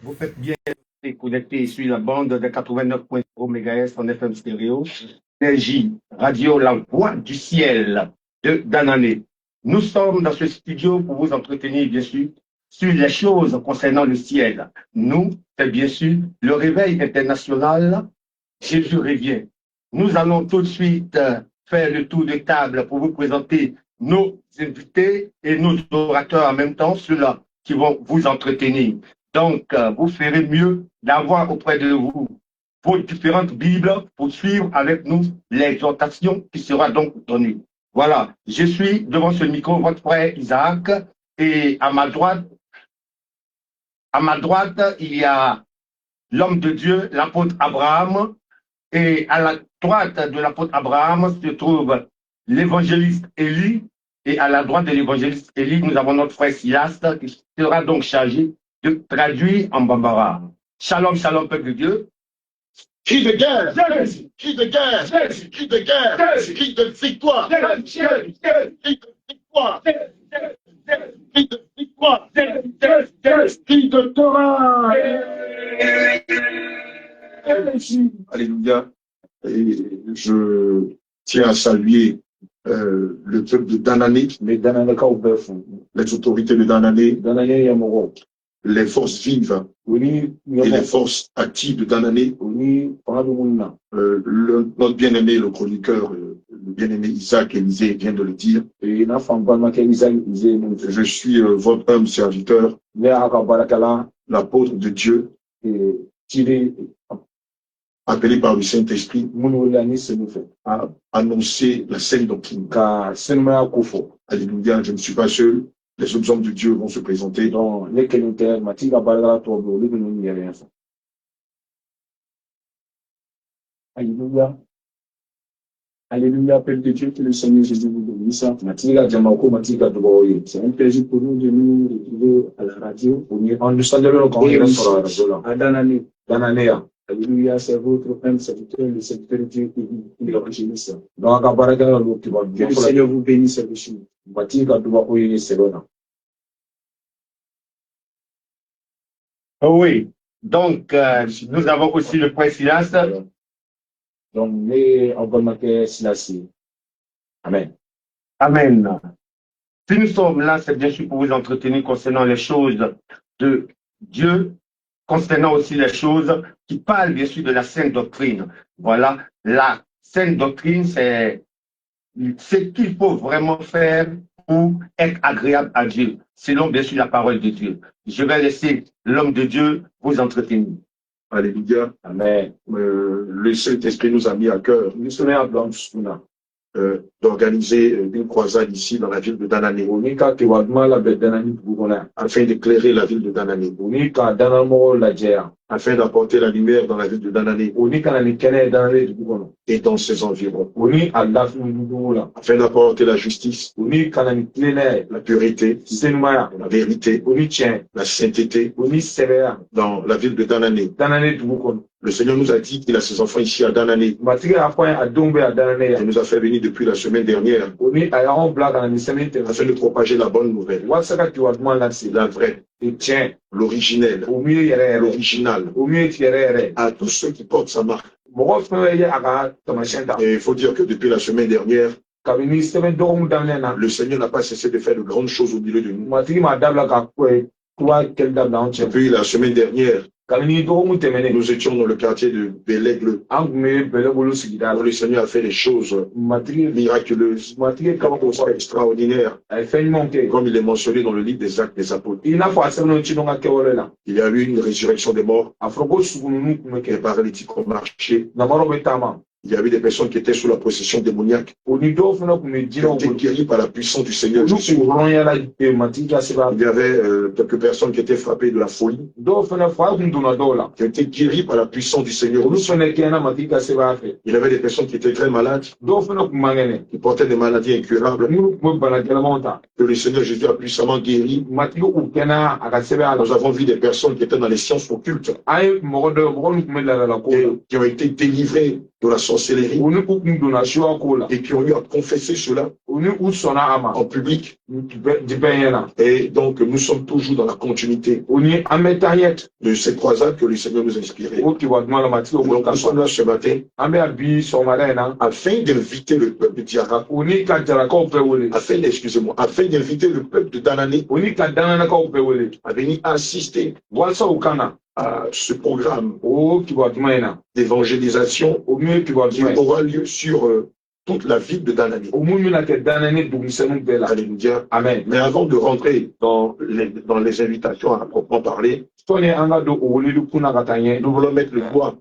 Vous faites bien de connecter sur la bande de 89.0 MHz en FM stéréo. Énergie, radio, la voix du ciel de Danané. Nous sommes dans ce studio pour vous entretenir, bien sûr, sur les choses concernant le ciel. Nous, c'est bien sûr le réveil international. Jésus revient. Nous allons tout de suite faire le tour de table pour vous présenter nos invités et nos orateurs en même temps, ceux-là qui vont vous entretenir. Donc, vous ferez mieux d'avoir auprès de vous vos différentes Bibles pour suivre avec nous l'exhortation qui sera donc donnée. Voilà, je suis devant ce micro, votre frère Isaac, et à ma droite, il y a l'homme de Dieu, l'apôtre Abraham, et à la droite de l'apôtre Abraham se trouve l'évangéliste Élie, et à la droite de l'évangéliste Élie, nous avons notre frère Silas qui sera donc chargé de traduire en bambara. Shalom, shalom, peuple de Dieu. Cri de guerre, cri de guerre, cri de guerre, cri de victoire, cri de victoire, cri de victoire, cri de Torah. Alléluia. Et je tiens à saluer le peuple de Danané, les autorités de Danané, les forces vives et les forces actives de Danané, notre bien-aimé, le chroniqueur, le bien-aimé Isaac Élisée vient de le dire. Je suis votre homme serviteur, l'apôtre de Dieu, appelé par le Saint-Esprit à annoncer la saine doctrine. Alléluia, je ne suis pas seul. Les autres hommes de Dieu vont se présenter. Alléluia. Alléluia, peuple de Dieu, que le Seigneur Jésus vous bénisse. C'est un plaisir pour nous de nous retrouver à la radio. À Danané. Alléluia, c'est votre homme serviteur, le serviteur de Dieu et l'évangéliste. Que le Seigneur vous bénisse richement. Oui, donc nous avons aussi le frère Silas. Amen. Amen. Si nous sommes là, c'est bien sûr pour vous entretenir concernant les choses de Dieu, concernant aussi les choses qui parlent bien sûr de la sainte doctrine. Voilà, la sainte doctrine, c'est ce qu'il faut vraiment faire pour être agréable à Dieu, selon bien sûr la parole de Dieu. Je vais laisser l'homme de Dieu vous entretenir. Alléluia. Amen. Le Saint-Esprit nous a mis à cœur d'organiser une croisade ici dans la ville de Danané, afin d'éclairer la ville de Danané, afin d'apporter la lumière dans la ville de Danané et dans ses environs, afin d'apporter la justice, la pureté, la vérité, la sainteté dans la ville de Danané. Le Seigneur nous a dit qu'il a ses enfants ici à Danané. Il nous a fait venir depuis la semaine dernière afin de propager la bonne nouvelle, la vraie, l'originel, l'original, à tous ceux qui portent sa marque. Et il faut dire que depuis la semaine dernière, le Seigneur n'a pas cessé de faire de grandes choses au milieu de nous. Depuis la semaine dernière, nous étions dans le quartier de Bélègle, où le Seigneur a fait des choses miraculeuses, extraordinaires, comme il est mentionné dans le livre des Actes des Apôtres. Il y a eu une résurrection des morts, les paralytiques ont marché. Il y avait des personnes qui étaient sous la possession démoniaque, qui ont été guéries par la puissance du Seigneur Jésus. Il y avait quelques personnes qui étaient frappées de la folie, qui ont été guéries par la puissance du Seigneur Jésus. Il y avait des personnes qui étaient très malades, qui portaient des maladies incurables, que le Seigneur Jésus a puissamment guéri. Nous avons vu des personnes qui étaient dans les sciences occultes, qui ont été délivrées de la sorcellerie Oni ukun dona shua kola. et qui ont eu à confesser cela Oni usona ama. en public. Dipeyena. Et donc, nous sommes toujours dans la continuité Oni ametayet. de ces croisades que le Seigneur nous a inspirées. Oki wadmala matio Donc, nous sommes là ce matin Ambe abi somarena. afin d'inviter le peuple de Diara, Oni ka jaraka upewele. afin d'inviter le peuple de Danané Oni ka danana ka upewele. à venir assister Walsa ukana. à ce programme O ki wadmaina. d'évangélisation Omi ki qui wadmaina. aura lieu sur toute la ville de Danané. Omunyu na ke danane dumisenu bela. Alléluia. Amen. Mais avant de rentrer dans les invitations à proprement parler, Tony anga do owele kuna katanye. nous voulons mettre le doigt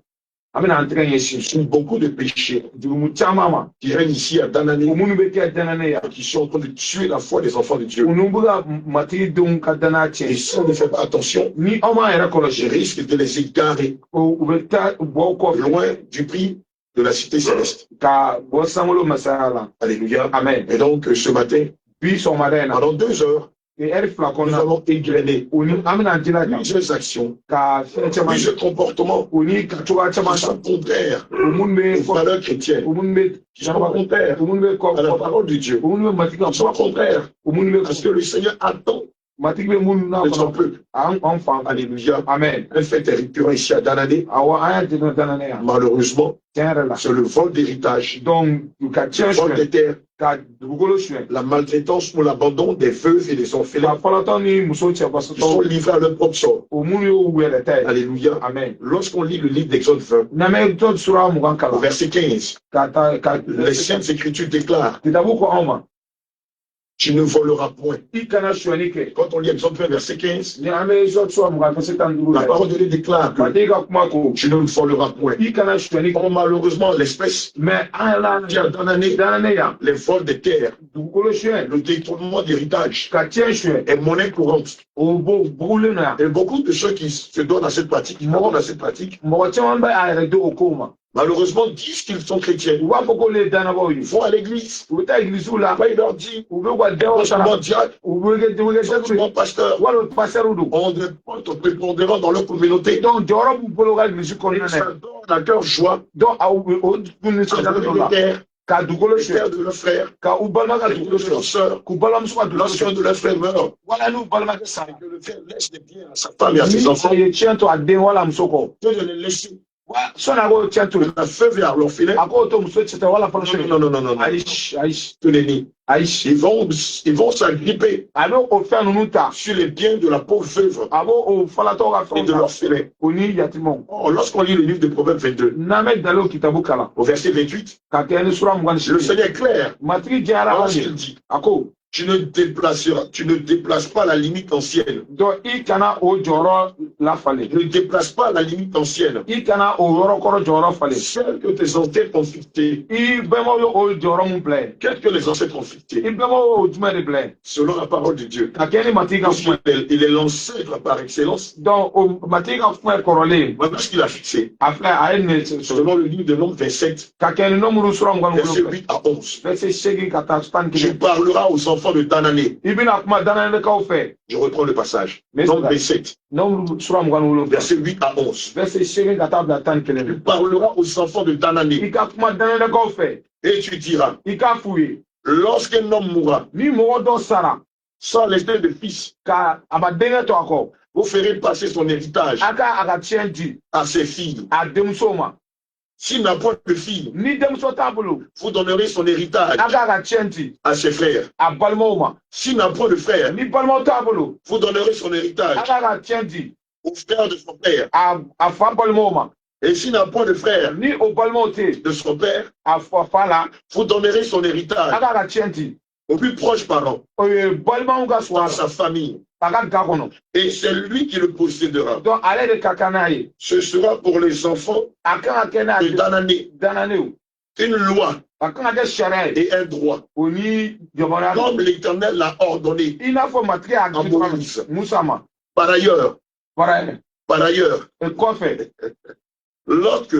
Amena antrenye shi. sur beaucoup de péchés Dumu chamama. qui règnent ici à Danané, Omunu beke danane ya. qui sont en train de tuer la foi des enfants de Dieu. Unubuga mati don kadana Et che. si on ne fait pas attention, Ni oma era je koloshi. risque de les égarer Ubeta boko loin du prix de la cité céleste. ka bosamolo masala. Alléluia. Amen. Et donc, ce matin, Bi somarena. pendant 2 heures, E eri nous flakona. allons égrener Uni amena jila plusieurs actions, ka chama. plusieurs comportements Uni ka chuga chama. qui sont contraires Umunbe aux valeurs chrétiennes, Umunbe qui sont contraires Umunbe ko. à la parole de Dieu, Umunbe matika. qui sont contraires Umunbe à ce que le Seigneur attend matikbe mun na de son kono. peuple. Enfant. Alléluia. Amen. Un fait récurrent ici à Danané, Awa aya jino danane ya. malheureusement, Tiens là. c'est le vol d'héritage, Donc, tu ka le tiens vol des terres, ka dugukolo suye. la maltraitance ou l'abandon des veuves et des Ka orphelins fɔlɔtɔ ni muso cɛ qui sont basotɔ livrés à leur propre sort. o minnu y'o wɛrɛ ta ye. Alléluia. Amen. Lorsqu'on lit le livre d'Exode 20, N'amɛ tɔ sura mugan au kalan. verset 15, Ka taa ka les Saintes Écritures déclarent kitabu ko anw ma. tu ne voleras point. I kana suyɛni kɛ. Quand on lit Exode 20, verset 15, Ni an bɛ sɔ sura mugan ka se tan ni duuru la la. parole de Dieu déclare que Matigi ka kuma ko. tu ne voleras point. I kana suyɛni kɛ. Or, malheureusement, l'espèce Mɛ an qui a yɛrɛ dans l'année la ne yan. les vols des terres, Dugukolo suyɛ. le détournement d'héritage Ka tiɲɛ suyɛ. est monnaie courante. O bugulen na yan. Et beaucoup de ceux qui se donnent à cette pratique, qui donnent à cette pratique, Mɔgɔ caman bɛ a yɛrɛ di o kow ma. malheureusement disent qu'ils sont chrétiens. U b'a fɔ k'olu ye danabaaw ye. Ils vont à l'église. U bɛ taa egilisiw la. Après, il leur dit, U bɛ ka dɛmɛw sara. franchement, diable, U bɛ kɛ dɛmɛ franchement, pasteur, wala pasɛriw don. on ne pas être prépondérant dans leur communauté. Donc jɔyɔrɔ b'u bolo ka egilisi Ils kɔnɔna na. s'adorent à cœur joie Donc o nisɔndiya avec dɔ les la terres, ka dugukolo les suyɛ terres de leurs frères, ka u balima ka les dugukolo terres de leurs suyɛ sœurs. k'u balimamuso ka dugukolo Lorsqu'un suyɛ de leurs frères meurt, wala n'u balimakɛ sara. que le frère laisse des biens à sa femme et à ses Ni enfants, a ye tiɲɛ to a den wala muso kɔ. Dieu de les laisser. Wa sɔnni a k'o tiɲɛ to La veuve et à l'orphelin, a k'o to muso cɛ tɛ wala fɔlɔ suyɛ. non, non, non, non, non. Ayi ayi Que les nids. ayi. Ils vont s'agripper A bɛ o fɛn ninnu ta. sur les biens de la pauvre veuve A b'o o falatɔ ka et fɛnw de ta. l'orphelin. O ni yatimɛw. Or, lorsqu'on lit le livre de Proverbes 22, N'an bɛ dalen o kitabu kalan. au verset 28, Ka kɛ ni sura mugan ni le seegin. Seigneur est clair. Matigi jɛnyara anw Lorsqu'il ye. dit, A ko tu ne déplaces pas la limite ancienne. donc i kana o jɔyɔrɔ lafalen. Ne déplace pas la limite ancienne. I kana o yɔrɔ kɔrɔ jɔyɔrɔ falen. Celle que tes ancêtres ont fixée. I bɛnbaw ye o jɔyɔrɔ mun bila ye. Qu'est-ce que les ancêtres ont fixé? I bɛnbaw y'o jumɛn de bila ye. Selon la parole de Dieu. Ka kɛ ni matigi ka Parce kuma ye. qu'il est l'ancêtre par excellence. Donc o matigi ka kuma ye kɔrɔlen. Voilà ce qu'il a fixé. A filɛ a ye nin sɔrɔ. Selon le livre de Nombres 27, Ka kɛ ni nomuru sura mugan ni verset wolonwula. 8 à 11. Verset seegin ka taa tan ni Tu kelen. parleras aux enfants de Danané. I bɛna kuma danayɛlɛkaw fɛ. Je reprends le passage. Mais Nombre c'est 27, nomuru sura mugan ni wolonwula. verset 8 à 11. Verset seegin ka taa bila tan ni Tu kelen. parleras aux enfants de Danané I ka kuma danayɛlɛkaw fɛ. et tu diras, I k'a f'u ye. lorsqu'un homme mourra Ni mɔgɔ dɔ sara sans laisser de fils, ka a ma denkɛ to a kɔ. vous ferez passer son héritage A ka tiɲɛ di à ses filles. a denmuso ma. S'il n'a point de filles, Ni denmuso t'a bolo. vous donnerez son héritage A ka tiɲɛ di à ses frères. a balimaw ma. S'il n'a point de frères, Ni balimaw t'a bolo. vous donnerez son A héritage ka tiɲɛ di aux frères de son père. a fa balimaw ma. Et s'il n'a point de frères Ni o balimaw tɛ yen de son père, a fa la vous donnerez son a héritage ka tiɲɛ di aux plus proches parents, o ye balimaw ka sɔrɔ dans a sa la famille. a ka ga kɔnɔ. Et c'est lui qui le possédera. Donc ale de ka kan n'a ye. Ce sera pour les enfants A kan ka kɛ n'a de Danané dananenw. une loi A kan ka kɛ sariya ye. et un droit, O ni yamaruya comme l'Éternel l'a ordonné. i n'a fɔ matigi y'a di cogoya min Musa ma. Par ailleurs, Par ailleurs, e kɔfɛ lorsque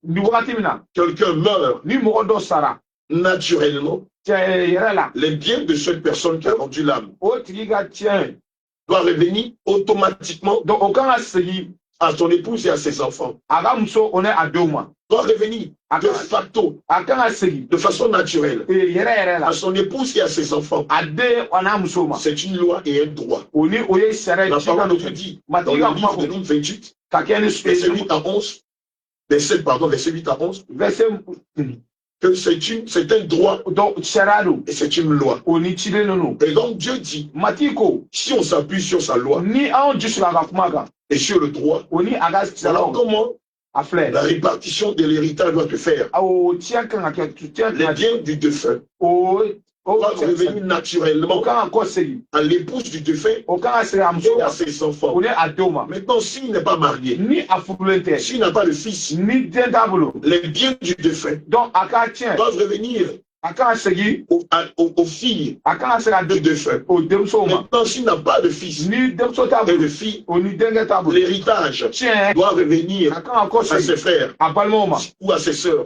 ni wagati min na quelqu'un meurt ni mɔgɔ dɔ sara naturellement, cɛ yɛrɛ la les biens de cette personne qui a rendu l'âme o tigi ka tiɲɛ doivent revenir automatiquement donc o kan ka segin à son épouse et à ses enfants, Agamuso on est à 2 mois. doit revenir de facto, de façon naturelle, à son épouse et à ses enfants. C'est une loi et un droit. La parole de Dieu dit dans le livre de Luc 28, verset 8 à 11, verset 8 à 11, que c'est un droit et c'est une loi. Et donc Dieu dit, si on s'appuie sur sa loi et sur le droit, alors comment la répartition de l'héritage doit se faire? Les biens du défunt doivent revenir naturellement à l'épouse du défunt et à ses enfants. Maintenant, s'il n'est pas marié, s'il n'a pas de fils, les biens du défunt doivent revenir aux filles du défunt. Maintenant, s'il n'a pas de fils et de filles, l'héritage doit revenir à ses frères ou à ses sœurs.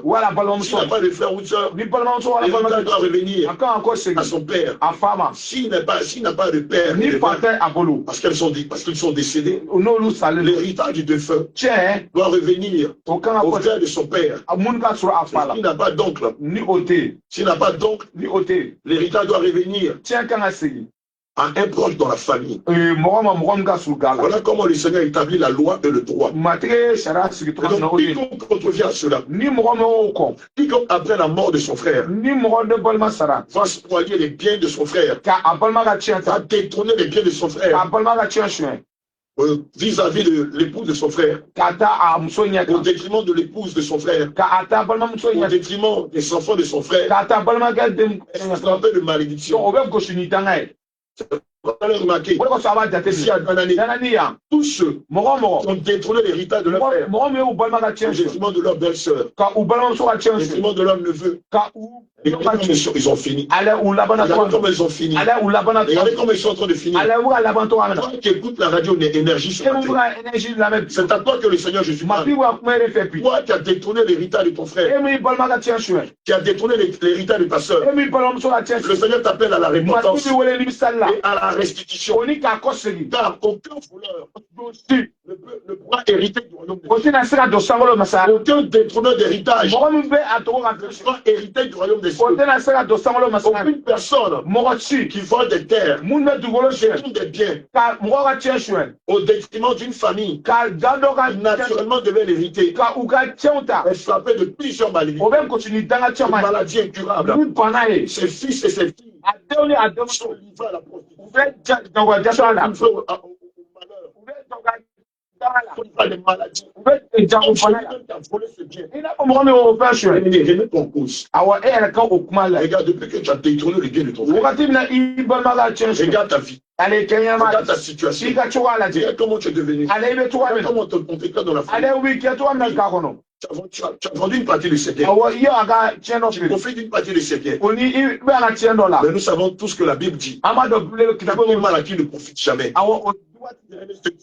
S'il n'a pas de frère ou de sœur, l'héritage doit revenir à son père. S'il n'a pas de père et de mère, parce qu'ils sont décédés, l'héritage du défunt doit revenir au frère de son père. S'il n'a pas d'oncle, s'il n'a pas d'oncle, l'héritage doit revenir à un proche dans la famille. Voilà comment le Seigneur établit la loi et le droit. Donc, quiconque contrevient à cela, quiconque après la mort de son frère va spolier les biens de son frère, va détrôner les biens de son frère vis-à-vis de l'épouse de son frère, au détriment de l'épouse de son frère, au détriment des enfants de son frère, c'est un peu de malédiction. Vous allez remarquer, ici à Dananea, tous ceux qui ont détrôné l'héritage de leur frère, au détriment de leur belle-sœur, au détriment de leur neveu, et regardez comme ils ont fini. Regardez comme ils ont fini. Regardez comme ils sont en train de finir. Toi qui écoutes la radio Énergie sur la tête, c'est à toi que le Seigneur Jésus parle. Toi qui as détourné l'héritage de ton frère, qui as détourné l'héritage de ta sœur, le Seigneur t'appelle à la repentance et à la restitution. Car aucun voleur ne pourra hériter du royaume de Dieu. Aucun détourneur d'héritage ne pourra hériter du royaume des cieux. Aucune personne qui vole des terres, qui des biens, au détriment d'une famille, qui naturellement devait l'hériter, est frappé de plusieurs maladies. Une maladie incurable. Ses fils et ses filles sont livrés à la prostitution, au malheur, les maladies. Remets ton cause. Regarde, depuis que tu as détourné le bien de ton frère, regarde ta vie. Regarde ta situation. Regarde comment tu es devenu. Regarde comment on t'éclate dans la famille. Tu as vendu une partie de ses biens. Tu profites d'une partie de ses biens. Mais nous savons tous que la Bible dit que mal à qui ne profite jamais.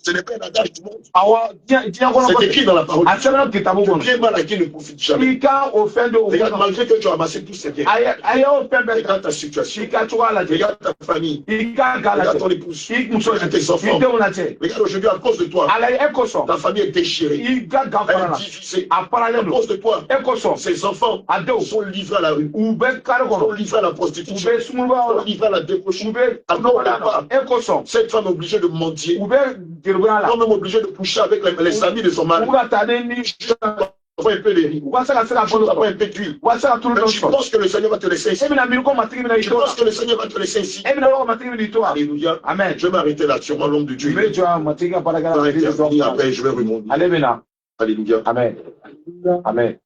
Ce n'est pas un adage du monde. C'est écrit dans la parole. Tu fais mal à qui ne profite jamais. Regarde, malgré que tu as amassé tous ces biens, regarde ta situation, regarde ta famille, regarde ton épouse, regarde tes enfants. Regarde aujourd'hui, à cause de toi, ta famille est déchirée, elle est divisée. À cause de toi, ses enfants sont livrés à la rue, sont livrés à la prostitution, sont livrés à la débauche. Alors, cette femme est obligée de mentir. Quand même obligé de coucher avec les amis de son mari. Un peu de riz. Un peu d'huile. Tu penses que le Seigneur va te laisser ici. Tu penses que le Seigneur va te laisser ici. Alléluia. Amen. Je vais m'arrêter là sur l'homme de Dieu. Après, je vais remonter. Alléluia. Amen. Amen.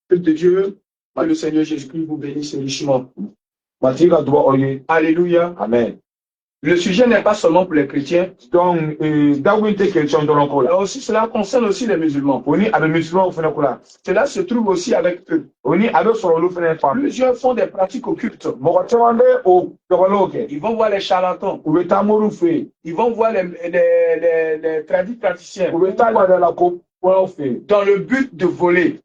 Que de Dieu, que le Seigneur Jésus-Christ vous bénisse richement. Alléluia. Amen. Le sujet n'est pas seulement pour les chrétiens, donc aussi, cela concerne aussi les musulmans. Cela se trouve aussi avec eux. Plusieurs font des pratiques occultes. Ils vont voir les charlatans. Ils vont voir les praticiens. Dans le but de voler.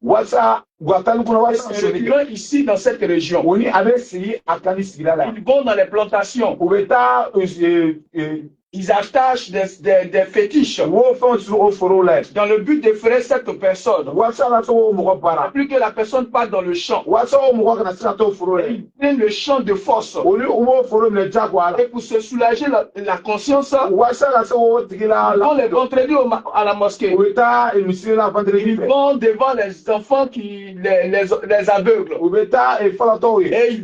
C'est récurrent ici dans cette région. Ils vont dans les plantations. ils attachent des fétiches wo fɛn su o foro la dans le but d'effrayer cette personne. wasa la se o mɔgɔ baara Plus que la personne part dans le champ, wasa o mɔgɔ kana se ka t'o foro la ils prennent le champ de force. olu u b'o foro minɛ jagoya la Et pour se soulager la conscience, wasa la se o tigi la ils vont les vendredis à la mosquée. u bɛ taa misiri la vendredi Ils fɛ vont devant les enfants les aveugles. u bɛ taa falatɔw ye Et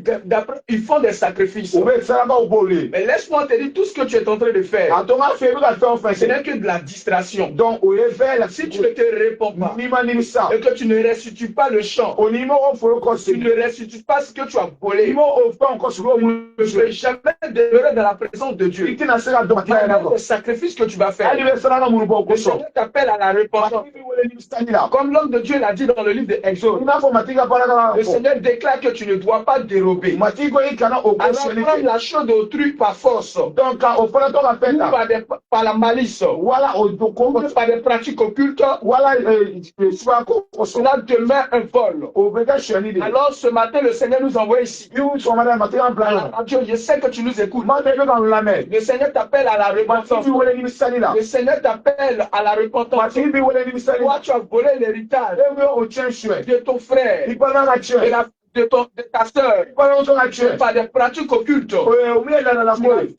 ils font des sacrifices. u bɛ sarakaw b'olu ye Mais laisse-moi te dire, tout ce que tu es en train de faire, a to n ka fɛ i bɛ ka fɛn o fɛn ce kɛ n'est que de la distraction. donc o ye fɛn la Si tu ne te réponds pas n'i ma nimisa et que tu ne restitues pas le champ, o n'i ma o foro tu kɔsegin ne restitues pas ce que tu as n'i volé, ma o fɛn kɔsegin o minnu tu ne filɛ vais jamais demeurer dans la présence de i Dieu. tɛna se ka dɔn ka taa yɛrɛ Malgré kɔ les sacrifices que tu vas faire, hali bɛ saraka minnu bɔ o le kosɔn Seigneur t'appelle à la repentance. matigi bɛ wele nimisani la Comme l'homme de Dieu l'a dit dans le livre de i Exode, n'a fɔ matigi ka baarakɛla le fɔ Seigneur déclare que tu ne dois pas dérober. matigi ko i kana o ko Alors sɛni prendre kɛ la chose d'autrui par force, donc ka o fana tɔ ka fɛn ou ta par la malice, wala o do ko ou par des pratiques occultes, wala suba ko kosɔn cela demeure un vol. o bɛ kɛ sɛni de ye Alors ce matin, le Seigneur nous envoie ici. i y'u sɔgɔmada matigi an bila À yan la radio, je sais que tu nous écoutes. maa bɛɛ bɛ ka n lamɛn Le Seigneur t'appelle à la repentance. matigi bɛ wele nimisani la Le Seigneur t'appelle à la repentance. matigi bɛ wele nimisani Toi, la tu as volé l'héritage e bɛ o tiɲɛ suɲɛ de ton frère, i balima ka de, tiɲɛ de ta soeur, i balimamuso ka tiɲɛ par des pratiques occultes. o min ye laadalako ye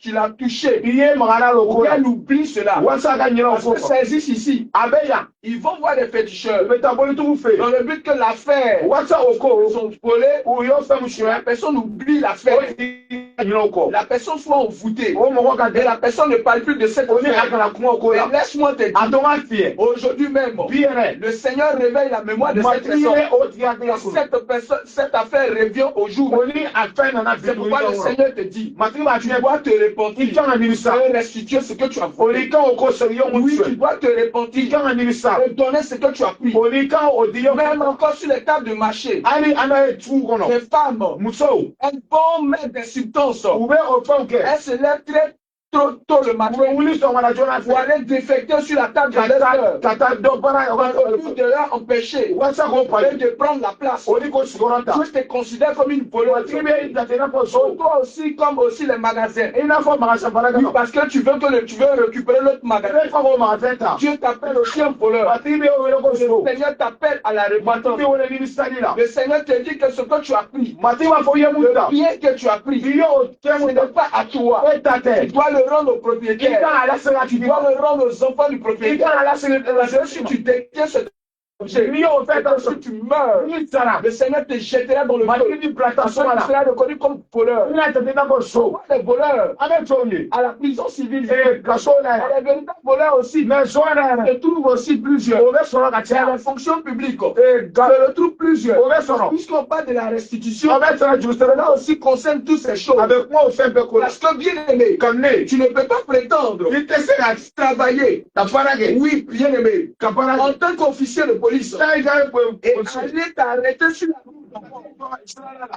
Tu l'as touché. i ye magara lo ko la Qu'elle oublie cela. walasa a ka ɲinɛ o Parce ko que kɔ ça existe ici. a bɛ yan Ils vont voir des u féticheurs bɛ taa bolitigiw fɛ dans yen le but que l'affaire walasa o ko sont volés. u y'o fɛn min La suɲɛ personne oublie o l'affaire. tigi ka ɲinɛ o kɔ La personne soit envoûtée. o mɔgɔ ka Et la personne ne parle plus de cette o ni a affaire. kana kuma o ko la Mais laisse-moi te a dire, dɔn ka fiyɛ aujourd'hui même, bi yɛrɛ le Seigneur réveille la mémoire de cette matigi personne. ye o tigi hakili la kɔnɔ Cette affaire revient au jour. o ni a fɛn nana C'est bi pourquoi le Seigneur te dit, matigi b'a tu fiyɛ dois te i repentir kan ka nimisa et restituer ce que tu as o volé. ni kan o ko sɛgi ye mun Oui, tu suɲɛ dois te i repentir kan ka nimisa et donner ce que tu as pris. o ni kan o di ye Même encore sur les tables de marché, hali an n'a ye tugu kɔnɔ les femmes, musow elles vont mettre des substances. u bɛ o fɛnw kɛ Elles se lèvent très tôt le u matin bɛ wuli sɔgɔmada joona pour fɛ aller défecter sur la table de ka leur taa sœur. ka taa dɔ baara Dans le but de leur empêcher walasa k'o et pali de prendre la place. o ni ko sigiyɔrɔ ta Dieu te considère comme une voleuse. matigi bɛ jate i n'a fɔ so Toi aussi, comme aussi les magasins. i n'a fɔ magasin Oui, baarakɛlaw parce que tu veux récupérer l'autre i magasin. bɛ fɔ k'o magasin ta Dieu t'appelle aussi un voleur. matigi bɛ wele ko so Le Seigneur t'appelle à la matigi repentance. bɛ wele nimisani la Le Seigneur te dit que ce que tu as pris, matigi b'a fɔ i ye mun ta le bien que tu as i pris, ye o kɛ ce mun ta n'est pas à toi. e ta tɛ Tu dois le rendre au i propriétaire. kan ka lase ka Tu tigi dois ma le rendre aux enfants du i propriétaire. kan ka lase Si tu détiens cet objet, n'i y'o fɛn ta et si tu meurs, n'i sara le Seigneur te jettera dans le matigi feu. b'i bila Parce que tasuma tu la seras reconnu comme voleur. i n'a jate i n'a fɔ so Pourquoi les voleurs an bɛ cogo min à la prison civile, kaso la et les véritables voleurs aussi, mais so yɛrɛ se trouvent aussi plusieurs. o bɛ sɔrɔ ka C'est caya la fonction publique. ga Se retrouve plusieurs. o bɛ sɔrɔ Puisqu'on parle de la restitution, o bɛ sɔrɔ juru sɛbɛn cela aussi concerne toutes ces choses. a bɛ kuma o fɛn bɛɛ ko la Parce que bien aimé, ka ne tu ne peux pas prétendre i tɛ se ka travailler. ka baara kɛ Oui, bien aimé, ka baara en kɛ tant qu'officier de police, taa i ka et polisi aller t'arrêter sur la route.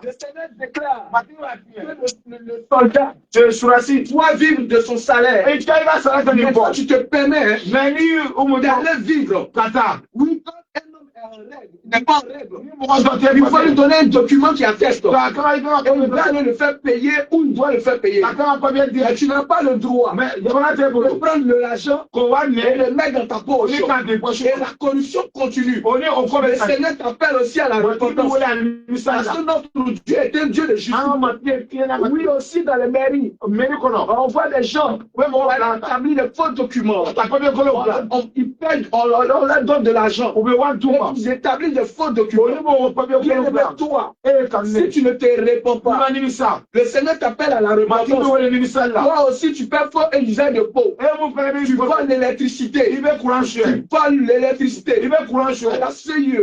Le Seigneur déclare matigi b'a fiyɛ que le soldat surasi doit vivre de son salaire. i ka i ka sara kɛ Mais nin toi, bɔ tu te permets mais ni o mu da d'aller vivre. ka taa Oui, quand un homme est en règle, il n'est pas en règle. ni mɔgɔ dɔ tɛ Il faut lui donner un document qui atteste. ka kan ka i kan ka Et il doit papier le faire payer ou il doit le faire payer. ka kan ka papier di Mais tu n'as pas le droit mais jamana t'e de bolo prendre l'argent k'o wari et minɛ le mettre dans ta poche. ni k'a di poche Et la corruption continue. o ni o ko Le bɛ sa Seigneur t'appelle aussi à la matigi bɛ repentance. wele a nimisa Parce la que notre Dieu est un Dieu de justice. an ka matigi tiɲɛ na Oui, aussi dans les mairies. mairie kɔnɔ On voit des gens u bɛ mɔgɔ on bila a établi des faux documents. ka taa papier kolon bila Ils payent, on leur donne de l'argent. u bɛ wari d'u ma Ils établissent des faux olu documents. b'o papier Bien kolon aimé, bila toi, e ka si ne tu ne te réponds i ma pas, nimisa le Seigneur t'appelle à la matigi bɛ repentance. wele nimisa la Toi aussi, tu perds faux et usage de peau. e mun fana b'i Tu bolo voles i l'électricité. bɛ courant Tu suɲɛ voles i l'électricité. bɛ courant À suɲɛ la CIE.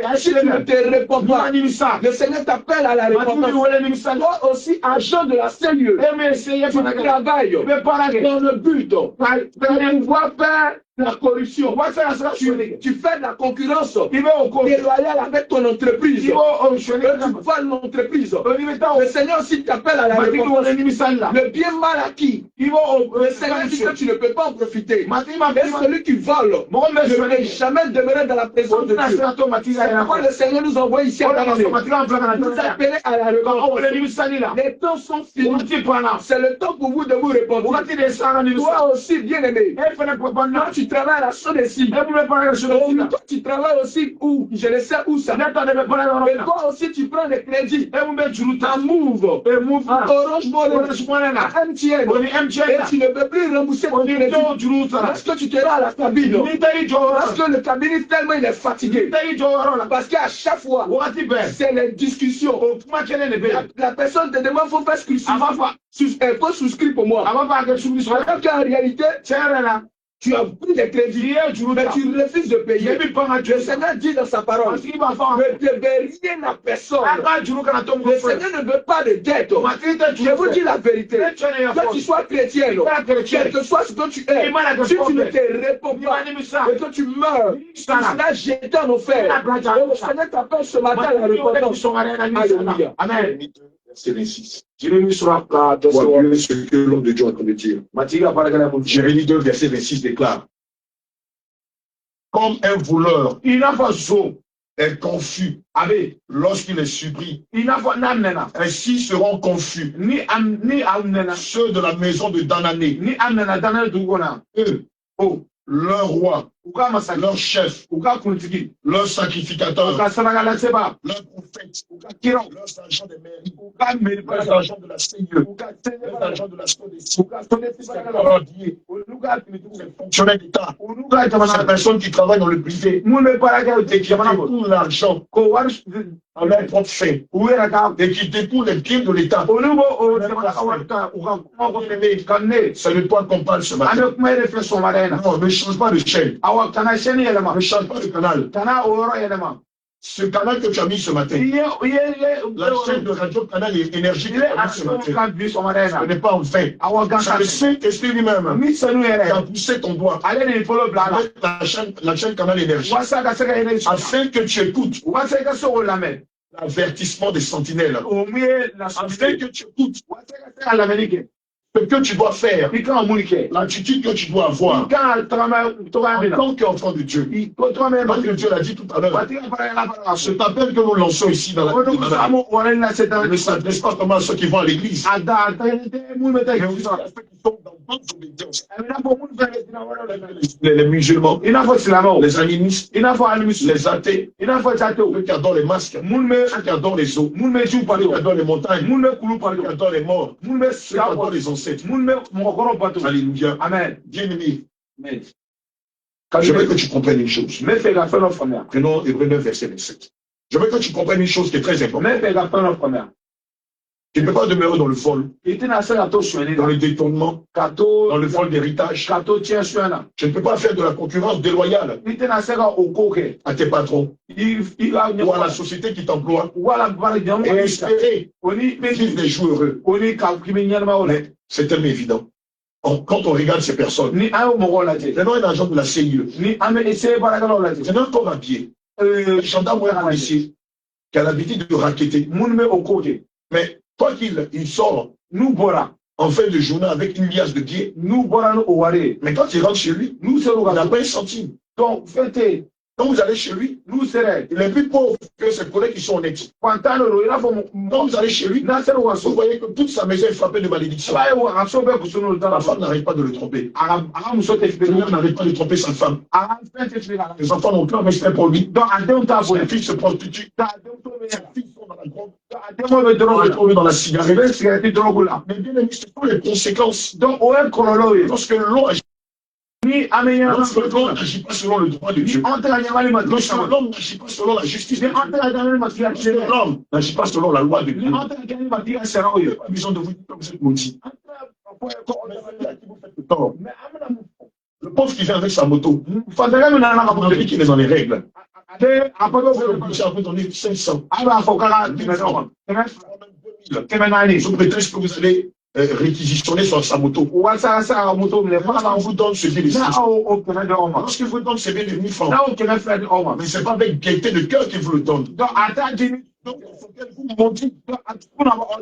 a Si sile tu ne la te réponds i ma pas, nimisa le Seigneur t'appelle à la matigi b'i repentance. wele nimisa la Toi aussi, agent de la CIE, e min ye se ye tu fana kɛ travailles i bɛ baara kɛ dans le but de pouvoir faire la corruption. Tu fais de la concurrence déloyale avec ton entreprise. Tu voles l'entreprise. Le Seigneur aussi t'appelle à la réponse. Le bien mal acquis. Le Seigneur dit que tu ne peux pas en profiter. Et celui qui vole ne peut jamais demeurer dans la présence de Dieu. C'est pourquoi le Seigneur nous envoie ici à Dananné. Nous appeler à la repentance. Les temps sont finis. C'est le temps pour vous de vous repentir. Toi aussi, bien aimé. Quand tu travailles à la Sodeci, toi tu travailles aussi où? Je ne sais où ça. Et toi aussi, tu prends des crédits. À Move, à Orange Money, à MTN. Et tu ne peux plus rembourser ton crédit. Parce que tu te rends à la cabine. Parce que le cabinet tellement il est fatigué. Parce qu'à chaque fois, c'est les discussions. La personne te demande, il faut faire il faut souscrire pour moi. Alors qu'en réalité, tu as pris des crédits, mais tu refuses de payer. Le Seigneur dit dans sa parole, ne devez rien à personne. Le Seigneur ne veut pas de dette. Je vous dis la vérité. Que tu sois chrétien, quel que soit ce que tu es, si tu ne te réponds pas et que tu meurs, tu seras jeté en enfer. Et le Seigneur t'appelle ce matin à la repentance. Alléluia. Amen. Verset 26. Jérémie sera prêt pour ce que l'homme de Dieu est en train de dire. Jérémie 2, verset 26 déclare: comme un voleur est confus lorsqu'il est surpris, ainsi seront confus ceux de la maison de Danané, eux, leur roi, leur chef, leur sacrificateur, leur prophète, leurs agents des mairies, leurs agents de la CIE, leurs agents de la SODECI, les fonctionnaires d'État, ces personnes qui travaillent dans le privé et qui détournent l'argent en leur propre fin et qui détournent les biens de l'État. C'est de toi qu'on parle ce matin. Non, ne change pas de chaîne. Ne change pas de canal. Ce canal que tu as mis ce matin, la chaîne de radio canal énergie que tu as mis ce matin, ce n'est pas en vain. C'est le Saint-Esprit lui-même qui a poussé ton doigt avec la chaîne canal énergie afin que tu écoutes l'avertissement des sentinelles, afin que tu écoutes ce que tu dois faire, l'attitude que tu dois avoir en tant qu'enfant de Dieu. Parce que Dieu l'a dit tout à l'heure, cet appel que nous lançons ici dans la ne s'adresse pas seulement à ceux qui vont à l'église, mais aussi à ceux qui sont dans d'autres obédiences. Les musulmans, les animistes, les athées, ceux qui adorent les masques, ceux qui adorent les eaux, ceux qui adorent les montagnes, ceux qui adorent les morts, ceux qui adorent les ancêtres. Alléluia. Amen. Bien-aimé. Je veux que tu comprennes une chose. Prenons Hébreux 9, verset 27. Je veux que tu comprennes une chose qui est très importante. Tu ne peux pas demeurer dans le vol, dans le détournement, dans le vol d'héritage. Tu ne peux pas faire de la concurrence déloyale à tes patrons ou à la société qui t'emploie et espérer vivre des jours heureux. C'est tellement évident. Quand on regarde ces personnes, prenons un agent de la CIE, prenons un corps à pied, un gendarme ou un policier qui a l'habitude de raqueter. Mais quoi qu'il sort, en fin de journée avec une liasse de billets, mais quand il rentre chez lui, il n'a pas un centime. Donc, quand vous allez chez lui, il est plus pauvre que ses collègues qui sont honnêtes. Quand vous allez chez lui, vous voyez que toute sa maison est frappée de malédiction. La femme n'arrête pas de le tromper. Le n'arrête pas de tromper sa femme. Les enfants n'ont aucun respect pour lui. Ses filles se prostituent. Ses filles sont dans la drogue. Dans la cigarette. Mais bien aimé, ce sont les conséquences. Lorsque l'on agit, lorsque l'on n'agit pas selon le droit de Dieu, lorsque l'homme n'agit pas selon la justice de Dieu, lorsque l'homme n'agit pas selon la loi de Dieu, il n'y a pas besoin de vous dire que vous êtes maudit. Le pauvre qui vient avec sa moto, on dit qu'il est dans les règles. Vous donner 500. Sous prétexte que vous allez réquisitionner sa moto. On vous donne ce billet de 6 000. Lorsqu'il vous donne ce billet de 1 000 francs, mais ce n'est pas avec gaieté de cœur qu'il vous le donne. Donc, il faut qu'elle vous montre.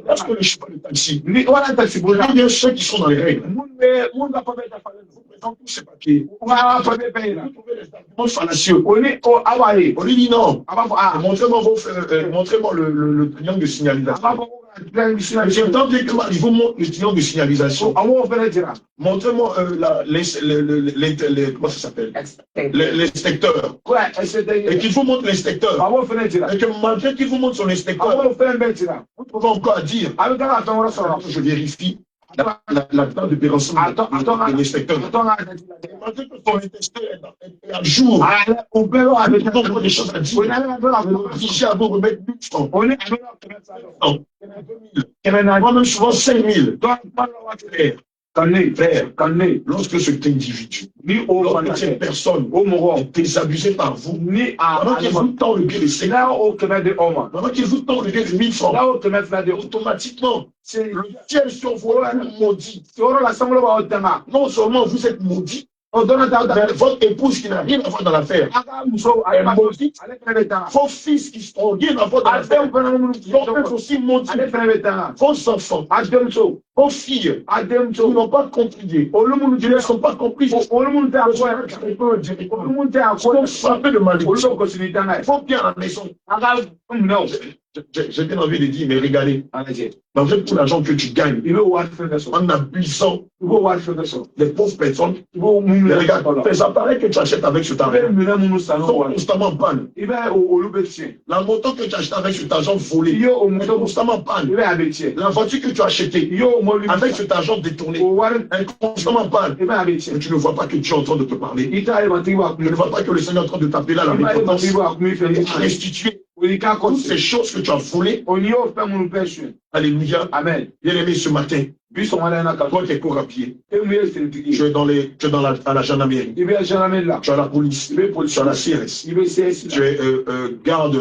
Lorsque le chauffeur de taxi, il y a ceux qui sont dans les règles. Vous présentez tous ces papiers. Vous trouvez les arguments fallacieux. On lui dit non. Montrez-moi le triangle de signalisation. Tant qu'il vous montre le triangle de signalisation. Montrez-moi comment ça s'appelle? L'inspecteur. Et qu'il vous montre l'inspecteur. Et que malgré qu'il vous montre son inspecteur, vous pouvez encore dire, je vérifie la date de péremption de l'inspecteur. Malgré que son inspecteur est à jour, on peut avoir des choses à dire. Afficher à vous remettre 1 000 francs. Moi-même, souvent 5 000. Calmez, lorsque cet individu, lorsque cette personne est désabusée par vous, pendant qu'il vous tend le billet de 5 000, pendant qu'il vous tend le billet de 1 000 francs, automatiquement, le ciel sur vous est maudit. Non seulement vous êtes maudit, votre épouse qui n'a rien à voir dans l'affaire est maudite. Vos fils qui n'ont rien à voir dans l'affaire sont aussi maudits. Vos enfants, vos filles qui n'ont pas compris, qui ne sont pas compris. Il faut frapper le mal. Il faut bien à la maison. J'ai bien envie de dire, mais regardez, malgré tout l'argent que tu gagnes, en abusant des pauvres personnes, les appareils que tu achètes avec cet argent sont constamment en panne. La moto que tu achètes avec cet argent volé est constamment en panne. La voiture que tu as achetée avec cet argent détourné est constamment en panne. Mais tu ne vois pas que Dieu est en train de te parler. Tu ne vois pas que le Seigneur est en train de t'appeler à la repentance, à restituer toutes ces choses que tu as volées. Alléluia. Amen. Bien-aimé, ce matin, toi qui es cours à pied, tu es à la gendarmerie, tu es à la police, tu es à la CRS, tu es garde,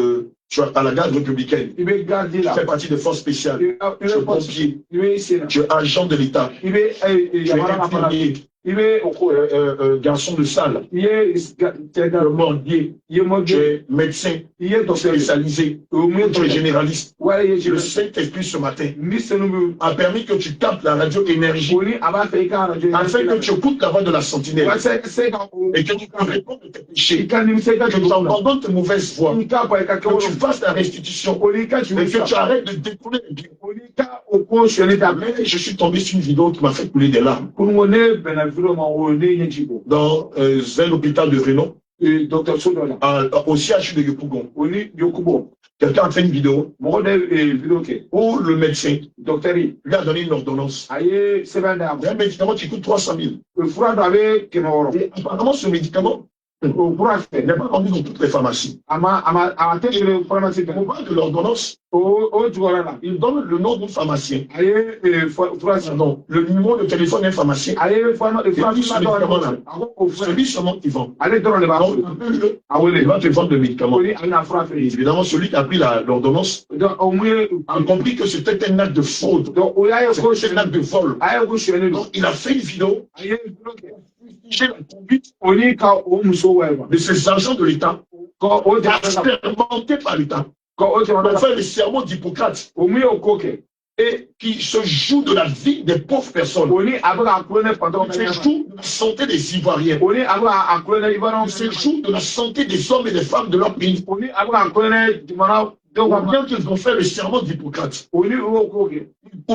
tu es à la garde républicaine, tu fais partie des forces spéciales, tu es pompier, tu es agent de l'État, tu es infirmier, garçon de salle, tu es mordier, tu es médecin, tu es spécialisé, tu es généraliste. Le Saint-Esprit ce matin a permis que tu captes la radio énergie afin que tu écoutes la voix de la sentinelle et que tu te réponds de tes péchés, que tu abandonnes tes mauvaises voies, que tu fasses la restitution et que tu arrêtes de détourner les biens. Mais je suis tombé sur une vidéo qui m'a fait couler des larmes. Dans un hôpital de renom, au CHU de Yopougon, quelqu'un a fait une vidéo où le médecin lui a donné une ordonnance. Il y a un médicament qui coûte 300 000. Et apparemment, ce médicament n'est pas vendu dans toutes les pharmacies. Au moment de l'ordonnance, il donne le nom d'un pharmacien, le numéro de téléphone d'un pharmacien, et puis ce médicament-là, celui seulement qui vend. Donc, il va te vendre le médicament. Évidemment, celui qui a pris l'ordonnance a compris que c'était un acte de fraude, c'était un acte de vol. Donc, il a fait une vidéo la conduite de ces agents de l'État, expérimentés par l'État, pour faire le serment d'Hippocrate, et qui se joue de la vie des pauvres personnes, qui se joue de la santé des Ivoiriens, qui se joue de la santé des hommes et des femmes de leur pays. Ou bien qu'ils ont fait le serment d'Hippocrate, ou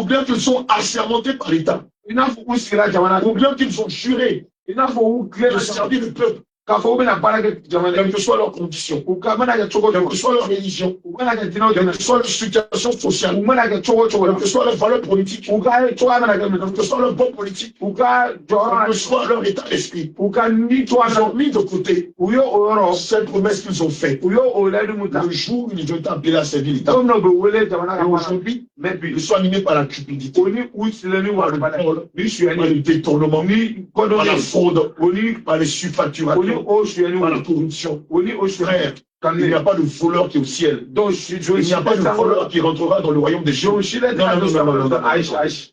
bien qu'ils sont assermentés par l'État, ou bien qu'ils ont juré de servir le peuple, quelle que soit leur condition, quelle que soit leur religion, quelle que soit leur situation sociale, quelle que soit leur valeur politique, quelle que soit leur bon politique, quel que soit leur état d'esprit, ils ont mis de côté cette promesse qu'ils ont faite. Le jour où ils ont été appelés à servir l'État, et aujourd'hui, ils sont animés par la cupidité, par le détournement, par la fraude, par les surfacturations, par la corruption. Frère, Il n'y a pas de voleur qui est au ciel. Il n'y a pas de voleur qui rentrera dans le royaume des cieux. Non.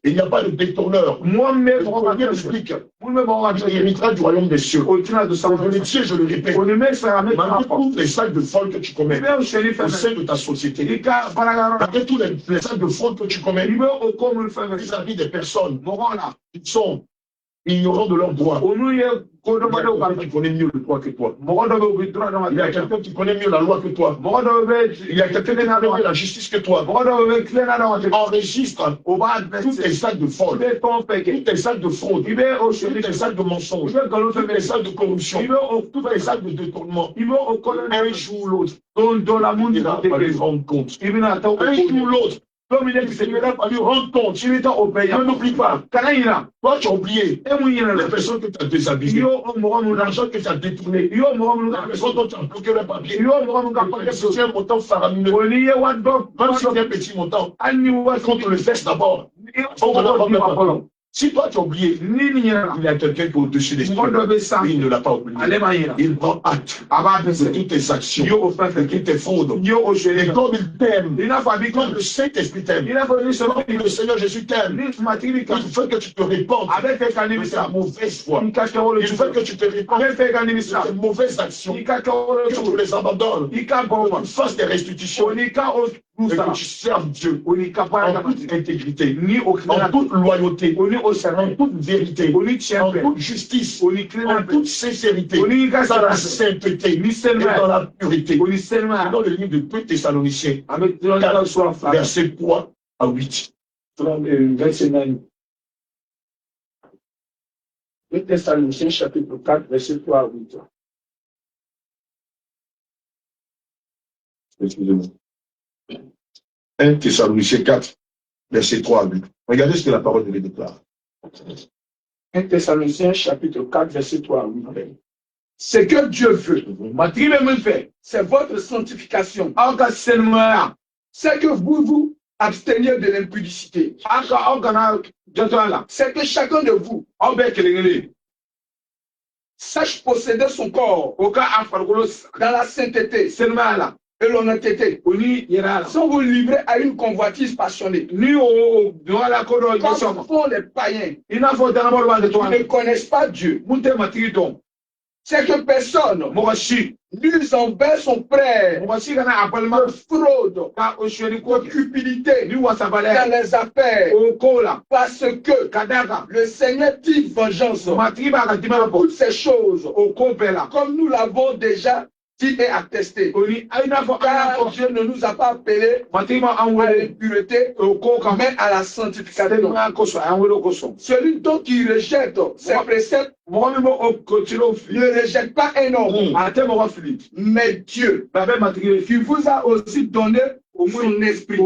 Il n'y a pas de détourneur. Moi-même, je l'explique. Il héritera du royaume des cieux. Je le répète. Malgré tous les sacs de fraude que tu commets au sein de ta société, malgré tous les sacs de fraude que tu commets vis-à-vis des personnes qui sont ignorants de leurs droits. Il y a quelqu'un qui connaît mieux le droit que toi. Il y a quelqu'un qui connaît mieux la loi que toi. Il y a quelqu'un qui connaît mieux la justice que toi. Enregistre tous tes sacs de fraude, tous tes sacs de fraude, tous tes sacs de mensonges, tous tes sacs de corruption, tous tes sacs de détournement. Un jour ou l'autre, il va falloir rendre compte. Un jour ou l'autre, comme il est Seigneur, il a fallu rendre compte. Ne n'oublie pas. Toi, tu as oublié les personnes que tu as déshabillées, l'argent que tu as détourné, la personne dont tu as bloqué le papier. Même si c'est un montant faramineux, même si c'est un petit montant, quand on le fait d'abord, si toi tu as oublié, il y a quelqu'un qui est au-dessus des cieux. Il ne l'a pas oublié. Il prend acte de toutes tes actions, de toutes tes fraudes. Et comme il t'aime, comme le Saint-Esprit t'aime, comme le Seigneur Jésus t'aime, il faut que tu te répandes de ta mauvaise foi. Il faut que tu te répandes de tes mauvaises actions, que tu les abandonnes, que tu fasses des restitutions, et que tu serves Dieu en toute intégrité, en toute loyauté, en toute vérité, en toute justice, en toute sincérité, dans la sainteté et dans la purité. Dans le livre de 2 Thessaloniciens, 4, versets 3 à 8. 2 Thessaloniciens chapitre 4, verset 3 à 8. Excusez-moi. 1 Thessaloniciens 4, verset 3 à 8. Regardez ce que la parole de Dieu déclare. 1 Thessaloniciens chapitre 4, verset 3 à 8. Ce que Dieu veut, c'est votre sanctification. C'est que vous absteniez de l'impudicité. C'est que chacun de vous sache posséder son corps dans la sainteté et l'honnêteté, sans vous livrer à une convoitise passionnée. Comme font les païens qui ne connaissent pas Dieu. C'est que personne n'use envers son frère de fraude, de cupidité dans les affaires, parce que le Seigneur dit vengeance pour toutes ces choses, comme nous l'avons déjà dit et attesté. Car Dieu ne nous a pas appelés à l'impureté, mais à la sanctification. Celui donc qui rejette ces préceptes ne rejette pas un homme, mais Dieu, qui vous a aussi donné son esprit.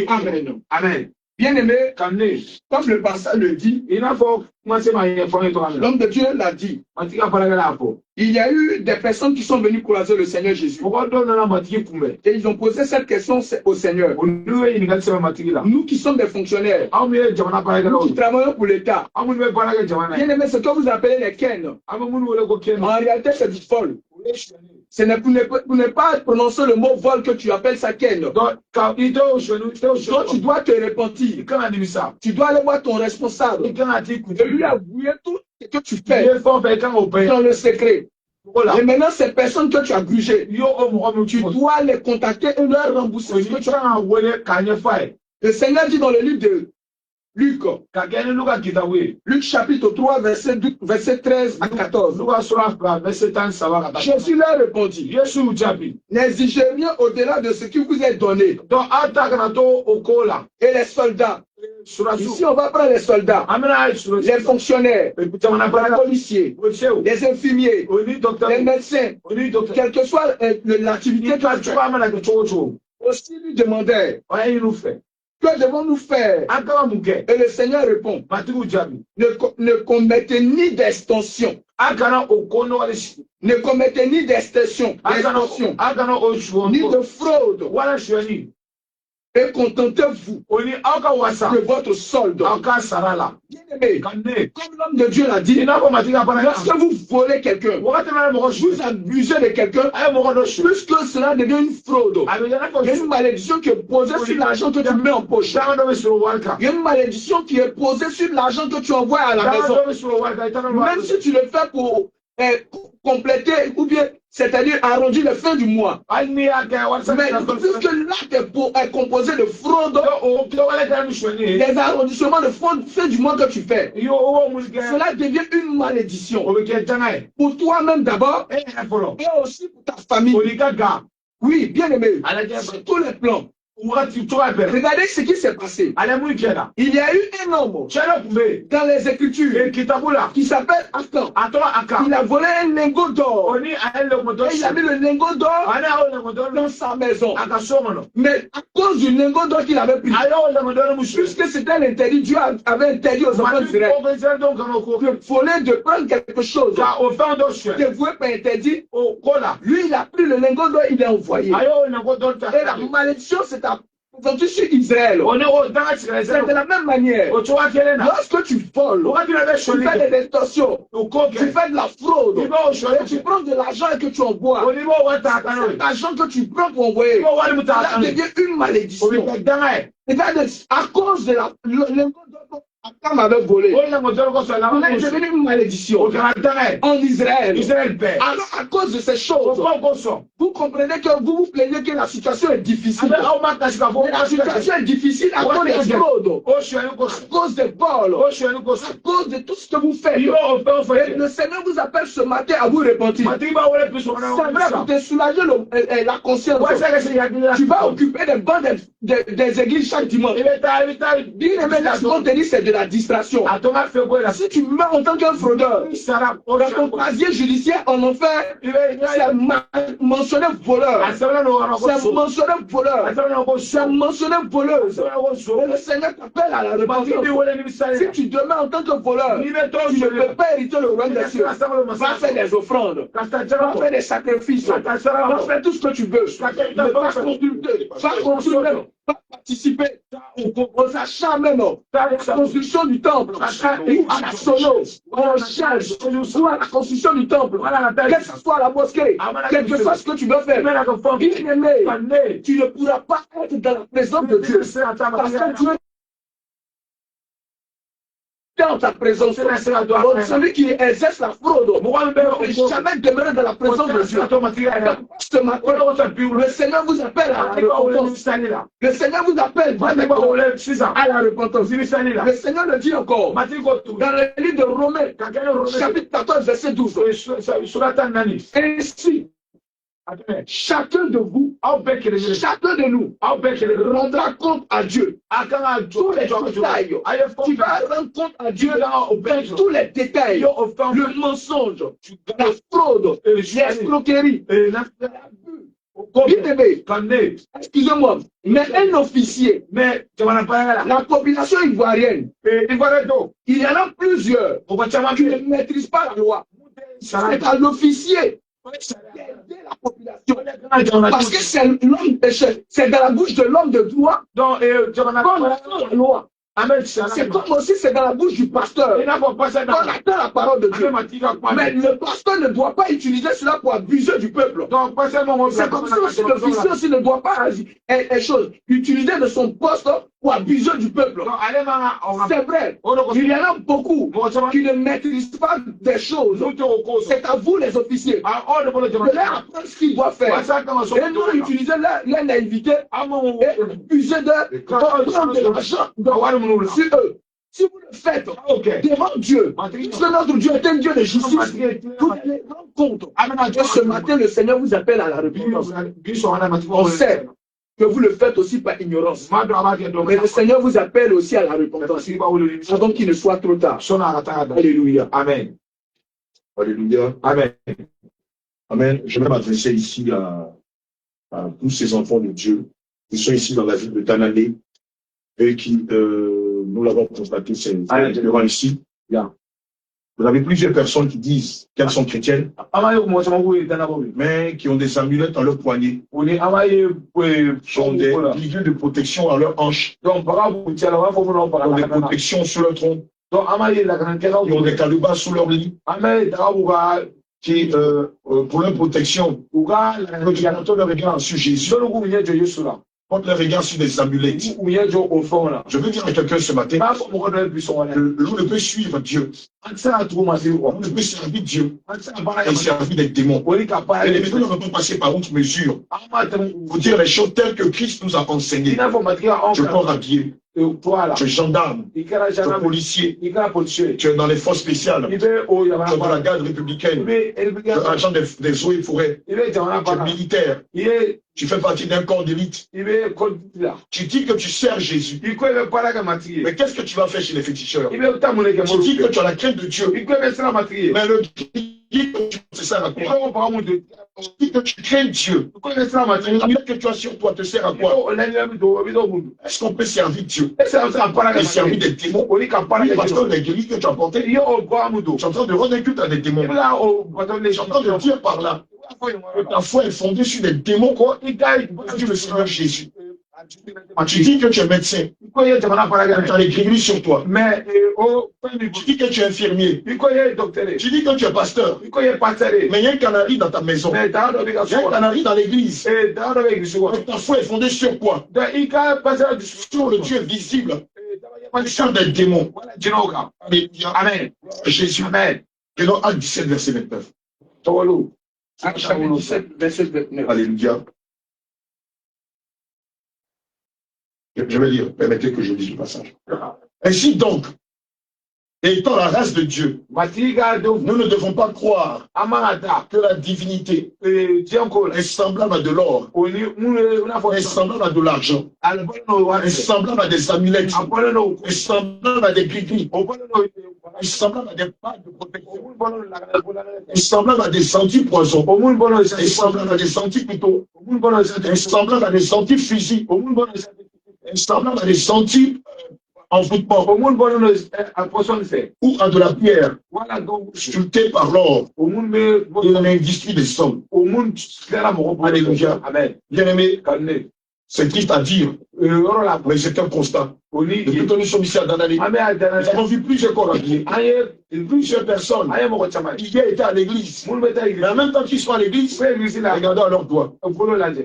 Amen. Amen. Bien-aimé, comme le passage le dit, l'homme de Dieu l'a dit. Il y a eu des personnes qui sont venues croiser le Seigneur Jésus. Et ils ont posé cette question au Seigneur. Nous qui sommes des fonctionnaires, nous qui travaillons pour l'État, bien-aimé, ce que vous appelez les Ken, en réalité c'est du vol. Ce n'est pas prononcer le mot vol que tu appelles ça Ken. Donc tu dois te repentir. Tu dois aller voir ton responsable et lui avouer tout ce que tu fais dans le secret. Et maintenant, ces personnes que tu as grugées, tu dois les contacter et leur rembourser ce que tu as. Le Seigneur dit dans le livre de Luc chapitre 3, verset 13 à 14. Jésus leur répondit, n'exigez rien au-delà de ce qui vous est donné. Et les soldats, ici on va prendre les soldats, les fonctionnaires, les policiers, les infirmiers, les médecins, quelle que soit l'activité que tu fais. Aussi lui demandait, que devons-nous faire? Et le Seigneur répond, ne commettez ni d'extension, ne commettez ni d'extension, ni de fraude, Et contentez-vous de votre solde. Bien-aimé, comme l'homme de Dieu l'a dit, lorsque vous volez quelqu'un, vous abusez de quelqu'un, puisque cela devient une fraude, il y a une malédiction qui est posée sur l'argent que tu mets en poche. Il y a une malédiction qui est posée sur l'argent que tu envoies à la maison. Même si tu le fais pour compléter ou bien, c'est-à-dire arrondir la fin du mois. Mais puisque l'acte est composé de fraude, des arrondissements de fin du mois que tu fais, cela devient une malédiction. Pour toi-même d'abord, et aussi pour ta famille. Oui, bien aimé, sur tous les plans. Regardez ce qui s'est passé. Il y a eu un homme dans les Écritures qui s'appelle Akan. Il a volé un lingot d'or. Et il a mis le lingot d'or dans sa maison. Mais à cause du lingot d'or qu'il avait pris, puisque c'était l'interdit, Dieu avait interdit aux enfants d'Israël de voler, de prendre quelque chose dévoué par interdit. Lui, il a pris le lingot d'or, il l'a envoyé. Et la malédiction, c'est aujourd'hui sur Israël. C'est de la même manière. Lorsque tu voles, tu fais des extorsions, tu fais de la fraude, et tu prends de l'argent que tu envoies, l'argent que tu prends pour envoyer, ça devient une malédiction. À cause de la Akan m'avait volé. On est devenu une malédiction en Israël. Alors, à cause de ces choses, vous comprenez que vous vous plaignez que la situation est difficile. Mais la situation est difficile à cause des fraudes, à cause des vols, à cause de tout ce que vous faites. Et le Seigneur vous appelle ce matin à vous repentir. C'est vrai, pour te soulager la conscience. Tu vas occuper des bancs des églises chaque dimanche. Bien aimé, laisse-moi te dire, c'est de la distraction. Si tu meurs en tant qu'un fraudeur, dans ton casier judiciaire en enfer, c'est mentionné voleur. C'est mentionné voleur. C'est mentionné voleuse. Et le Seigneur t'appelle à la repentance. Si tu demeures en tant que voleur, tu ne peux pas hériter le royaume des cieux. Va faire des offrandes. Va faire des sacrifices. Va faire tout ce que tu veux. Mais va consulter. Va consulter. Va participer aux achats même, à la construction du temple, à la sono, en charge, soit à la construction du temple, que ce soit à la mosquée, quelque chose que tu veux faire. Bien aimé, tu ne pourras pas être dans la présence de Dieu. Parce que Dieu dans ta présence, celui qui exerce la fraude, ne jamais demeurer dans la présence de Dieu. Ce matin, le Seigneur vous appelle à la repentance. Le Seigneur vous appelle à la repentance. Le Seigneur le dit encore dans le livre de Romains, chapitre 14, verset 12. Ainsi, chacun de vous, chacun de nous, rendra compte à Dieu. Tous les détails. Tu vas rendre compte à Dieu dans tous les détails. Le mensonge, la fraude, l'escroquerie, bien aimé, excusez-moi, mais un officier, la population ivoirienne, il y en a plusieurs qui ne maîtrisent pas la loi. C'est à l'officier d'aider la population. Parce que c'est dans la bouche de l'homme de droit qu'on attend la loi. C'est comme aussi c'est dans la bouche du pasteur qu'on attend la parole de Dieu. Mais le pasteur ne doit pas utiliser cela pour abuser du peuple. C'est comme ça aussi l'officier aussi ne doit pas utiliser de son poste pour abuser du peuple. C'est vrai, il y en a beaucoup qui ne maîtrisent pas des choses. C'est à vous les officiers de leur apprendre ce qu'ils doivent faire. Et non utiliser leur naïveté et abuser de prendre de l'argent sur eux. Si vous le faites devant Dieu, parce que notre Dieu est un Dieu de justice, vous allez rendre compte. Et ce matin, le Seigneur vous appelle à la repentance. On sait que vous le faites aussi par ignorance. Mais le Seigneur vous appelle aussi à la repentance, avant qu'il ne soit trop tard. Alléluia. Amen. Alléluia. Amen. Amen. Je vais m'adresser ici à tous ces enfants de Dieu qui sont ici dans la ville de Tanané et qui, nous l'avons constaté, c'est ici. Vous avez plusieurs personnes qui disent qu'elles sont chrétiennes, mais qui ont des amulettes dans leur poignet, qui ont des liens de protection à leur hanche, qui ont des protections sur leur tronc, qui ont des calebasses sous leur lit, qui, pour leur protection, quand leur regard sur Jésus, quand leur regard sur des amulettes. Je veux dire à quelqu'un ce matin que l'on ne peut suivre Dieu, on ne peut servir Dieu et servir des démons. Et les démons ne peuvent passer par autre mesure. Vous dire les choses telles que Christ nous a enseignées. Je corps habillé, tu es gendarme, tu es policier, tu es dans les forces spéciales, tu es dans la garde républicaine, tu es agent des eaux et forêts, tu es militaire, tu fais partie d'un corps d'élite. Tu dis que tu sers Jésus. Mais qu'est-ce que tu vas faire chez les féticheurs? Tu dis que tu as la crainte de Dieu. Mais le dit que tu sers à quoi? Tu dis que tu crains Dieu. La que tu as sur toi te sert à quoi? Est-ce qu'on peut servir Dieu et servir des démons? Parce que les guéris que tu as portés, tu es en train de rendre un culte à des démons. Tu es en train de dire par là que ta foi est fondée sur des démons. Tu le Seigneur Jésus. Tu dis que tu es médecin, tu as les gris sur toi. Tu dis que tu es infirmier, tu dis que tu es pasteur, mais il y a un canari dans ta maison, il y a un canari dans l'église. Ta foi est fondée sur quoi? Sur le Dieu visible, sur des démons. Amen. Jésus. Amen. Et dans Acte 17, verset 29. Alléluia. Je vais lire, permettez que je lise le passage. Ainsi donc, étant la race de Dieu, nous ne devons pas croire que la divinité est semblable à de l'or, est semblable à de l'argent, est semblable à des amulettes, est semblable à des gris-gris, est semblable à des pâtes de protection, est semblable à des anti-poisons, est semblable à des anti-couteaux, est semblable à des anti-fusils, est semblable à des anti-envoûtements, ou à de la pierre, sculptée par l'or, et l'industrie des sommes. Alléluia. Bien-aimé, c'est triste à dire, mais c'est un constat. Depuis que nous sommes ici à Danani, nous avons vu plusieurs corps habillés, plusieurs personnes qui étaient à l'église. Mais en même temps qu'ils sont à l'église, regardez à leurs doigts.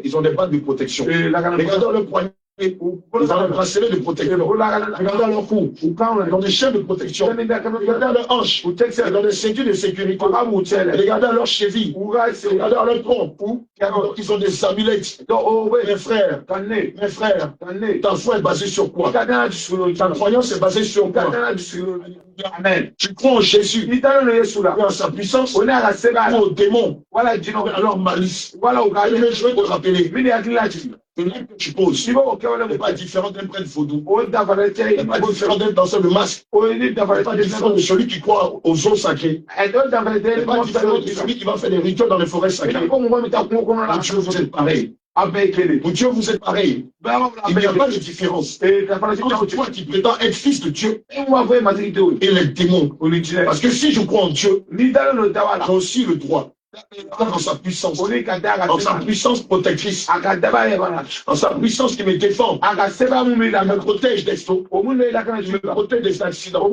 Ils ont des bandes de protection. Regardez à leurs poignets. Ils ont un bracelet de protection. Regardez à leur cou. Ils ont des chaînes de protection. Regardez à leurs hanches. Ils ont des ceintures de sécurité. Regardez à leurs chevilles. Regardez à leur tronc. Ils ont des amulettes. Mes frères, ta foi est basée sur quoi? Ta croyance est basée sur quoi? Amen. Tu crois en Jésus, en sa puissance, ou au démon, alors malice. Je vais te rappeler. Le nom que tu poses n'est pas différent d'un prêtre vaudou, n'est pas différent d'un danseur de masque, n'est pas différent de celui qui croit aux eaux sacrées, n'est pas différent de celui qui va faire des rituels dans les forêts sacrées. Pour Dieu, vous êtes pareil. Pour Dieu, vous êtes pareil. Il n'y a pas de différence. Entre toi qui prétends être fils de Dieu et les démons. Parce que si je crois en Dieu, j'ai aussi le droit. Dans sa puissance protectrice, dans sa puissance qui me défend, me protège des sauts, me protège des accidents.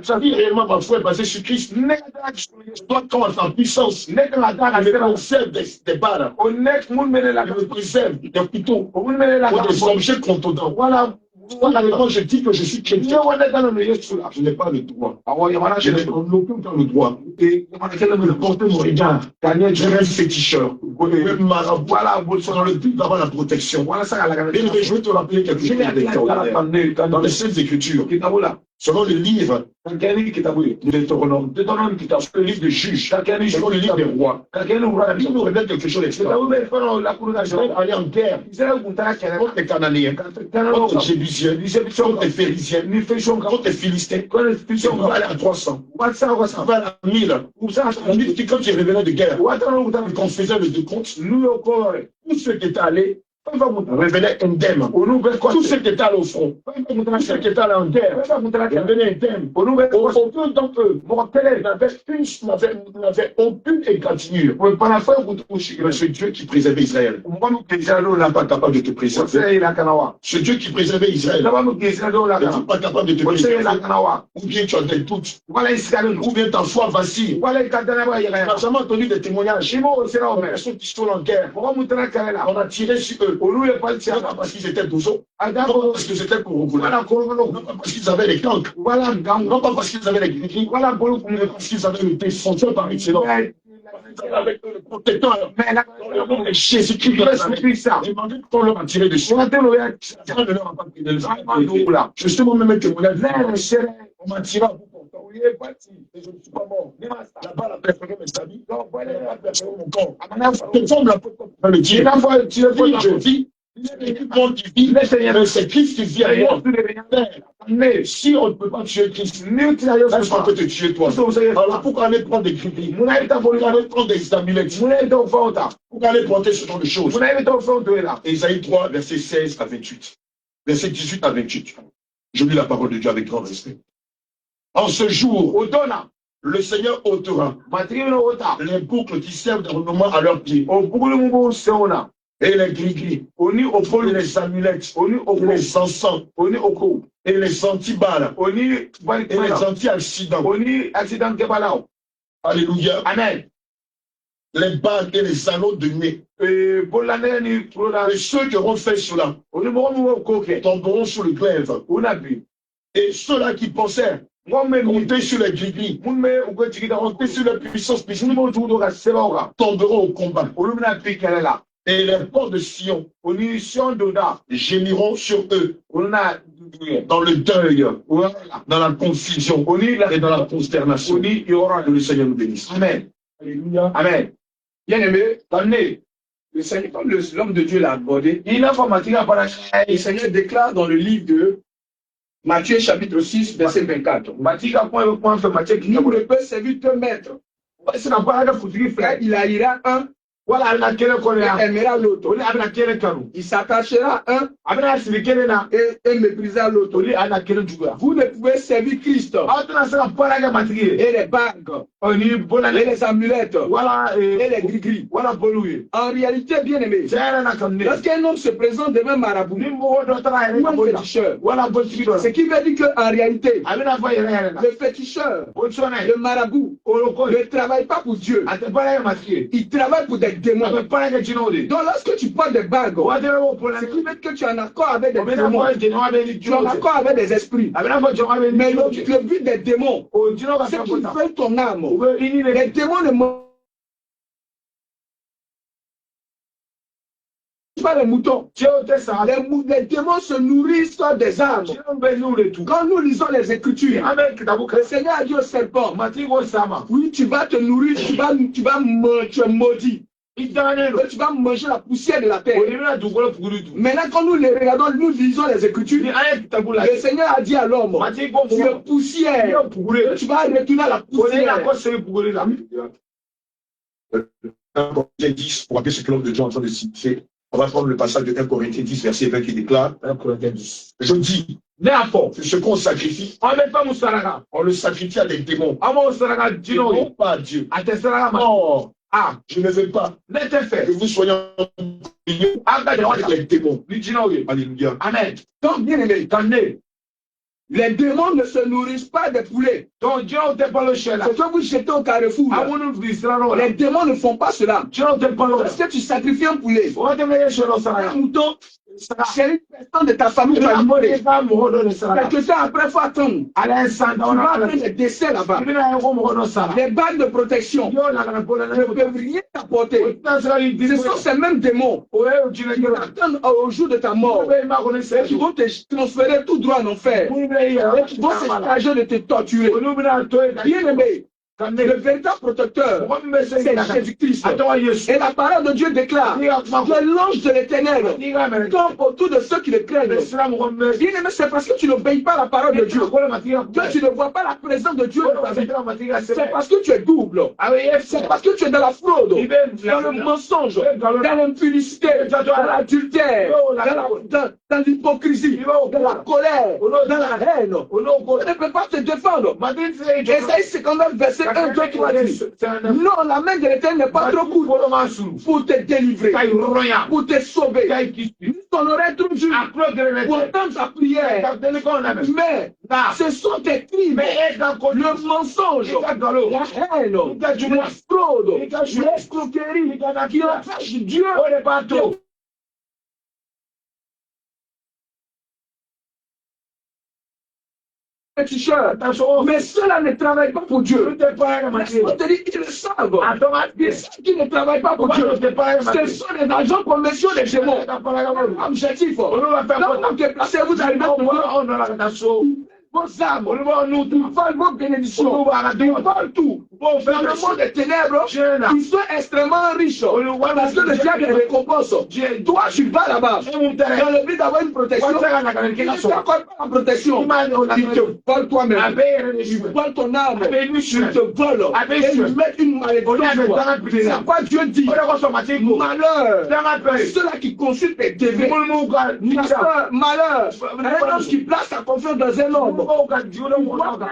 Si réellement ma foi est basée sur Christ, je dois croire à sa puissance, me conserve des balles, me préserve des couteaux, des objets contondants. Voilà, quand je dis que je suis chrétien, je n'ai pas le droit. Je n'ai aucun temps le droit de porter mon regard. Je reste féticheur. Voilà, dans le but d'avoir la protection. Et je vais te rappeler quelque chose dans les Saintes Écritures. Selon le livre de Deutéronome, le livre de Juges, selon le livre des rois, la Bible nous révèle quelque chose d'extraordinaire. Israël allait en guerre contre les Cananéens, contre les Jébusiens, contre les Phérysiens, contre les Philistins. On va aller à 300, on va aller à 1000. La Bible dit quand ils revenaient de guerre, et qu'on faisait le décompte, tous ceux qui étaient allés revenait indemne. Tout ce qui était allé au front, tout ce qui était allé en guerre, revenait indemne. Aucun d'entre eux n'avait aucune égratignure. Mais ce Dieu qui préservait Israël n'est pas capable de te préserver. Ce Dieu qui préservait Israël n'est pas capable de te préserver. Ou bien tu as des doutes, ou bien ta foi vacille. Tu n'as jamais entendu des témoignages. Les personnes qui sont en guerre, on a tiré sur eux. Non pas parce qu'ils étaient douzeaux, non pas parce qu'ils étaient corroborés, non pas parce qu'ils avaient les tanks, non pas parce qu'ils avaient les gris, mais parce qu'ils avaient le défenseur par excellence. Avec le protecteur, dans le nom de Jésus-Christ, demandez qu'on leur a tiré dessus. Justement, même un témoignage, on m'a tiré à bout portant. Et je ne suis pas mort. La balle a perforé mes amis, la balle a perforé mon corps. Cette forme la peut pas le dire. Je vis, c'est Christ qui vit à moi. Mais si on ne peut pas tuer Christ, est-ce qu'on peut te tuer toi? Alors pourquoi aller prendre des gris? Pourquoi aller prendre des amulettes? Pourquoi aller porter ce genre de choses? Ésaïe 3, verset 16 à 28. Verset 18 à 28. Je lis la parole de Dieu avec grand respect. En ce jour, le Seigneur ôtera les boucles qui servent d'ornement à leurs pieds. Et les gris-gris, et les amulettes, et les encens, et les anti-balles, et les anti-accidents. Alléluia. Amen. Les bagues et les anneaux de nez. Et ceux qui auront fait cela tomberont sous le glaive. Et ceux-là qui pensaient monter sur les gris-gris, monter sur les puissances, tomberont au combat. Et les ports de Sion gémiront sur eux dans le deuil, dans la confusion et dans la consternation. Que le Seigneur nous bénisse. Amen. Alléluia. Amen. Bien-aimé, le Seigneur, comme l'homme de Dieu l'a abordé, le Seigneur déclare dans le livre de Matthieu chapitre 6, verset 24. Nul ne peut servir deux maîtres. Il haïra un, il aimera l'autre. Il s'attachera à un et méprisera l'autre. Vous ne pouvez servir Christ et les bagues et les amulettes et les gris-gris. En réalité, bien aimé, lorsqu'un homme se présente devant un marabout ou un féticheur, ce qui veut dire qu'en réalité, le féticheur, le marabout, ne travaille pas pour Dieu. Il travaille pour des démons. Donc lorsque tu portes des bagues, ce qui veut dire que tu es en accord avec des démons. Tu es en accord avec des esprits. Mais le but des démons, c'est qu'ils veulent ton âme. Les démons ne mangent pas les moutons. Les démons se nourrissent des âmes. Quand nous lisons les Écritures, le Seigneur a dit au serpent, oui, tu vas te nourrir, tu es maudit. Tu vas manger la poussière de la terre. Maintenant, quand nous les regardons, nous lisons les Écritures. Le Seigneur a dit à l'homme, tu es poussière. Tu vas retourner à la poussière. Corinthiens 10, pour rappeler ce que l'homme de Dieu est en train de citer, on va prendre le passage de 1 Corinthiens 10, verset 20 qui déclare, 1 Corinthiens 10. Je dis, ce qu'on sacrifie, on le sacrifie à des démons. Non pas à Dieu. Oh, je ne veux pas que vous soyez en union avec les démons. Alléluia. Amen. Donc, bien aimé, les démons ne se nourrissent pas des poulets. Donc, c'est que vous jetez au carrefour. Les démons ne font pas cela. Parce que tu sacrifies un poulet, un mouton, c'est une personne de ta famille. Quelque temps après, il faut attendre. Tu vas apprendre les décès là-bas. Les bagues de protection ne peuvent rien t'apporter. Ce sont ces mêmes démons qui t'attendent au jour de ta mort. Qui vont te transférer tout droit en enfer. Qui vont se charger de te torturer. Bien aimé, Le véritable protecteur, c'est Jésus-Christ. Et la parole de Dieu déclare que l'ange de l'Éternel tombe autour de ceux qui le craignent. Bien aimé, c'est parce que tu n'obéis pas à la parole de Dieu que tu ne vois pas la présence de Dieu dans ta vie. C'est parce que tu es double. C'est parce que tu es dans la fraude, dans le mensonge, dans l'impudicité, dans l'adultère, dans l'hypocrisie, dans la colère, dans la haine. Tu ne peux pas te défendre. Ésaïe 59, verset 1, 2, 3 dit, non, la main de l'Éternel n'est pas trop courte pour te délivrer, pour te sauver. Ton oreille trop dure pour entendre ta prière. Mais ce sont tes crimes, le mensonge, la haine, la fraude, l'escroquerie qui empêchent Dieu de mais ceux-là ne travaillent pas pour Dieu. Laisse-moi te dire, ils le savent. Ils savent qu'ils ne travaillent pas pour Dieu. Ce sont des agents commerciaux des démons. Objectif. Quand vous déplacez, vous arrivez vos âmes, vos bénédictions, ils volent tout. Dans le monde des ténèbres, ils sont extrêmement riches. Parce que le diable les récompense. Toi, tu vas là-bas. Dans le but d'avoir une protection, il ne t'accorde pas la protection. Il te vole toi-même. Il vole ton âme. Il te vole. Et il met une malédiction. C'est quoi Dieu dit? Malheur. Ceux-là qui consultent les TV. Malheur. Un homme qui place sa confiance dans un homme.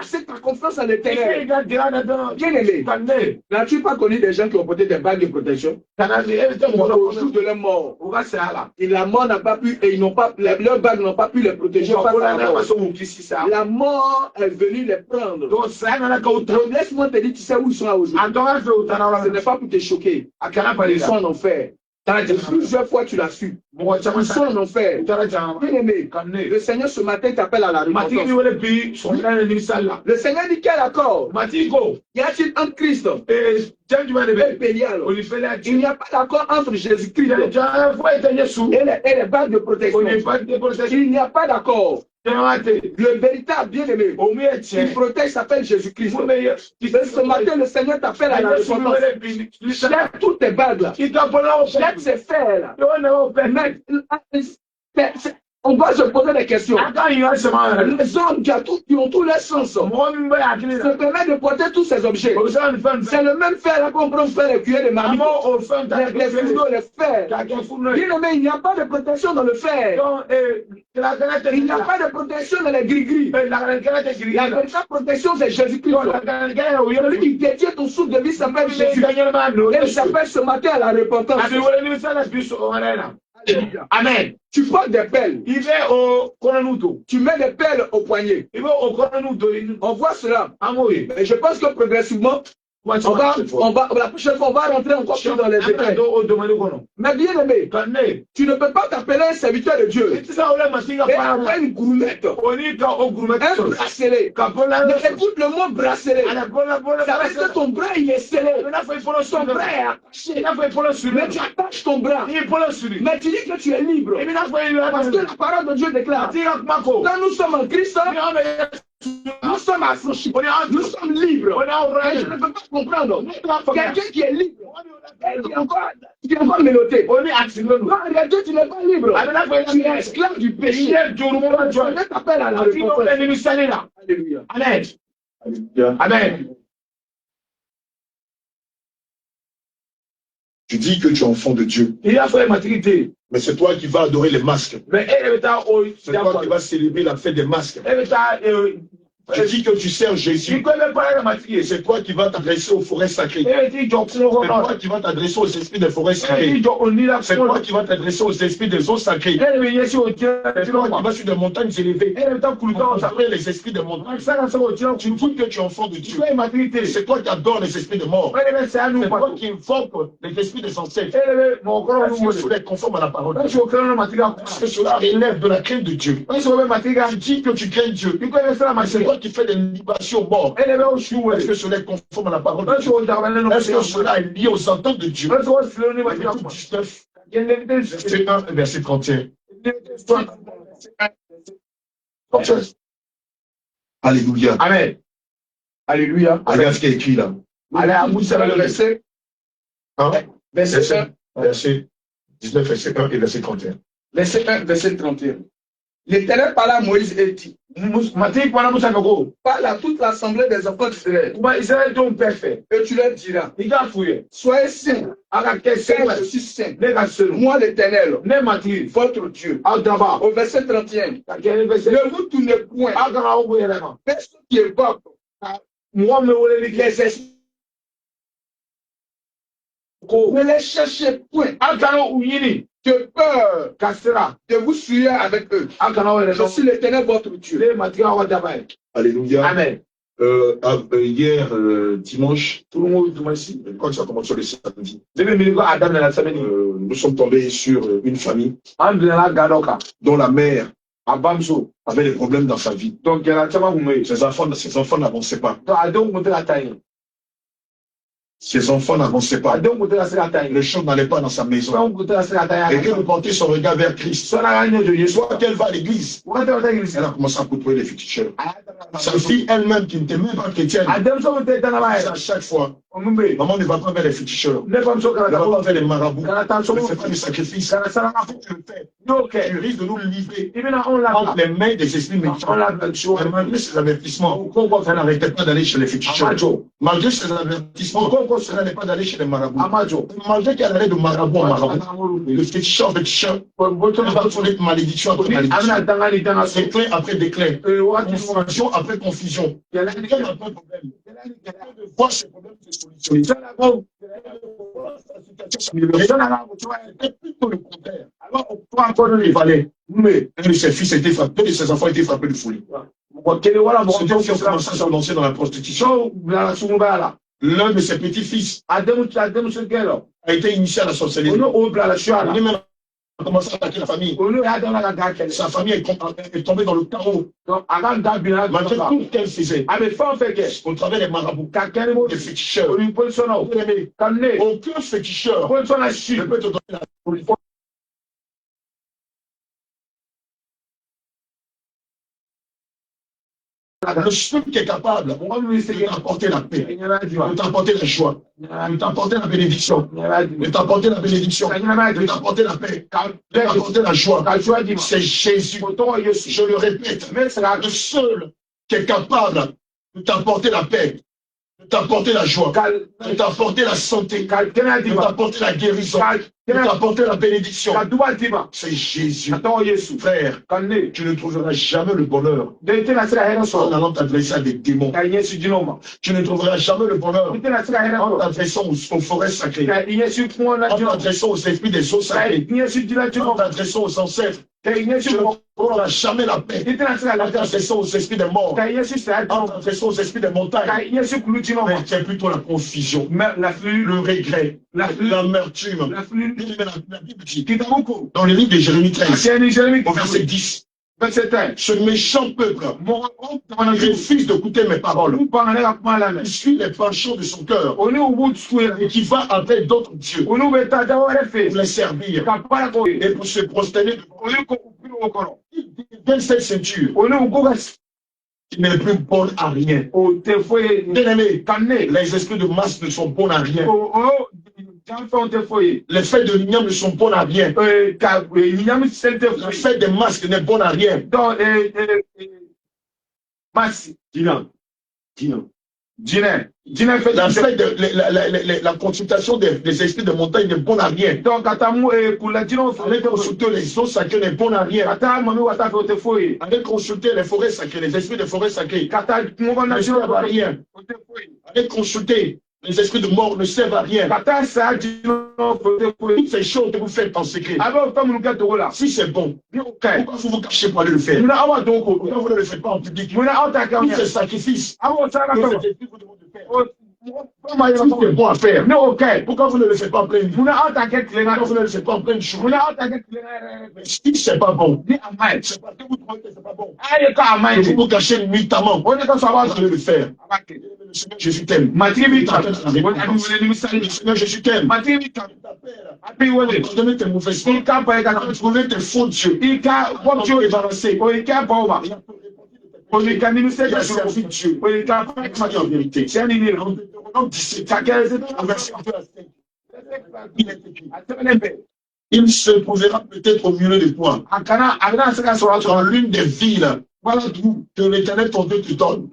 C'est ta confiance en l'Éternel. Bien aimé, n'as-tu pas connu des gens qui ont porté des bagues de protection? Au jour de leur mort, et la mort n'a pas pu, et ils n'ont pas, leurs bagues n'ont pas pu les protéger. La mort est venue les prendre. Donc laisse-moi te dire, tu sais où ils sont aujourd'hui. Ce n'est pas pour te choquer. Ils sont en enfer. Plusieurs fois tu l'as su. Ils sont en enfer. Bien aimé, le Seigneur ce matin t'appelle à la repentance. Le Seigneur dit quel accord? Y a-t-il entre Christ et Bélial? Il n'y a pas d'accord entre Jésus-Christ et les bagues de protection. Il n'y a pas d'accord. Le véritable bien-aimé qui protège s'appelle Jésus-Christ. Ce matin, le Seigneur t'appelle à la repentance. Jette toutes tes bagues. Jette ces fers. On va se poser des questions. Les hommes qui ont tous les sens se permettent de porter tous ces objets. C'est le même fer qu'on prend faire les cuillères de mamie, les frigo, les fers. Bien aimé, il n'y a pas de protection dans le fer. Il n'y a pas de protection dans les gris-gris. La véritable protection, c'est Jésus-Christ. Celui qui détient ton souffle de vie s'appelle Jésus. Et il s'appelle ce matin à la repentance. Amen. Tu portes des pelles. Tu mets des pelles au poignet. On voit cela. Et je pense que progressivement, la prochaine fois, on va rentrer encore plus dans les détails. Mais bien aimé, tu ne peux pas t'appeler un serviteur de Dieu et avoir une gourmette, un bracelet. Écoute le mot bracelet. Ça veut dire que ton bras il est scellé. Ton bras est attaché. Mais tu attaches ton bras. Mais tu dis que tu es libre. Parce que la parole de Dieu déclare, quand nous sommes en Christ, nous sommes affranchis, nous sommes libres. Et je ne peux pas comprendre quelqu'un qui est libre qui est encore mélodé. Non, en réalité, tu n'es pas libre. Tu es esclave du péché. Je t'appelle à la repentance. Alléluia. Amen. Amen. Tu dis que tu es enfant de Dieu. Mais c'est toi qui vas adorer les masques. C'est toi qui vas célébrer la fête des masques. Tu dis que tu sers Jésus. C'est toi qui vas t'adresser aux forêts sacrées. C'est toi qui vas t'adresser aux esprits des forêts sacrées. C'est toi qui vas t'adresser aux esprits des eaux sacrées. C'est toi qui vas sur des montagnes élevées. Après les esprits des montagnes. Tu dis que tu es enfant de Dieu. C'est toi qui adores les esprits de mort. C'est toi qui invoque les esprits des ancêtres. Est-ce que cela est conforme à la parole de Dieu? Est-ce que cela relève de la crainte de Dieu? Tu dis que tu crains Dieu. C'est toi qui fais des libations morts. Est-ce que cela est conforme à la parole de Dieu? Est-ce que cela est lié aux ententes de Dieu? Verset 1 et verset 31. Alléluia. Amen. Alléluia. Regarde ce qui est écrit là. Allez à vous, c'est le verset. Hein? Verset 1. Verset 19, verset 1 et verset 31. Verset 1, verset 31. L'Éternel parla à Moïse et dit, parle à toute l'assemblée des enfants d'Israël. Et tu leur diras, soyez saints, car je suis saint. Moi l'Éternel, votre Dieu. Au verset 31, ne vous tournez point vers ceux qui évoquent les esprits. Ne les cherchez point. De peur de vous suivre avec eux. Je suis l'Éternel votre Dieu. Alléluia. Amen. Hier, dimanche, tout le monde ici, quand ça commence sur le samedi, nous sommes tombés sur une famille dont la mère avait des problèmes dans sa vie. Donc, ses enfants n'avançaient pas. Ses enfants n'avançaient pas. Le chant n'allait pas dans sa maison. Et qu'elle portait son regard vers Christ. Soit qu'elle va à l'église. Elle a commencé à côtoyer les féticheurs. Sa fille elle-même, qui n'était même pas chrétienne, à chaque fois, maman ne va pas vers les féticheurs. Ne va pas vers les marabouts. Ne fait pas de sacrifice. Tu risques de nous livrer entre les mains des esprits méchants. Et malgré ces avertissements, elle n'arrêtait pas d'aller chez les féticheurs. Malgré ces avertissements, elle n'allait pas d'aller chez les marabouts. Malgré qu'elle allait de marabout en marabout, le féticheur en féticheur, elle va trouver malédiction après malédiction. Déclin après déclin. Confusion après confusion. Quel est le problème? De voir ces problèmes se solutionner. C'était plutôt le contraire. Alors, toi encore, il fallait. Mais un de ses fils était frappé, de ses enfants étaient frappés de folie. C'était qui ont commencé à se lancer dans la prostitution. L'un de ses petits-fils a été initié à la sorcellerie. Il a commencé à attaquer la famille. Sa famille est tombée dans le chaos. Malgré tout ce qu'elle faisait, au travers des marabouts, des féticheurs, aucun féticheur ne peut te donner la le seul qui est capable de t'apporter la paix, de t'apporter la joie, de t'apporter la bénédiction, de t'apporter la bénédiction, de t'apporter la paix, de t'apporter la joie, c'est Jésus. Je le répète, le seul qui est capable de t'apporter la paix, de t'apporter la joie, de t'apporter la santé, de t'apporter la guérison, de t'apporter la bénédiction. C'est Jésus. Frère, tu ne trouveras jamais le bonheur en allant t'adresser à des démons. Tu ne trouveras jamais le bonheur en t'adressant aux forêts sacrées, en t'adressant aux esprits des eaux sacrées, en t'adressant aux ancêtres. Tu ne trouveras jamais la paix en t'adressant aux esprits des morts, en t'adressant aux esprits des montagnes. Mais c'est plutôt la confusion, le regret, l'amertume. La Bible dit, dans le livre de Jérémie 13, au verset 10, ce méchant peuple refuse d'écouter mes paroles. Il suit les penchants de son cœur et qui va après d'autres dieux pour les servir et pour se prosterner devant cette ceinture qui n'est plus bonne à rien. Bien aimé, les esprits de masse ne sont bons à rien. Les faits de l'igname ne sont bons à rien. Le fait des masques n'est bon à rien. La consultation des esprits de montagne n'est bonne à rien. Donc, aller consulter les eaux sacrées n'est bon à rien. Aller consulter les forêts sacrées, les esprits de forêts sacrées ne servent à rien. Aller consulter les esprits de mort ne servent à rien. Toutes ces choses que vous faites en secret, si c'est bon, pourquoi vous vous cachez pour aller le faire? Pourquoi vous ne le faites pas en public? Tous ces sacrifices que ces esprits vous demandent de faire, si c'est bon à faire, pourquoi vous ne le faites pas en pleine nuit? Pourquoi vous ne le faites pas en pleine jour? Si c'est pas bon, c'est parce que vous trouvez que c'est pas bon. Que vous vous cachez nuitamment. Vous allez le faire. Le Seigneur Jésus t'aime. Le Seigneur Jésus t'aime. Pardonnez tes mauvaises fautes. Pardonnez tes faux dieux. Dieu est balancé. Il a servi Dieu. Il a dit en vérité. En 17, il se trouvera peut-être au milieu des points. Dans l'une des villes, voilà tout que l'Éternel ton Dieu te donne.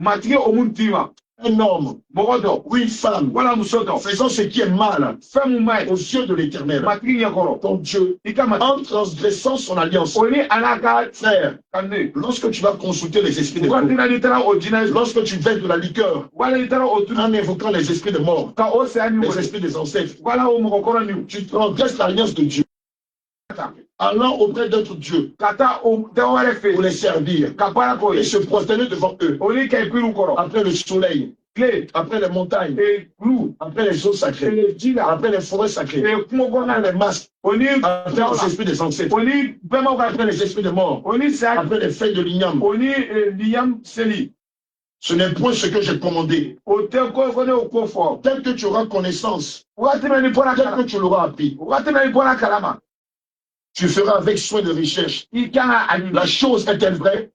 Un homme, ou une femme, faisant ce qui est mal aux yeux de l'Éternel, ton Dieu, en transgressant son alliance. Frère, lorsque tu vas consulter les esprits de mort, lorsque tu veilles de la liqueur, en évoquant les esprits de mort, les esprits des ancêtres, tu transgresses l'alliance de Dieu. Allant auprès d'autres dieux pour les servir et se prosterner devant eux après le soleil, après les montagnes, après les eaux sacrées, après les forêts sacrées, après les masques, après les esprits des ancêtres, après les esprits de mort, après les feuilles de l'igname. Ce n'est point ce que j'ai commandé. Tel que tu auras connaissance, tel que tu l'auras appris, tu feras avec soin de recherche. La chose est-elle vraie?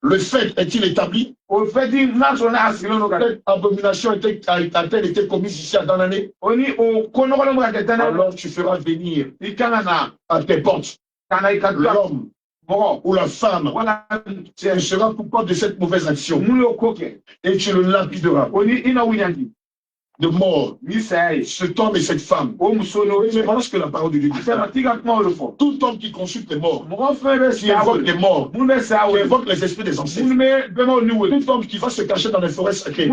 Le fait est-il établi? Cette abomination a-t-elle été commise ici à Danané? Alors tu feras venir à tes portes l'homme ou la femme qui sera coupable de cette mauvaise action et tu le lapideras de mort, cet homme et cette femme. Mais voilà ce que la parole de Dieu dit. Tout homme qui consulte les morts, qui invoque les morts, qui invoque les esprits des ancêtres, tout homme qui va se cacher dans les forêts sacrées,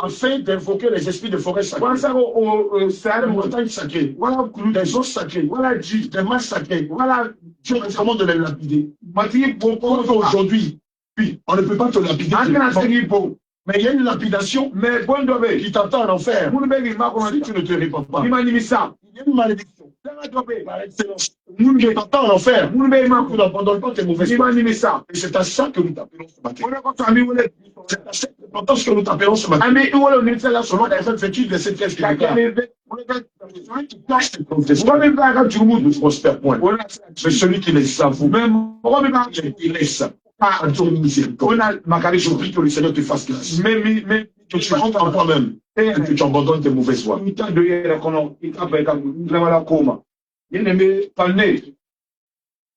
afin d'invoquer les esprits des forêts sacrées, des montagnes sacrées, des eaux sacrées, des masses sacrées, Dieu recommande de les lapider. Aujourd'hui, on ne peut pas te lapider. Mais il y a une lapidation qui t'attend en enfer. Si tu ne te réponds pas, il y a une malédiction. Par excellence. Qui t'attend en enfer. Tu n'abandonnes pas tes mauvaises choses. Et c'est à ça que nous t'appelons ce matin. C'est à cette importance que nous t'appelons ce matin. Selon Prophète 28, verset 13 qui déclare. Celui qui cache ses confessions ne prospère point. Mais celui qui les avoue, il laisse. À ton miséricorde. Je prie que le Seigneur te fasse grâce. Que tu rentres en toi-même et que tu abandonnes tes mauvaises voies.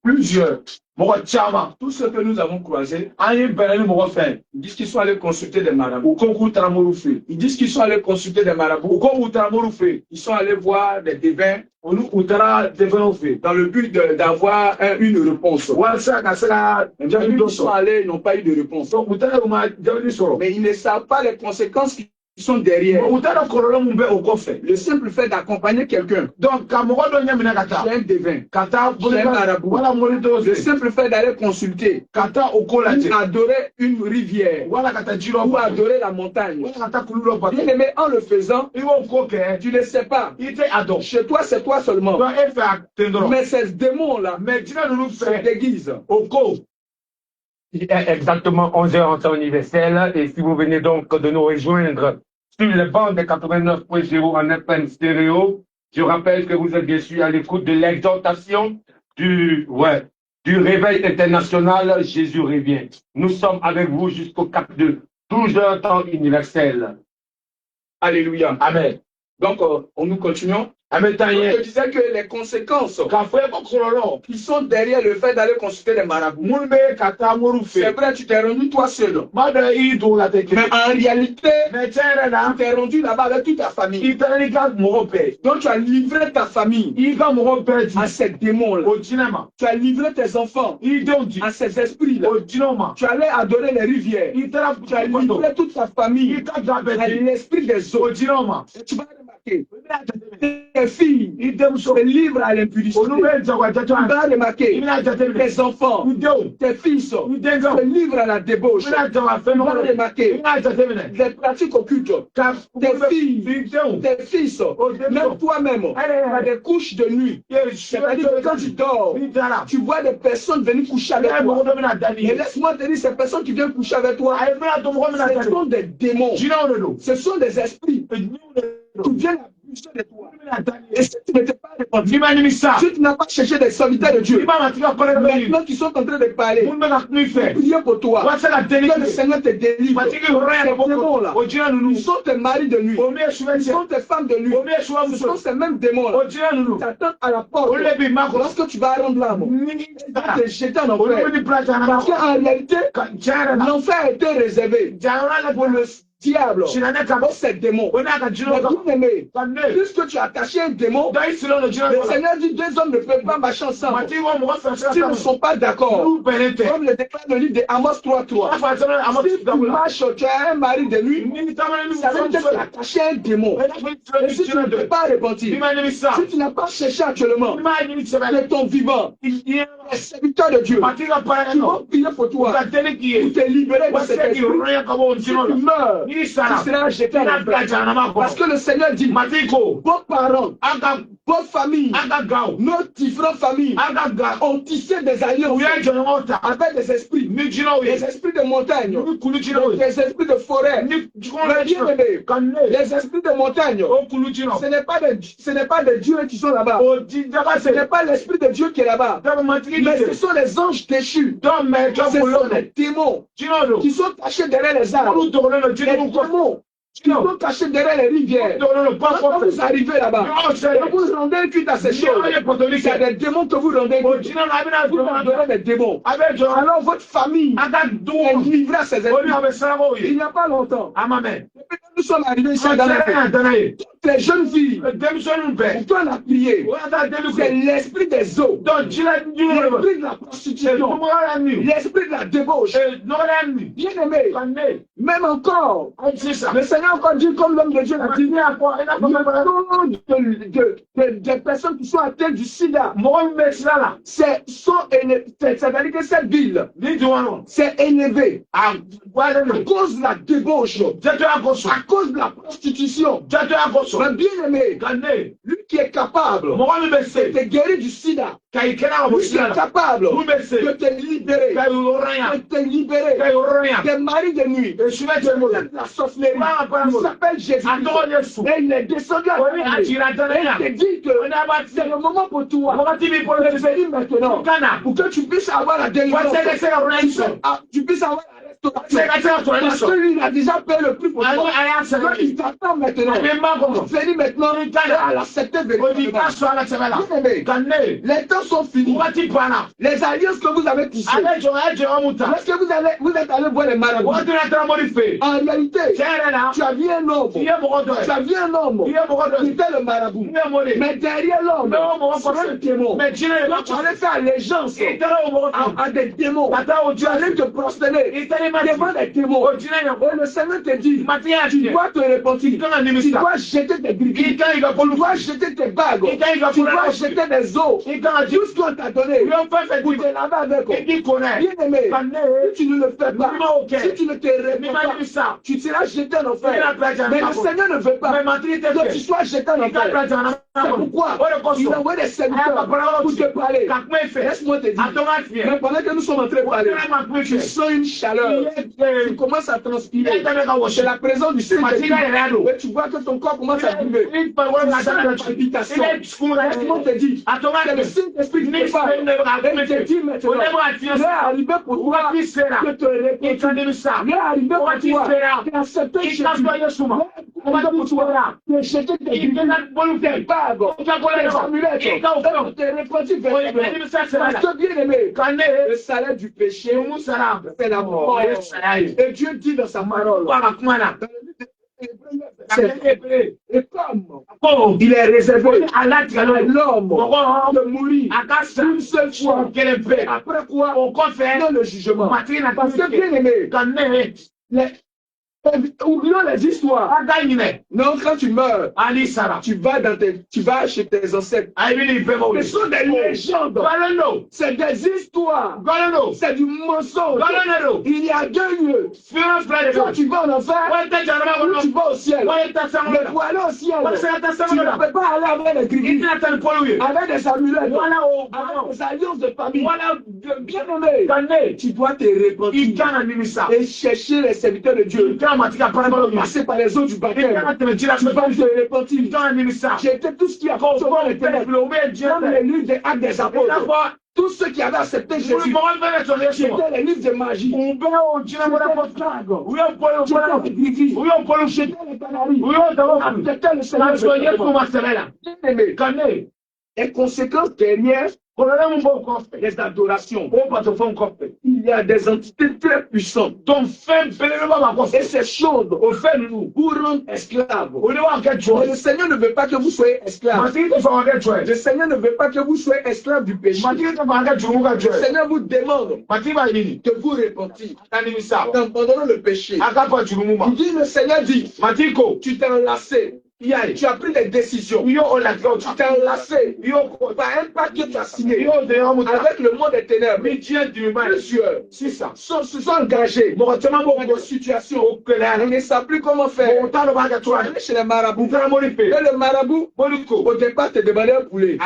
Plusieurs. Tout ce que nous avons croisé, ils disent qu'ils sont allés consulter des marabouts. Ils disent qu'ils sont allés consulter des marabouts. Ils sont allés voir des devins dans le but d'avoir une réponse. Ils sont allés, ils n'ont pas eu de réponse. Mais ils ne savent pas les conséquences qui sont derrière. Le simple fait d'accompagner quelqu'un. Donc, tu es un devin. Tu es un marabout. Le simple fait d'aller consulter, adorer une rivière, ou adorer la montagne. Bien aimé, en le faisant, tu ne sais pas. Chez toi, c'est toi seulement. Mais ces démons-là se déguisent. Exactement 11h en temps universel. Et si vous venez donc de nous rejoindre sur les bandes de 89.0 en FM stéréo, je rappelle que vous êtes bien sûr à l'écoute de l'exhortation du réveil international Jésus revient. Nous sommes avec vous jusqu'au 4-2, 12h temps universel. Alléluia. Amen. Donc, nous continuons. Je disais que les conséquences qui sont derrière le fait d'aller consulter les marabouts. C'est vrai, tu t'es rendu toi seul. Mais en réalité, tu t'es rendu là-bas avec toute ta famille. Donc tu as livré ta famille à ces démons-là. Tu as livré tes enfants à ces esprits-là. Tu allais adorer les rivières. Tu as livré toute ta famille à l'esprit des eaux. Et tu vas remarquer, tes filles, se livrent à l'impudicité. Tu vas remarquer, tes enfants, tes fils, se livrent à la débauche. Tu vas remarquer, les pratiques occultes. Tes filles, tes fils, même toi-même, à des couches de nuit. C'est-à-dire que quand tu dors, tu vois des personnes venir coucher avec toi. Et laisse-moi te dire, ces personnes qui viennent coucher avec toi, ce sont des démons. Ce sont des esprits qui viennent expulsé de toi. Et si tu n'étais pas repenti, si tu n'as pas cherché des serviteurs de Dieu, maintenant qu'ils sont en train de parler, priez pour toi, que le Seigneur te délivre. Ces démons-là, ils sont tes maris de nuit, ils sont tes femmes de nuit, ce sont ces mêmes démons-là qui t'attendent à la porte lorsque tu vas rendre l'âme. Ils vont te jeter en enfer. Parce qu'en réalité, l'enfer a été réservé pour le diable, pour ces démons. Bien-aimé, puisque tu as attaché un démon, le Seigneur dit deux hommes ne peuvent pas marcher ensemble s'ils ne sont pas d'accord. Comme le déclare le livre de Amos 3:3. Si tu marches, tu as un mari de nuit, ça veut dire que tu as attaché un démon. Et si tu ne peux pas repentir, si tu n'as pas cherché actuellement de ton vivant, les serviteurs de Dieu, ils vont prier pour toi, pour te libérer de cet esprit. Si tu meurs, tu seras jeté à l'enfer. Parce que le Seigneur dit, vos parents, vos familles, nos différentes familles ont tissé des alliances avec des esprits, des esprits de montagne, des esprits de forêt. Les esprits de montagne, ce n'est pas des dieux qui sont là-bas. Ce n'est pas l'esprit de Dieu qui est là-bas. Mais ce sont les anges déchus. Ce sont les démons qui sont cachés derrière les arbres. Les démons qui sont cachés derrière les rivières. Quand vous arrivez là-bas, quand vous rendez culte à ces choses, c'est des démons que vous rendez culte. Vous rendez des démons. Alors votre famille est livrée à ces esprits. Il n'y a pas longtemps. Depuis que nous sommes arrivés ici dans toutes les jeunes filles, toi on a prié. C'est l'esprit des eaux, l'esprit de la prostitution, l'esprit de la débauche. Bien aimé, même encore, le Seigneur encore dit, comme l'homme de Dieu l'a dit, des personnes qui sont atteintes du sida. C'est-à-dire que cette ville s'est élevée à cause de la débauche, à cause de la prostitution. Mais bien aimé, lui qui est capable de te guérir du sida, lui qui est capable de te libérer, des maris de nuit, de la sorcellerie, il s'appelle Jésus. Et il est descendu à la et il te dit que c'est le moment pour toi de venir maintenant pour que tu puisses avoir la délivrance, tu puisses avoir la restauration. Parce que lui, il a déjà payé le prix pour toi. Donc il t'attend maintenant. Venir maintenant à l'accepter véritablement. Les temps sont finis. Les alliances que vous avez tissées. Lorsque vous êtes allé voir les malades, en réalité, tu as vu un homme. Tu as vu un homme qui était le marabout. Mais derrière l'homme, c'est un démon. Donc tu allais faire allégeance à des démons. Tu allais te prosterner devant des démons. Et le Seigneur te dit, tu dois te repentir. Tu dois jeter tes grippes. Tu dois jeter tes bagues. Tu dois jeter des os. Tout ce qu'on t'a donné pour te laver avec. Bien aimé, si tu ne le fais pas, si tu ne te réponds pas, tu seras jeté en enfer. Mais le Seigneur ne veut pas que tu sois jeté en enfer. C'est pourquoi il envoie des serviteurs pour te parler. Laisse-moi te dire. Mais pendant que nous sommes en train de parler, tu sens une chaleur. Tu commences à transpirer. C'est la présence du Seigneur. Et tu vois que ton corps commence à vibrer. Tu sens la palpitation. Laisse-moi te dire. C'est le Saint-Esprit qui te parle. Et te dit maintenant, l'heure est arrivée pour toi de te répondre. L'heure est arrivée pour toi d'accepter Jésus. L'heure est arrivée pour toi de jeter tes grippes, tes bagues, tes amulettes, de te répondre véritablement. Parce que bien aimé, le salaire du péché, c'est la mort. Et Dieu dit dans sa parole, et comme il est réservé à l'homme de mourir une seule fois, après quoi on confère le jugement. Parce que bien aimé, oublions les histoires. Non, quand tu meurs, tu vas chez tes ancêtres. Ce sont des légendes. C'est des histoires. C'est du mensonge. Il y a deux lieux. Quand tu vas en enfer, ou tu vas au ciel. Mais pour aller au ciel, tu ne peux pas aller avec des grippes, avec des amulettes, avec des alliances de famille. Bien aimé, tu dois te repentir et chercher les serviteurs de Dieu. passer par les eaux du baptême. Tu vas te repentir. J'étais tout ce qui a consommé les ténèbres. Dans les livres des Actes des Apôtres. Tous ceux qui avaient accepté Jésus, c'était les livres de magie. C'était les canaries. Les conséquences dernières, les adorations. Il y a des entités très puissantes. Et ces choses vous rendent esclaves. Et le Seigneur ne veut pas que vous soyez esclaves. Le Seigneur ne veut pas que vous soyez esclaves du péché. Le Seigneur vous demande de vous repentir, d'abandonner le péché. Il dit, le Seigneur dit, tu t'es enlacé. Tu as pris des décisions. Tu t'es enlacé par un pacte que tu as signé avec le monde des ténèbres. Plusieurs se sont engagés dans des situations où on ne sait plus comment faire. Aller chez les marabouts. Et le marabout, au départ, te demandait un poulet.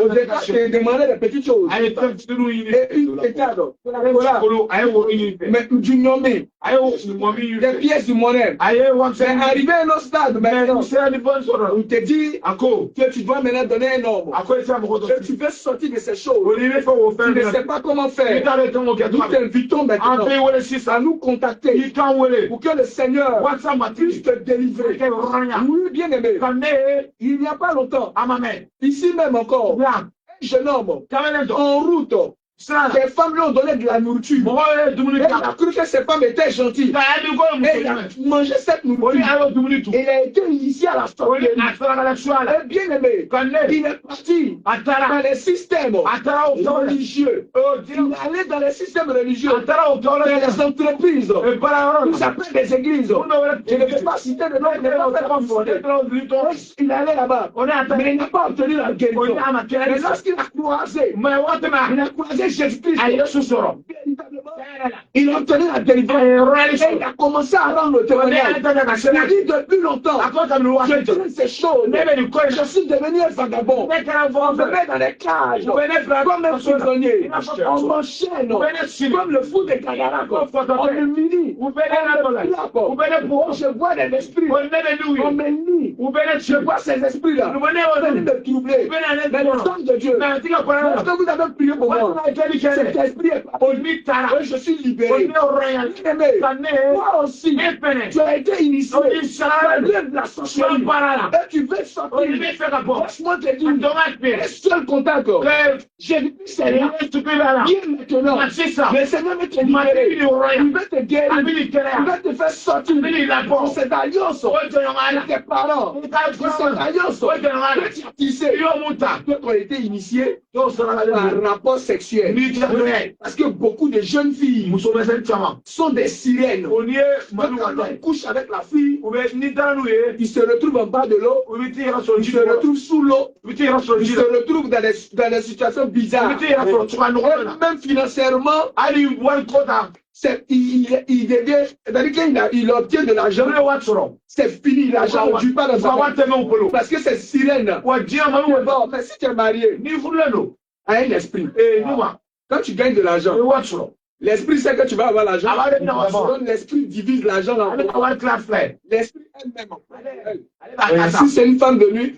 Au départ, te demandait des petites choses. Et une pétade. Mais du nommé. Des pièces du monnaie. C'est arrivé à un autre stade. On te dit que tu dois maintenant donner un ordre. Que tu veux sortir de ces choses. Tu ne sais pas comment faire. Nous t'invitons maintenant à nous contacter pour que le Seigneur puisse te délivrer. Oui, bien aimé. Il n'y a pas longtemps, ici même encore, un jeune homme en route. Les femmes lui ont donné de la nourriture. Elle a cru que ces femmes étaient gentilles. Et il a mangé cette nourriture. Il a été initié à la sortie. Et bien aimé, il est parti dans les systèmes religieux. Il est allé dans les systèmes religieux, dans les entreprises. Ils appellent des églises. Je ne vais pas citer le nom, je ne vais pas faire fonder. Il est allé là-bas. Mais il n'a pas obtenu la guérison. Mais lorsqu'il a croisé, Jésus-Christ, il a obtenu la délivrance. Et il a commencé à rendre le témoignage. Il a dit depuis longtemps, je traîne ces choses. Je suis devenu un vagabond. On me met dans les cages, comme un prisonnier. On m'enchaîne, comme le fou des Kagara. On me munie. On me je vois des esprits. On me lie. Je vois ces esprits-là. Venez me troubler. Mais le sang de Dieu. Est-ce que vous avez prié pour moi? Cet esprit est parti. Je suis libéré. Moi aussi, tu as été initié par de la sorcellerie. Et tu veux sortir. Laisse-moi te dire, le seul contact, j'ai c'est rien. Viens maintenant. Le Seigneur veut te libérer. Il veut te guérir. Il veut te faire sortir de cette alliance de tes parents. De cette alliance que tu as tissée. Que tu as été initié par rapport sexuel. Parce que beaucoup de jeunes filles sont des sirènes. Quand on couche avec la fille, ils se retrouvent en bas de l'eau, ils se retrouvent sous l'eau, ils se retrouvent dans des situations bizarres. Même financièrement, il devient, c'est-à-dire qu'il obtient de l'argent. C'est fini, l'argent ne tue pas dans sa main. Parce que c'est sirène. Bon, mais si tu es marié, à un esprit. Quand tu gagnes de l'argent, l'esprit sait que tu vas avoir l'argent. L'esprit divise l'argent dans l'esprit elle-même. Si c'est une femme de nuit,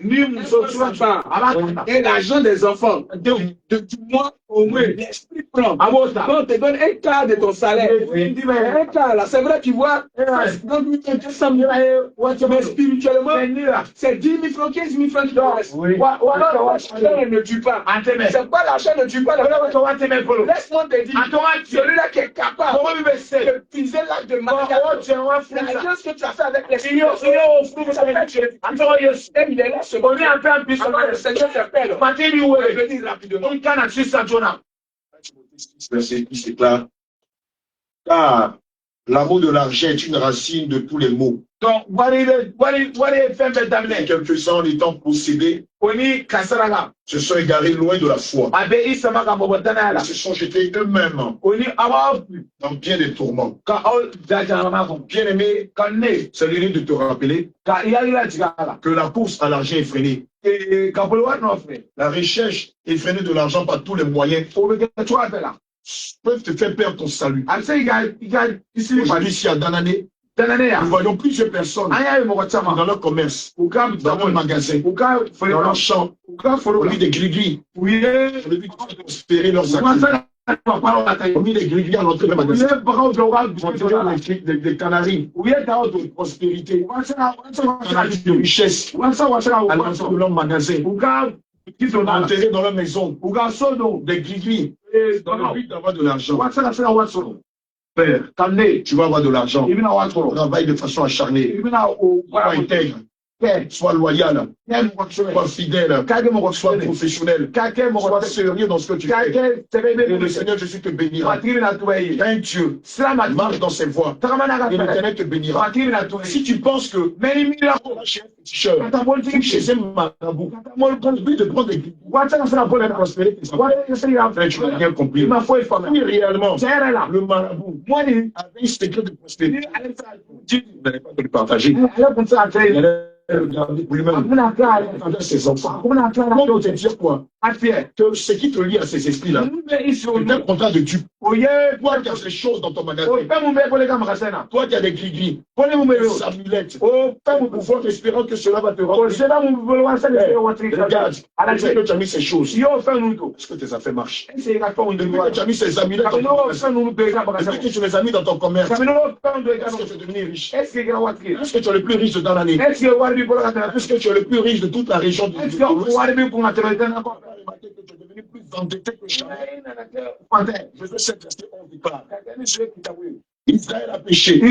et l'argent des enfants, du mois au moins, l'esprit prend. On te donne un quart de ton salaire. Un quart, là, c'est vrai, tu vois, mais spirituellement, c'est 10 000 francs, 15 000 francs qui doivent rester. Ou alors, l'argent ne tue pas. C'est pas l'argent ne tue pas. Laisse-moi te dire, celui-là qui est capable de puiser l'acte de mariage, l'alliance que tu as fait avec l'esprit, il est là, ce moment. Alors le Seigneur t'appelle. Je vais dire rapidement. Verset 10 déclare, car l'amour de l'argent est une racine de tous les maux. Quelques-uns en étant possédés se sont égarés loin de la foi. Ils se sont jetés eux-mêmes dans bien des tourments. Bien aimé, c'est l'idée de te rappeler que la course à l'argent est freinée. La recherche est freinée de l'argent par tous les moyens peuvent te faire perdre ton salut. Aujourd'hui, ici à Danané, Nous voyons plusieurs personnes dans leur commerce, dans leur magasin, dans leur champ, au lieu des gris-gris, au lieu de prospérer leurs actions. On mis des gris-gris à l'entrée du magasin. Des canaries de prospérité, canaries de richesse à l'entrée de leur magasin. Qui sont enterrés dans leur maison, des gris-gris, dans le but d'avoir de l'argent. Père, tu vas avoir de l'argent. Travaille de façon acharnée. Sois intègre. Sois loyal. Sois fidèle. Sois professionnel. Sois sérieux dans ce que tu fais. Et le Seigneur Jésus te bénira. Un Dieu marche dans ses voies. Et l'Éternel te bénira. Si tu penses que chez un féticheur, chez un marabout, le but de prendre des guides, pour la prospérité, tu n'as rien compris. Oui, réellement, le marabout avait un secret de prospérité. Dieu n'allait pas te le partager. Regarder pour lui-même, à ses enfants. Comment te dire quoi? Que ce qui te lie à ces esprits-là, c'est un contrat de dupe. Toi qui as ces choses dans ton magasin, toi qui as des gris-gris, des amulettes, pour pouvoir espérant que cela va te rendre. Regarde, est-ce que tu as mis ces choses? Est-ce que tes affaires marchent? Depuis que tu as mis ces amulettes dans ton commerce, depuis que tu les as mis dans ton commerce, est-ce que tu es devenu riche? Est-ce que tu es le plus riche dans l'année? Est-ce que tu es le plus riche de toute la région de l'État? Que tu es devenu plus endetté que jamais. Je veux cette rester on dit pas. Israël a péché.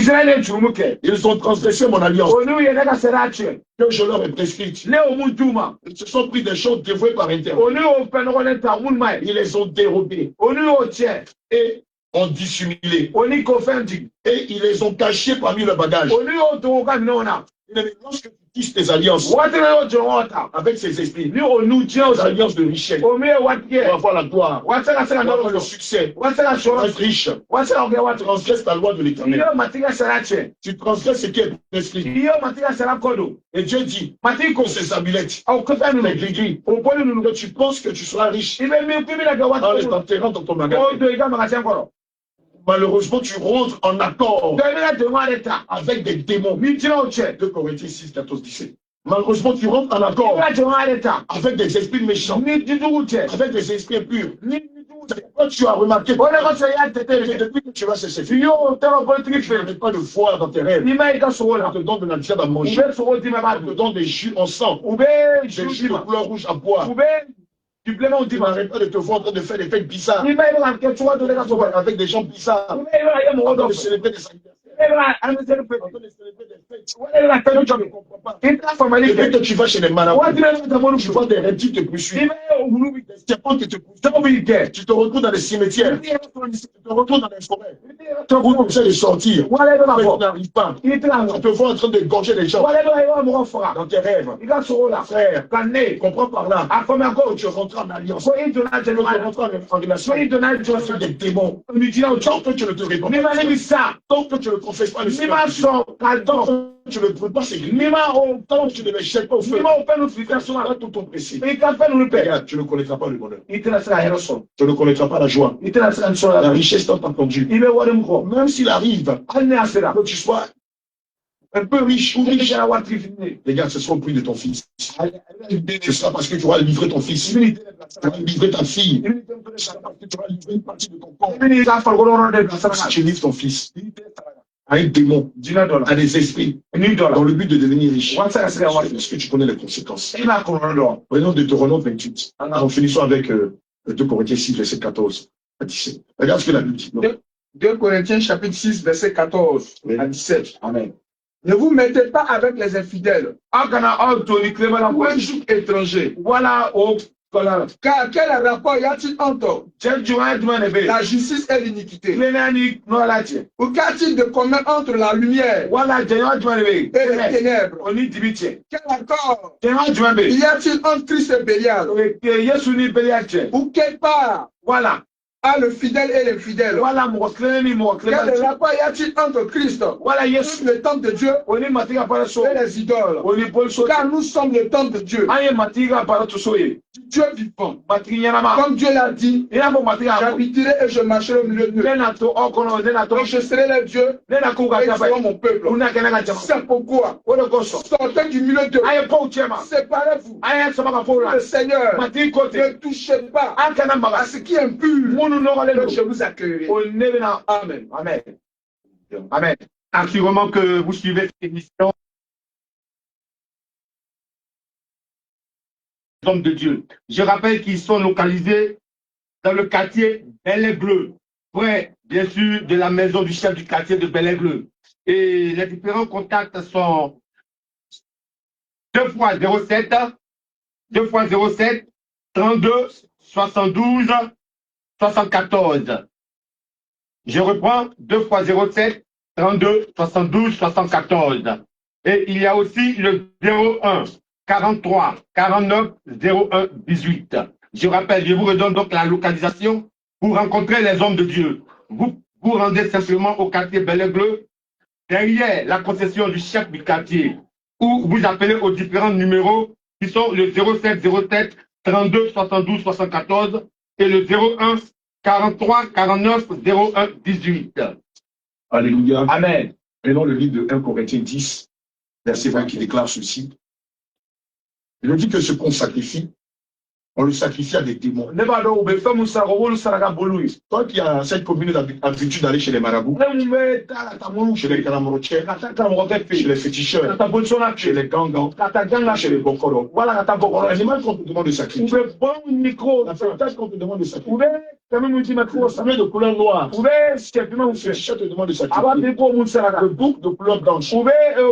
Ils ont transgressé mon alliance que je leur ai prescrite. Ils se sont pris des choses dévouées par intérêt. Ils les ont dérobées et ont dissimulé. Et ils les ont cachés parmi le bagage. Lorsque tu tisses tes alliances avec ces esprits, aux alliances de richesse, pour avoir la gloire, pour avoir le succès, pour être riche, tu transgresses la loi de l'Éternel. Tu transgresses ce qui est esprit. Et Dieu dit que ces amulettes, les gris-gris, que tu penses que tu seras riche en les enterrant dans ton magasin. Malheureusement, tu rentres en accord avec des démons. 2 Corinthiens 6, 14, 17. Malheureusement, tu rentres en accord avec des esprits méchants, avec des esprits impurs. Quand tu as remarqué que depuis que tu vas chez ces filles, tu n'arrêtes pas de voir dans tes rêves. On te donne de la viande à manger, on te donne des jus en sang, des jus de couleur rouge à boire. Tu n'arrêtes pas de te voir en train de faire des fêtes bizarres avec des gens bizarres, en train de célébrer des anniversaires. Depuis que tu vas chez les marabouts, tu vois des reptiles te poursuivre, des serpents qui te poursuivent. Tu te retrouves dans les cimetières, tu te retrouves dans les forêts. Tu essaies de sortir, mais tu n'arrives pas. Tu te vois en train de gorger les gens dans tes rêves. Frère, comprends par là. Tu rentres en alliance, tu rentres en relation avec des démons. Tant que tu ne te réponds pas, tant que tu ne confesses pas le Seigneur, tant que tu ne brûles pas ces gris, tant que tu ne les jettes pas au feu, tout ton précis. Regarde, tu ne connaîtras pas le bonheur. Tu ne connaîtras pas la joie. La richesse tant attendue. Même s'il arrive que tu sois un peu riche ou riche, regarde, ce sera au prix de ton fils. Ce sera parce que tu vas livrer ton fils. Tu vas livrer ta fille. Ce sera parce que tu vas livrer une partie de ton corps. Si tu livres ton fils à un démon, à des esprits, dans le but de devenir riche, est-ce que tu connais les conséquences? Prenons Deutéronome 28. En finissant avec 2 Corinthiens 6, verset 14 à 17. Regarde ce que la Bible dit. 2 Corinthiens chapitre 6, verset 14 à 17. Amen. Ne vous mettez pas avec les infidèles. Ou un joug étranger. Car quel rapport y a-t-il entre la justice et l'iniquité? Ou qu'a-t-il de commun entre la lumière et les ténèbres? Quel accord y a-t-il entre Christ et Bélial? Ou quelle part Ah, le fidèle et l'infidèle. Wala mokosile ni mokosile. Quel rapport y a-t-il entre Christ, Wala Yesu le temple de Dieu, oni matiga para so. et les idoles? Oni pol so. Car nous sommes le temple de Dieu. Aye matiga para to so ye. Dieu vivant. Matri yanama. Comme Dieu l'a dit, Ina bo matiga. j'habiterai et je marcherai au milieu d'eux. Nena to okono nena to. Et je serai leur Dieu, Nena ko et ga ils seront mon peuple. Una kana ga jama. C'est pourquoi, Wala goso. sortez du milieu d'eux. Aye po chema. Séparez-vous. Aye sama ka po la. Le Seigneur, Matri kote. ne touchez pas Akana à maga. ce qui est impur. Munu no ga Que je le. vous accueillerai. O nebe na. Amen. Amen. Amen. Assurément que vous suivez cette émission. Hommes de Dieu. Je rappelle qu'ils sont localisés dans le quartier Bel-Aigleux, près, bien sûr, de la maison du chef du quartier de Bel-Aigleux. Et les différents contacts sont 2x07, 32 72 74. Je reprends 2x07, 32 72 74. Et il y a aussi le 01 43 49 01 18. Je rappelle, je vous redonne donc la localisation pour rencontrer les hommes de Dieu. Vous vous rendez simplement au quartier Bel-Aigleux, derrière la concession du chef du quartier, ou vous appelez aux différents numéros qui sont le 07 07 32 72 74 et le 01 43 49 01 18. Alléluia. Amen. Prenons le livre de 1 Corinthiens 10, verset 20 qui déclare ceci. Il dit que ce qu'on sacrifie, on le sacrifie à des démons. Neba do be famu sa ko wolu saraka bolu. Toi qui as cette commune d'habitude d'aller chez les marabouts, Ne me ta ta monu chez les kalamorochers, kata ta mo ke chez fi. les féticheurs, Kata bolsona chez les gangans, kata ganga chez les bokoros. wala kata bokoro. L'animal qu'on te demande de sacrifier, Ube bon micro. la feuilletage qu'on te demande de sacrifier, Ube kami muti matro sa. le de couleur noire, Ube skepima le ufe. chat te demande de Aba sacrifier, be ko mun saraka. le bouc de couleur blanche, Ube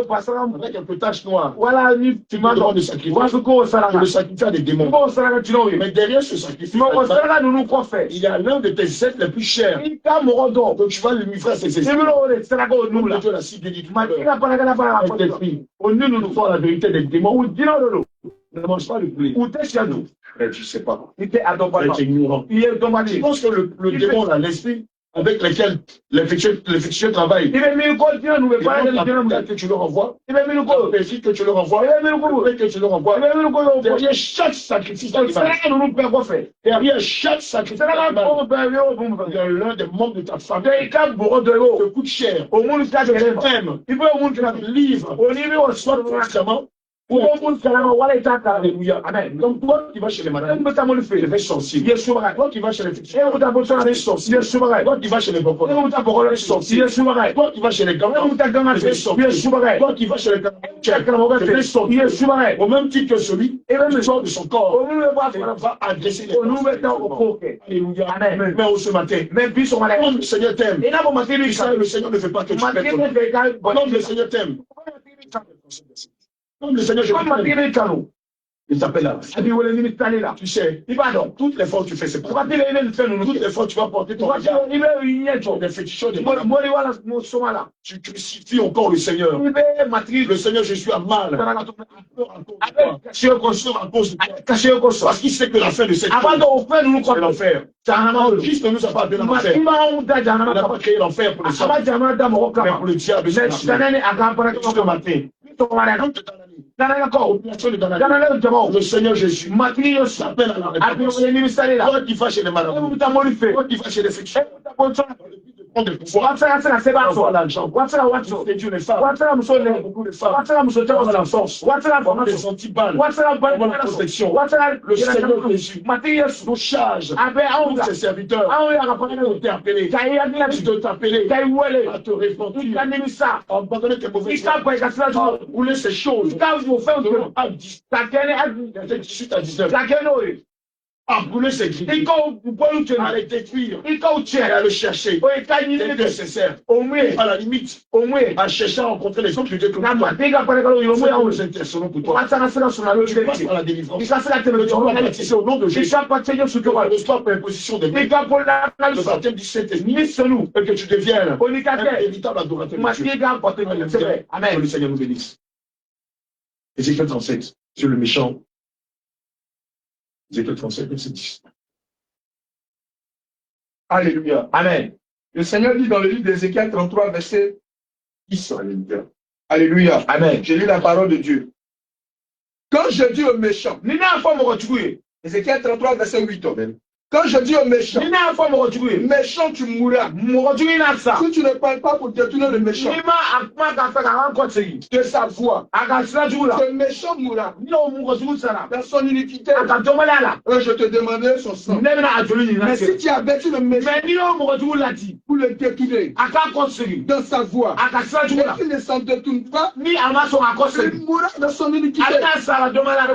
pasara avec un peu tache noire, wala ni tu me demandes timando. de sacrifier, Wasu ko tu saraka. le sacrifies à des démons. Ko saraka tino ye. Mais derrière ce sacrifice, Mo ko saraka nunu ko fe. il y a l'un de tes êtres les plus chers. Ika mo do. Donc tu vas lui livrer à ses esprits. Sebilo le saraka o nula. Dieu l'a si bien dit tout à Ma l'heure. ika para kana para Avec ko. tes filles, O nunu nous faisons la vérité des démons. Ou dino do. Ne mange pas le blé. Ou te shadu. Mais tu sais pas. Ite adobana. Tu es ignorant. Iye Je domani. pense que le démon, là, l'esprit avec lequel les féticheurs travaillent, Ibe mi ko dino nu be et para donc, kana dino la mu. que tu leur envoies, Ibe mi ko. les filles que tu leur envoies, Ibe mi ko. les que tu leur envoies, Ibe mi ko yo. derrière chaque sacrifice, Saraka nunu pe ko fe. derrière chaque sacrifice, Saraka ko be yo bu mu. il y a l'un des membres de ta famille De ika boro do qui yo. te coûte cher, O mun ka que de tu lema. aimes, Ibe o mun que ka tu livres, o ni bi o so soit do na. consciemment, O mun ka na wala ita ka. alléluia. Amen. Donc toi qui vas chez les malades, Mbe ta mo tu fe. les sorciers. Yesu ba. Toi qui vas chez les féticheurs, E o ta bo so na sorcier. Yesu ba. toi qui vas chez les bocos, E o ta bokoro sorcier. Yesu ba. toi qui vas chez les E gangans, o ta ganga Yesu ba. toi qui vas chez les gangans, Yesu ba. au même titre que celui qui sort de son corps, O mun be ba et fa. va agresser les O nu be ta o gens. ko ke. Alléluia. Amen. Mais ce matin, Mais puis son malade. comme le Seigneur t'aime, Et là, vous m'avez dit ça. le Seigneur ne veut pas que tu Vous m'avez pètes ton dit ça. Comme le Seigneur t'aime, comme le Seigneur je Vous m'avez t'aime, dit ça. il t'appelle là. Et puis, vous l'avez mis là. Tu sais, Il va donc. toutes les fois où tu fais, c'est Vous pas. m'avez dit le fait nous. Toutes les fois où tu vas porter ton Vous regard, m'avez dit il y a des féticheurs, des Moi, malades, moi, voilà, mon soma là. tu crucifies encore le Seigneur. Il est matrice. Le Seigneur, je suis à mal. Caché À cause de toi. caché au corps. Parce qu'il sait que la fin de cette Avant vie, de faire nous c'est l'enfer. Christ ne nous a pas appelés à l'enfer. Il m'a honte Il n'a pas créé l'enfer pour le salut, Aba jama da mo mais kama. pour le diable. Mais sanani akampara Ce matin, to mara quand tu es dans la nuit, Nana ko. population de dans la nuit, Nana jama. le Seigneur Jésus Matrio s'appelle à la Abi réponse. o ni misali la. Toi qui vas chez les malades, Ebu ta morife. toi qui vas chez les féticheurs, Ebu ta bonso. dans le but de prendre le pouvoir, Watsala sana seba avoir so. l'argent, Watsala watso. séduire les femmes, Watsala musole. beaucoup de femmes, Watsala musote avoir la la force, Watsala avoir des formato. antiballes, Watsala bal. avoir la protection. Watsala Le Seigneur Jésus Matrio nous charge, Abe nous aonga. ses serviteurs, Aonga akapana nous t'appeler, kai adila de t'appeler kai wele. à te repentir, Ikanimisa. abandonner tes mauvaises Ika voies, boy kasila jo. rouler ces choses. Ika wo fe De o. à 10, Takene adu. de 18 à 19, Takene o. à brûler ces grilles, Ika o bolu che. à les détruire, Ika o et che. à le chercher, O ika ni dès ni que nécessaire. omwe. À la limite, Omwe. à chercher à rencontrer les hommes de Dieu que Na nous matega pare kalo yo mo ya o. nous intercédons pour toi. Watsala sana sona lo Tu passes che. par la délivrance. Ika sala Que tebe tu jo. dois baptiser au nom de Jésus. Ika pa chenye su Que ko. tu reçois par imposition des mains Ika pola na le so. baptême du Saint-Esprit Ni sonu. et que tu deviennes Onika un ke. véritable adorateur de Dieu. Matega porte ni. C'est vrai. Que Amen. le Seigneur nous bénisse. Ézéchiel 37, sur le méchant. Ézéchiel 37, verset 10. Alléluia. Amen. Le Seigneur dit dans le livre d'Ézéchiel 33, verset 10. Alléluia. Alléluia. Amen. Je lis la parole de Dieu. Quand je dis aux méchants, Ézéchiel 33, verset 8. Amen. Quand je dis aux méchants, méchant tu mourras. Si tu ne parles pas pour détourner le méchant de sa voix, le méchant mourra dans son iniquité. Je te demandais son sang. Mais si tu as averti le méchant pour le détourner dans sa voix, et qu'il ne s'en détourne pas, il mourra dans son iniquité.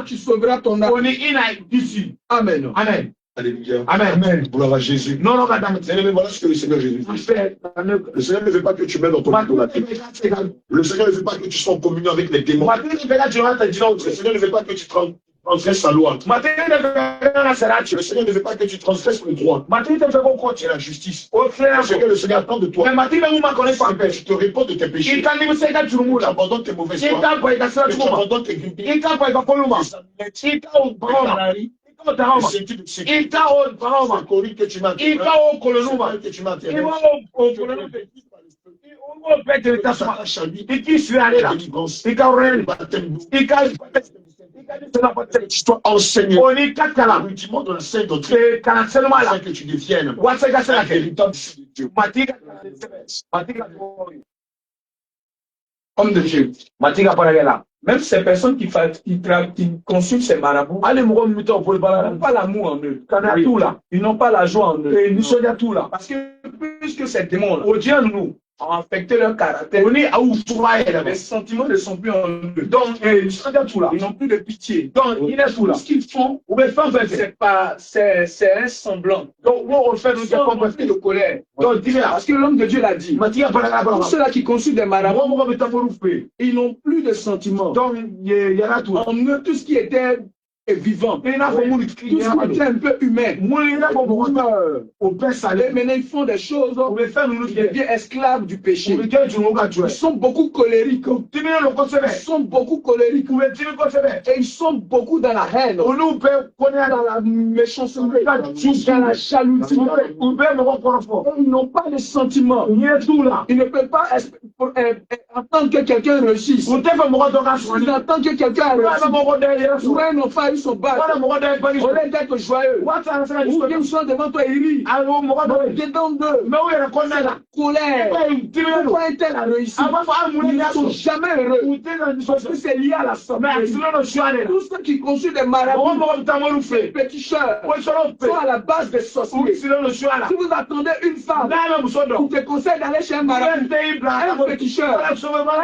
Tu sauveras ton âme. Amen. Amen. Alléluia. Amen. Amen. Gloire à Jésus. Non, madame. Voilà ce que le Seigneur Jésus dit. Le Seigneur ne veut pas que tu mets dans ton idolâtrie. Le Seigneur ne veut pas que tu sois en communion avec les démons. Le Seigneur ne veut pas que tu transgresses sa loi. Le Seigneur ne veut pas que tu transgresses le droit. C'est la justice. Ce que le Seigneur attend de toi. C'est que tu te réponds de tes péchés. Tu abandonnes tes mauvaises voies. Tu abandonnes tes grimpiers. Le sentier de sécurité. La colline que tu m'as que tu m'as tu dois enseigner le rudiment de la sainte doctrine afin que tu deviennes un véritable fils de Dieu. Homme de Dieu. Même ces personnes qui consultent ces marabouts, ils n'ont pas l'amour en eux. Ils n'ont pas la joie en eux. Parce que puisque ces démons ont affecté leur caractère, les sentiments ne sont plus en eux. Donc, ils n'ont plus de pitié. Donc, tout ce qu'ils font, c'est un semblant. Donc, on fait de colère. Donc, parce que l'homme de Dieu l'a dit. Pour ceux-là qui consultent des marabouts, ils n'ont plus de sentiments. Donc, en eux, tout ce qui était vivant, tout ce qui était un peu humain, maintenant ils font des choses, ils deviennent esclaves du péché. Ils sont beaucoup colériques. Ils sont beaucoup colériques. Et ils sont beaucoup dans la haine, dans la méchanceté, dans la jalousie. Ils n'ont pas de sentiments. Ils ne peuvent pas entendre que quelqu'un réussisse. Ils entendent que quelqu'un réussisse. Ou un enfant a eu son bac. Au lieu d'être joyeux. Ou bien ils sont devant toi et rient. Dedans d'eux. La colère. Pourquoi est-elle a réussi? Ils ne sont jamais heureux. Parce que c'est lié à la santé. Tous ceux qui consultent des marabouts, des péticheurs, sont à la base des sorciers. Si vous attendez une femme qui te conseille d'aller chez un marabout, un péticheur,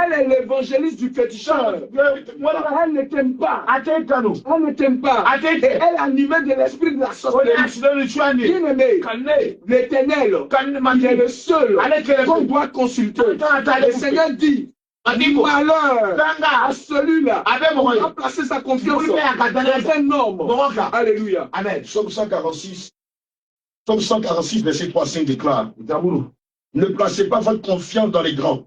elle est l'évangéliste du péticheur. Elle ne t'aime pas. Elle ne t'aime pas. Elle est animée de l'esprit de la sorcellerie. Bien-aimé, l'Éternel, il est le seul qu'on doit consulter. Le Seigneur dit, malheur à celui-là qui a placé sa confiance dans un homme. Alléluia. Amen. Psaume 146. Psaume 146, verset 3, 5 déclare. Ne placez pas votre confiance dans les grands.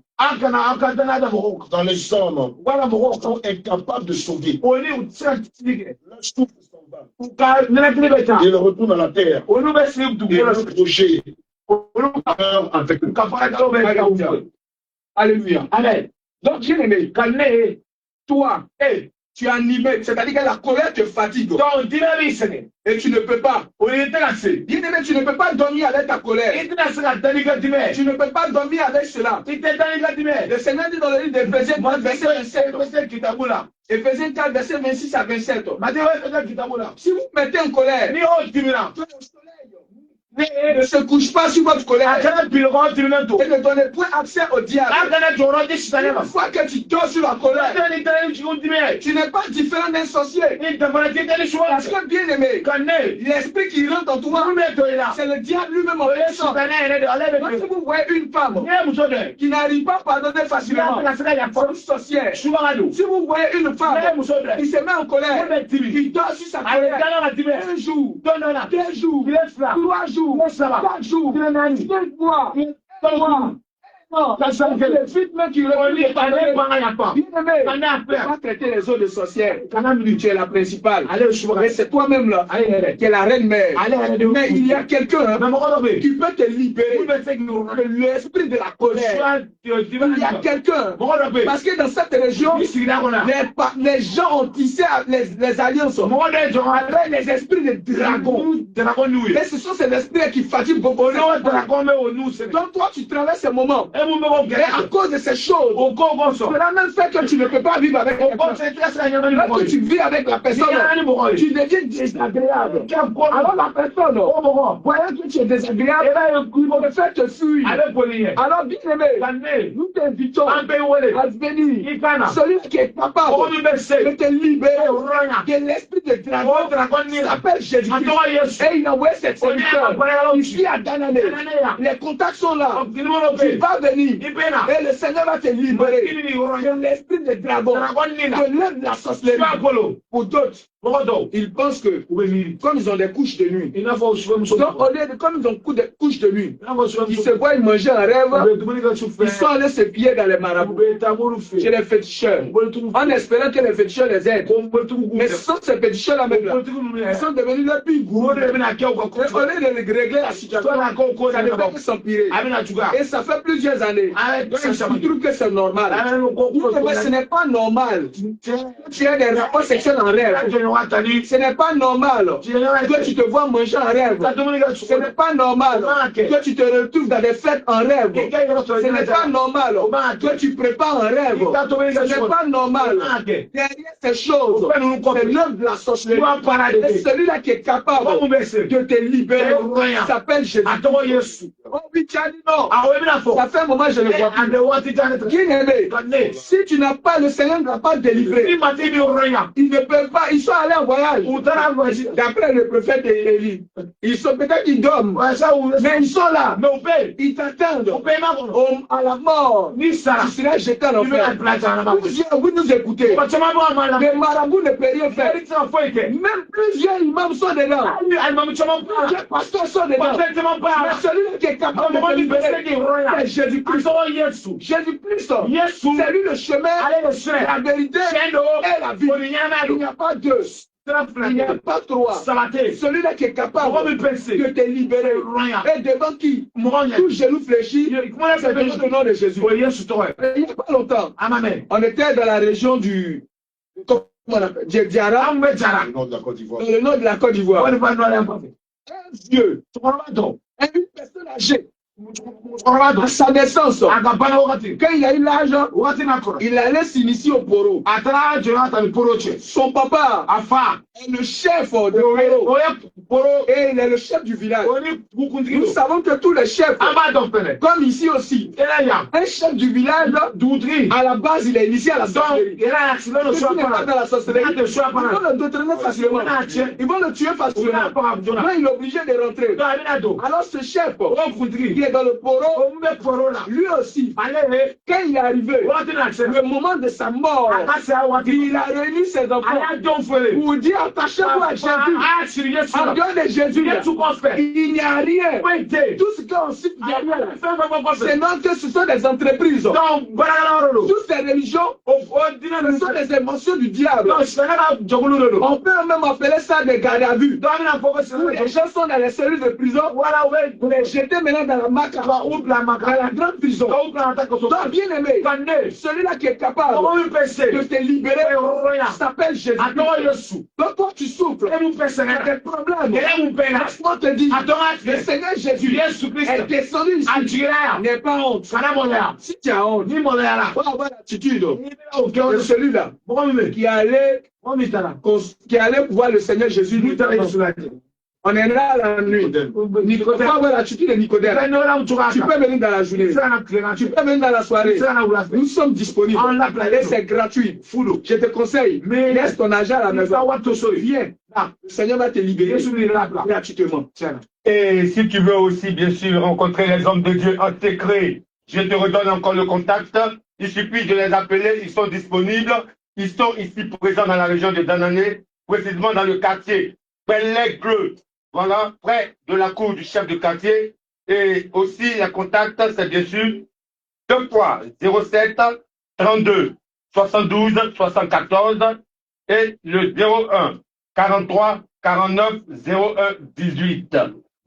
Dans les hommes qui sont incapables de sauver. Leur souffle s'en va. Il retourne à la terre. Et leur projet avec eux. Alléluia. Amen. Donc, bien aimé, toi, tu es animé, c'est-à-dire que la colère te fatigue. Et tu ne peux pas. Bien aimé, tu ne peux pas dormir avec ta colère. Tu ne peux pas dormir avec cela. Le Seigneur dit dans le livre d'Éphésiens 4, verset 27. Éphésiens 4, verset 26 à 27. Si vous mettez en colère, ne se couche pas sur votre colère et ne donnez point accès au diable. Une fois que tu dors sur la colère, tu n'es pas différent d'un sorcier. Parce que bien aimé, l'esprit qui rentre en toi, c'est le diable lui-même en personne. Donc si vous voyez une femme qui n'arrive pas à pardonner facilement, c'est une sorcière. Si vous voyez une femme qui se met en colère, qui dort sur sa colère, un jour, 2 jours, 3 jours, 4 jours, 5 mois, Non, le rythme qui relie bien-aimé, pas traiter les autres de sorcières. Tu es la principale. Mais c'est toi-même là, qui est la reine-mère. Mais il y a quelqu'un qui peut te libérer de l'esprit de la colère. Il y a quelqu'un. Parce que dans cette région, les gens ont tissé les alliances avec les esprits de dragon. Mais ce sont ces esprits qui fatiguent beaucoup. Donc toi, tu traverses ce moment. Et à cause de ces choses, cela même fait que tu ne peux pas vivre avec quelqu'un. Lorsque tu vis avec la personne, tu deviens désagréable. Alors la personne, voyant que tu es désagréable, il va te faire te fuir. Alors bien aimé, nous t'invitons à venir. Celui qui est capable de te libérer de l'esprit de dragon s'appelle Jésus-Christ. Et il envoie cette serviteur ici à Danané. Les contacts sont là. Tu vas venir. Et le Seigneur va te libérer de l'esprit de dragon, de l'œuvre de la sorcellerie. Pour d'autres, ils pensent que comme ils ont des couches de nuit, donc au lieu de comme ils ont des couches de nuit, ils se voient manger un rêve, ils sont allés se piller dans les marabouts, chez les féticheurs, en espérant que les féticheurs les aident. Mais ce sont ces féticheurs-là même là, ils sont devenus les plus gros. Et au lieu de régler la situation, ça ne fait que s'empirer. Et ça fait plusieurs années. Je trouve que c'est normal. Mais ce n'est pas normal. Tu as des rapports sexuels en rêve. Ce n'est pas normal que tu te vois manger en rêve. Ce n'est pas normal que tu te retrouves dans des fêtes en rêve. Ce n'est pas normal que tu prépares un rêve. Ce n'est pas normal. Derrière ces choses, c'est l'œuvre de la sorcellerie. Et celui-là qui est capable de te libérer s'appelle Jésus. Oh oui, tu as dit non. Ça fait un moment que je ne vois plus. Bien-aimé, si tu n'as pas, le Seigneur ne va pas te délivrer. Ils ne peuvent pas, ils sont allés en voyage. D'après le prophète Élie. Ils sont peut-être qu'ils dorment. Mais ils sont là. Ils t'attendent. À la mort. Tu seras jeté en enfer. Vous nous écoutez. Les marabouts ne peuvent rien faire. Même plusieurs imams sont dedans. Plusieurs pasteurs sont dedans. Mais celui qui est capable de libérer, c'est Jésus-Christ. Jésus-Christ, c'est lui le chemin, la vérité et la vie. Il n'y a pas deux. Il n'y a pas trois. Celui-là qui est capable de te libérer. Et devant qui tout genou fléchit, c'est devant le nom de Jésus. Il n'y a pas longtemps, on était dans la région du Diara, dans le nord de la Côte d'Ivoire. Un vieux, une personne âgée, à sa naissance, quand il a eu l'âge, il allait s'initier au poro. Son papa est le chef de poro et il est le chef du village. Nous savons que tous les chefs, comme ici aussi, un chef du village, à la base, il est initié à la sorcellerie. Ceux qui n'est pas dans la sorcellerie, ils vont le détourner facilement. Ils vont le tuer facilement. Donc il est obligé de rentrer. Alors ce chef, qui est dans le poro, lui aussi, quand il est arrivé, le moment de sa mort, il a réuni ses enfants pour dire attachez-vous à Jésus. En dehors de Jésus, il n'y a rien. Tout ce qu'on cite derrière, c'est non que ce sont des entreprises. Toutes ces religions, ce sont des émotions du diable. On peut même appeler ça des gardes à vue. Les gens sont dans les cellules de prison, vous les jetez maintenant dans la macabre ou dans la grande prison. Donc, bien aimé, celui-là qui est capable de te libérer s'appelle Jésus. Donc, toi, tu souffres. Tu as des problèmes. Laisse-moi te dire, le Seigneur Jésus est descendu ici. N'aie pas honte. Si tu as honte, il faut avoir l'attitude de celui-là qui allait voir le Seigneur Jésus. On est là la nuit. Il faut avoir l'attitude de Nicodème. Tu peux venir dans la journée. Tu peux venir dans la soirée. Nous sommes disponibles. Et c'est gratuit. Je te conseille, laisse ton argent à la maison. Viens. Le Seigneur va te libérer gratuitement. Et si tu veux aussi, bien sûr, rencontrer les hommes de Dieu en secret, je te redonne encore le contact. Il suffit de les appeler. Ils sont disponibles. Ils sont ici présents dans la région de Danané, précisément dans le quartier Pellegreux. Voilà, près de la cour du chef de quartier. Et aussi, le contact, c'est bien sûr 2 fois 07 32 72 74 et le 01 43 49 01 18.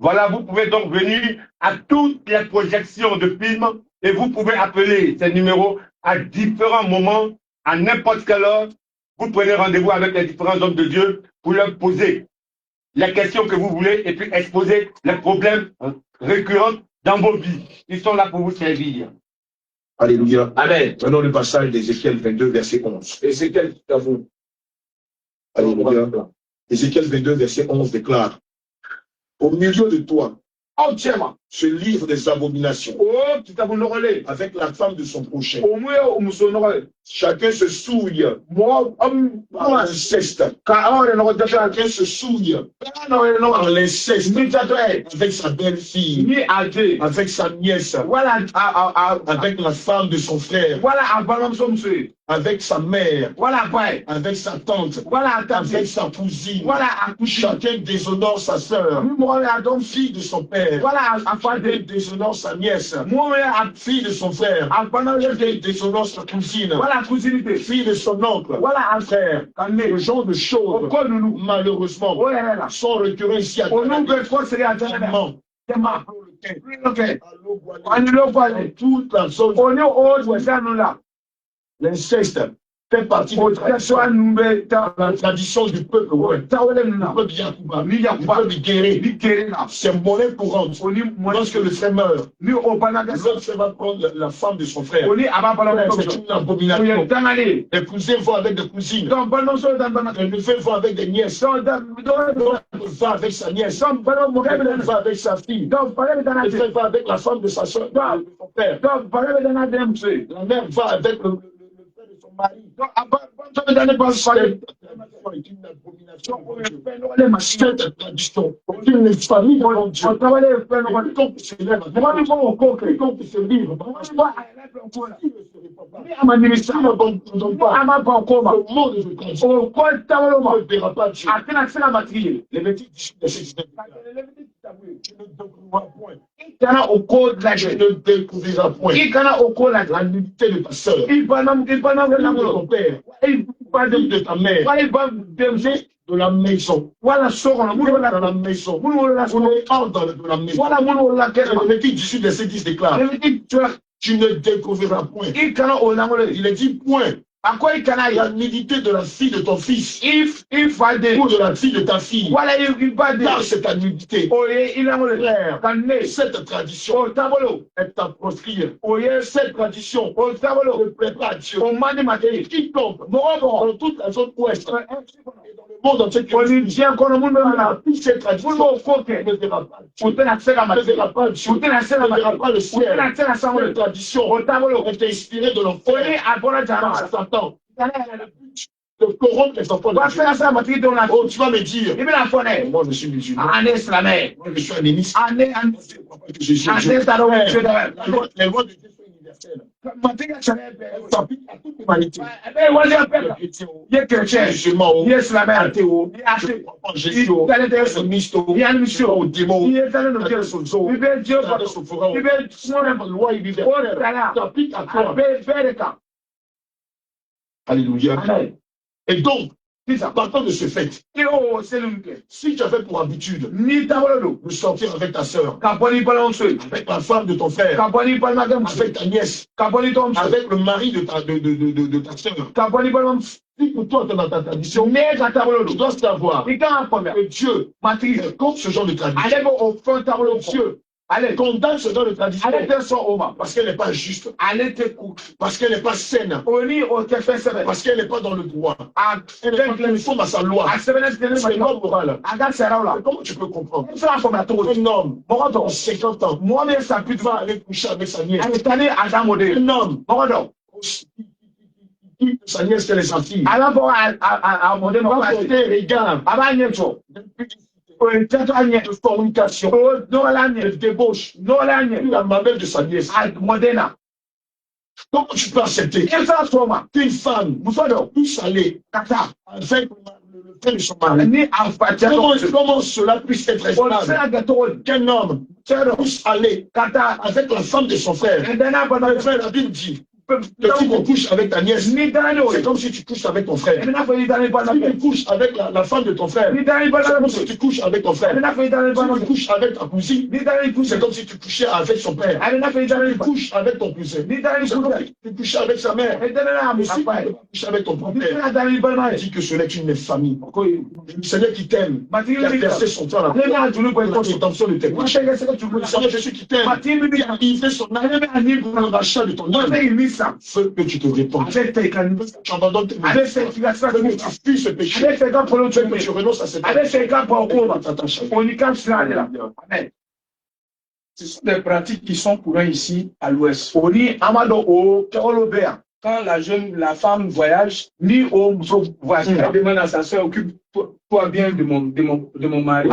Voilà, vous pouvez donc venir à toutes les projections de films et vous pouvez appeler ces numéros à différents moments, à n'importe quelle heure. Vous prenez rendez-vous avec les différents hommes de Dieu pour leur poser les questions que vous voulez et puis exposer les problèmes récurrents dans vos vies. Ils sont là pour vous servir. Alléluia. Amen. Maintenant le passage d'Ézéchiel 22, verset 11. Ézéchiel, à vous. Alléluia. Ézéchiel 22, verset 11 déclare: au milieu de toi Entièrement. se livre des abominations Oh, tu t'as voulu relais. avec la femme de son prochain. Au moins, au mousson, Chacun se souille moi, par l'inceste. Chacun se souille par l'inceste avec sa belle-fille, ni âgé. avec sa nièce, Voilà, avec la femme de son frère, voilà, avant monsieur. avec sa mère, Voilà, après. avec sa tante, Voilà, avec sa cousine. voilà, Chacun déshonore sa sœur, moi, donc, fille de son père. voilà, Chacun déshonore sa nièce, moi, fille de son frère. Chacun déshonore sa cousine, voilà, cousinité. fille de son oncle. Voilà, un Frère, ce genre de choses, malheureusement, sont récurrentes ici à Tellement. Toute la zone, l'inceste fait partie de la tradition du peuple. Ouais. Le peuple Yakuba, le peuple guéri. C'est monnaie courante. Lorsque le frère meurt, l'autre frère va prendre la femme de son frère. C'est une abomination. Les cousins vont avec des cousines. Les neveux vont avec des nièces. L'autre va avec sa nièce. Le frère va avec sa fille. Le frère va avec la femme de sa soeur, de son père. La mère va avec le frère de son mari. C'est une abomination. Cette tradition, une famille de Dieu. Quiconque se lève, quiconque se livre, ne n'abandonne pas. Le monde de tradition ne verra pas Dieu. Les métiers de cette tu ne découvriras point. Je ne découvriras point la nudité de ta soeur, de ton père, de ta mère, de la maison. Dans la maison. On entre dans la maison. Le métier d'issue de ces 10 déclare: tu ne découvriras point. Il est dit point. La nudité de la fille de ton fils ou de la fille de ta fille, car c'est ta nudité. Frère, cette tradition est à proscrire. Cette tradition ne plaît pas à Dieu. Quiconque dans toute la zone ouest et dans le monde entier qui cette tradition ne verra pas Dieu. Ne verra pas Dieu. Ne verra pas le ciel. Cette tradition est inspirée de l'enfer. De corrompre les enfants de Dieu. Oh, tu vas me dire, moi je suis musulman, moi je suis animiste, les lois de Dieu sont universelles. Elles s'appliquent à toute l'humanité. Les chrétiens, les musulmans, les athées, je ne crois pas en Jésus, les animistes, aux démons, les sozo, les lois universelles s'appliquent à toi. Alléluia. Amen. Et donc, partant de ce fait, si tu avais pour habitude de sortir avec ta soeur, avec la femme de ton frère, avec ta nièce, avec le mari de ta soeur, si pour toi tu as ta tradition, tu dois savoir que Dieu contre ce genre de tradition. Dieu condamne ce genre de tradition parce qu'elle n'est pas juste, parce qu'elle n'est pas saine, parce qu'elle n'est pas dans le droit, elle n'est pas conforme à sa loi. C'est une loi morale. Comment tu peux comprendre? Un homme de 50 ans va aller coucher avec sa nièce. Un homme sa nièce qu'elle est sa fille. Va porter regard de fornication, de débauche, la mamelle de sa nièce. Comment tu peux accepter qu'une femme puisse aller avec le frère de son mari? Comment cela puisse être raisonnable qu'un homme puisse aller avec la femme de son frère. Le frère, la Bible dit, que tu couches avec ta nièce, c'est comme si tu couches avec ton frère. Si tu couches avec la femme de ton frère, c'est comme si tu couches avec ton frère. Si tu couches avec ta cousine, c'est comme si tu couchais avec son père. Si tu couches avec ton cousin, c'est comme si tu couchais avec sa mère. Mais si tu couches avec ton propre père, dis que ce n'est qu'une famille. Le Seigneur qui t'aime, qui a versé son temps à la croix, pour rédemption de tes péchés. Le Seigneur Jésus qui t'aime, qui a livré son âme pour le rachat de ton âme. Feu que tu te répands. Tu abandonnes tes péchés. Que tu fuis ce péché. Que tu renonces à cette Amen. Ce sont des pratiques qui sont courantes ici à l'ouest. Quand la femme voyage, elle demande à sa soeur, occupe-toi bien de mon mari.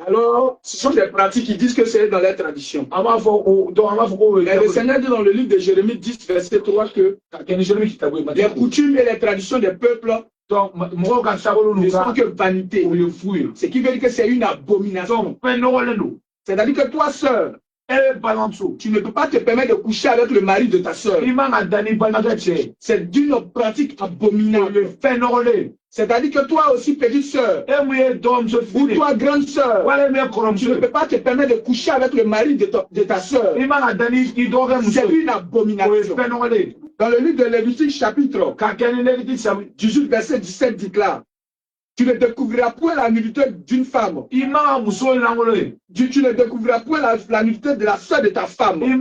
Alors, ce sont des pratiques qui disent que c'est dans la tradition. Et le Seigneur dit dans le livre de Jérémie 10, verset 3 que les coutumes et les traditions des peuples ne sont que vanité. Ce qui veut dire que c'est une abomination. C'est-à-dire que toi, sœur, tu ne peux pas te permettre de coucher avec le mari de ta sœur. C'est d'une pratique abominable. C'est-à-dire que toi aussi, petite sœur, ou toi, grande sœur, tu ne peux pas te permettre de coucher avec le mari de ta sœur. C'est une abomination. Dans le livre de Lévitique, chapitre 18, verset 17, déclare: tu ne découvriras point la nudité d'une femme. Tu ne découvriras point la nudité de la soeur de ta femme. Le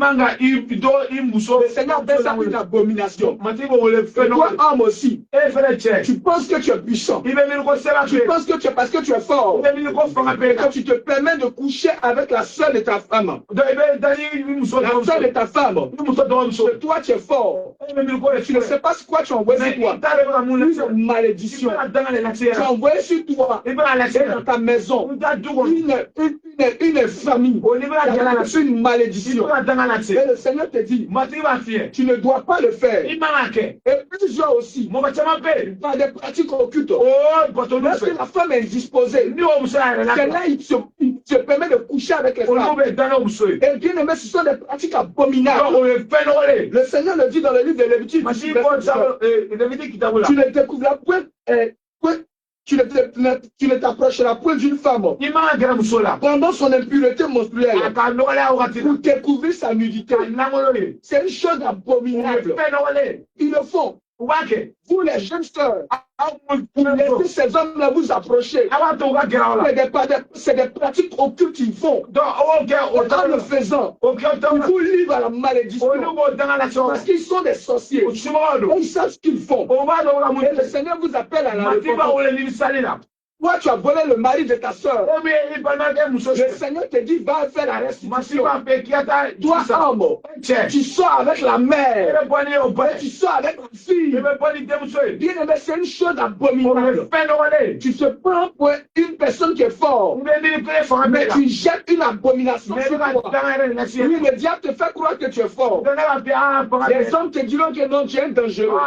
Seigneur fait ça une abomination. Et toi, homme aussi, tu penses que tu es puissant. Tu penses que parce que tu es fort. Quand tu te permets de coucher avec la soeur de ta femme. La soeur de ta femme. Toi, tu es fort. Tu ne sais pas ce quoi tu envoies sur toi. Une malédiction. Tu as envoyé sur toi et dans ta maison une famille. C'est une malédiction. Et le Seigneur te dit, tu ne dois pas le faire. Et plusieurs aussi, par des pratiques occultes. Lorsque la femme est indisposée, c'est là il se permet de coucher avec les femmes. Et bien aimé, ce sont des pratiques abominables. Le Seigneur le dit dans le livre de Lévitique. Tu ne découvriras point. Tu ne t'approcheras point d'une femme pendant son impureté menstruelle pour découvrir sa nudité. C'est une chose abominable. Ils le font. Vous les jeunes sœurs, vous laissez ces hommes-là vous approcher. C'est des pratiques occultes qu'ils font. En le faisant, ils vous livrent à la malédiction. Parce qu'ils sont des sorciers. Et ils savent ce qu'ils font. Et le Seigneur vous appelle à la repentance. Toi, tu as volé le mari de ta soeur. Le Seigneur te dit, va faire la restitution. Toi, homme, tu sors avec la mère. Tu sors avec la fille. Bien aimé, c'est une chose abominable. Tu te prends pour une personne qui est forte. Mais tu jettes une abomination sur toi. Oui, le diable te fait croire que tu es fort. Les hommes te diront que non, tu es dangereux.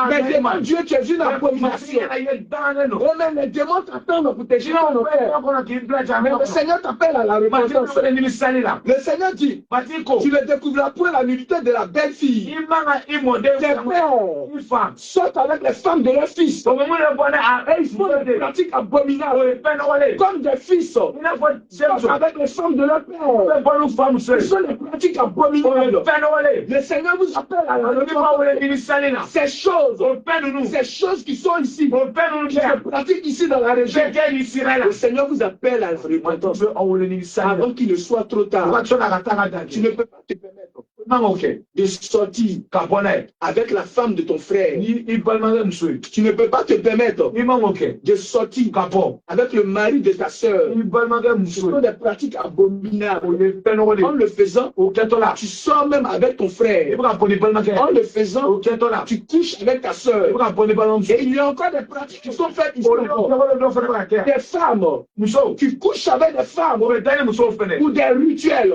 Mais devant Dieu, tu es une abomination. Les démons t'attendent pour te jeter en enfer. Mais le Seigneur t'appelle à la repentance. Le Seigneur dit, tu ne découvriras point la nudité de la belle fille. Tes pères sortent avec les femmes de leurs fils. Et ils font des pratiques abominables. Comme des fils sortent avec les femmes de leur père. Ce sont des pratiques abominables. Le Seigneur vous appelle à la repentance. Ces choses qui sont ici, qui se pratiquent ici dans la région. Le Seigneur vous appelle à la repentance avant qu'il ne soit trop tard. Tu ne peux pas te permettre de sortir avec la femme de ton frère. Tu ne peux pas te permettre de sortir avec le mari de ta soeur. Ce sont des pratiques abominables. En le faisant, tu sors même avec ton frère. En le faisant, tu couches avec ta soeur. Et il y a encore des pratiques qui sont faites ici. Des femmes qui couchent avec des femmes pour des rituels,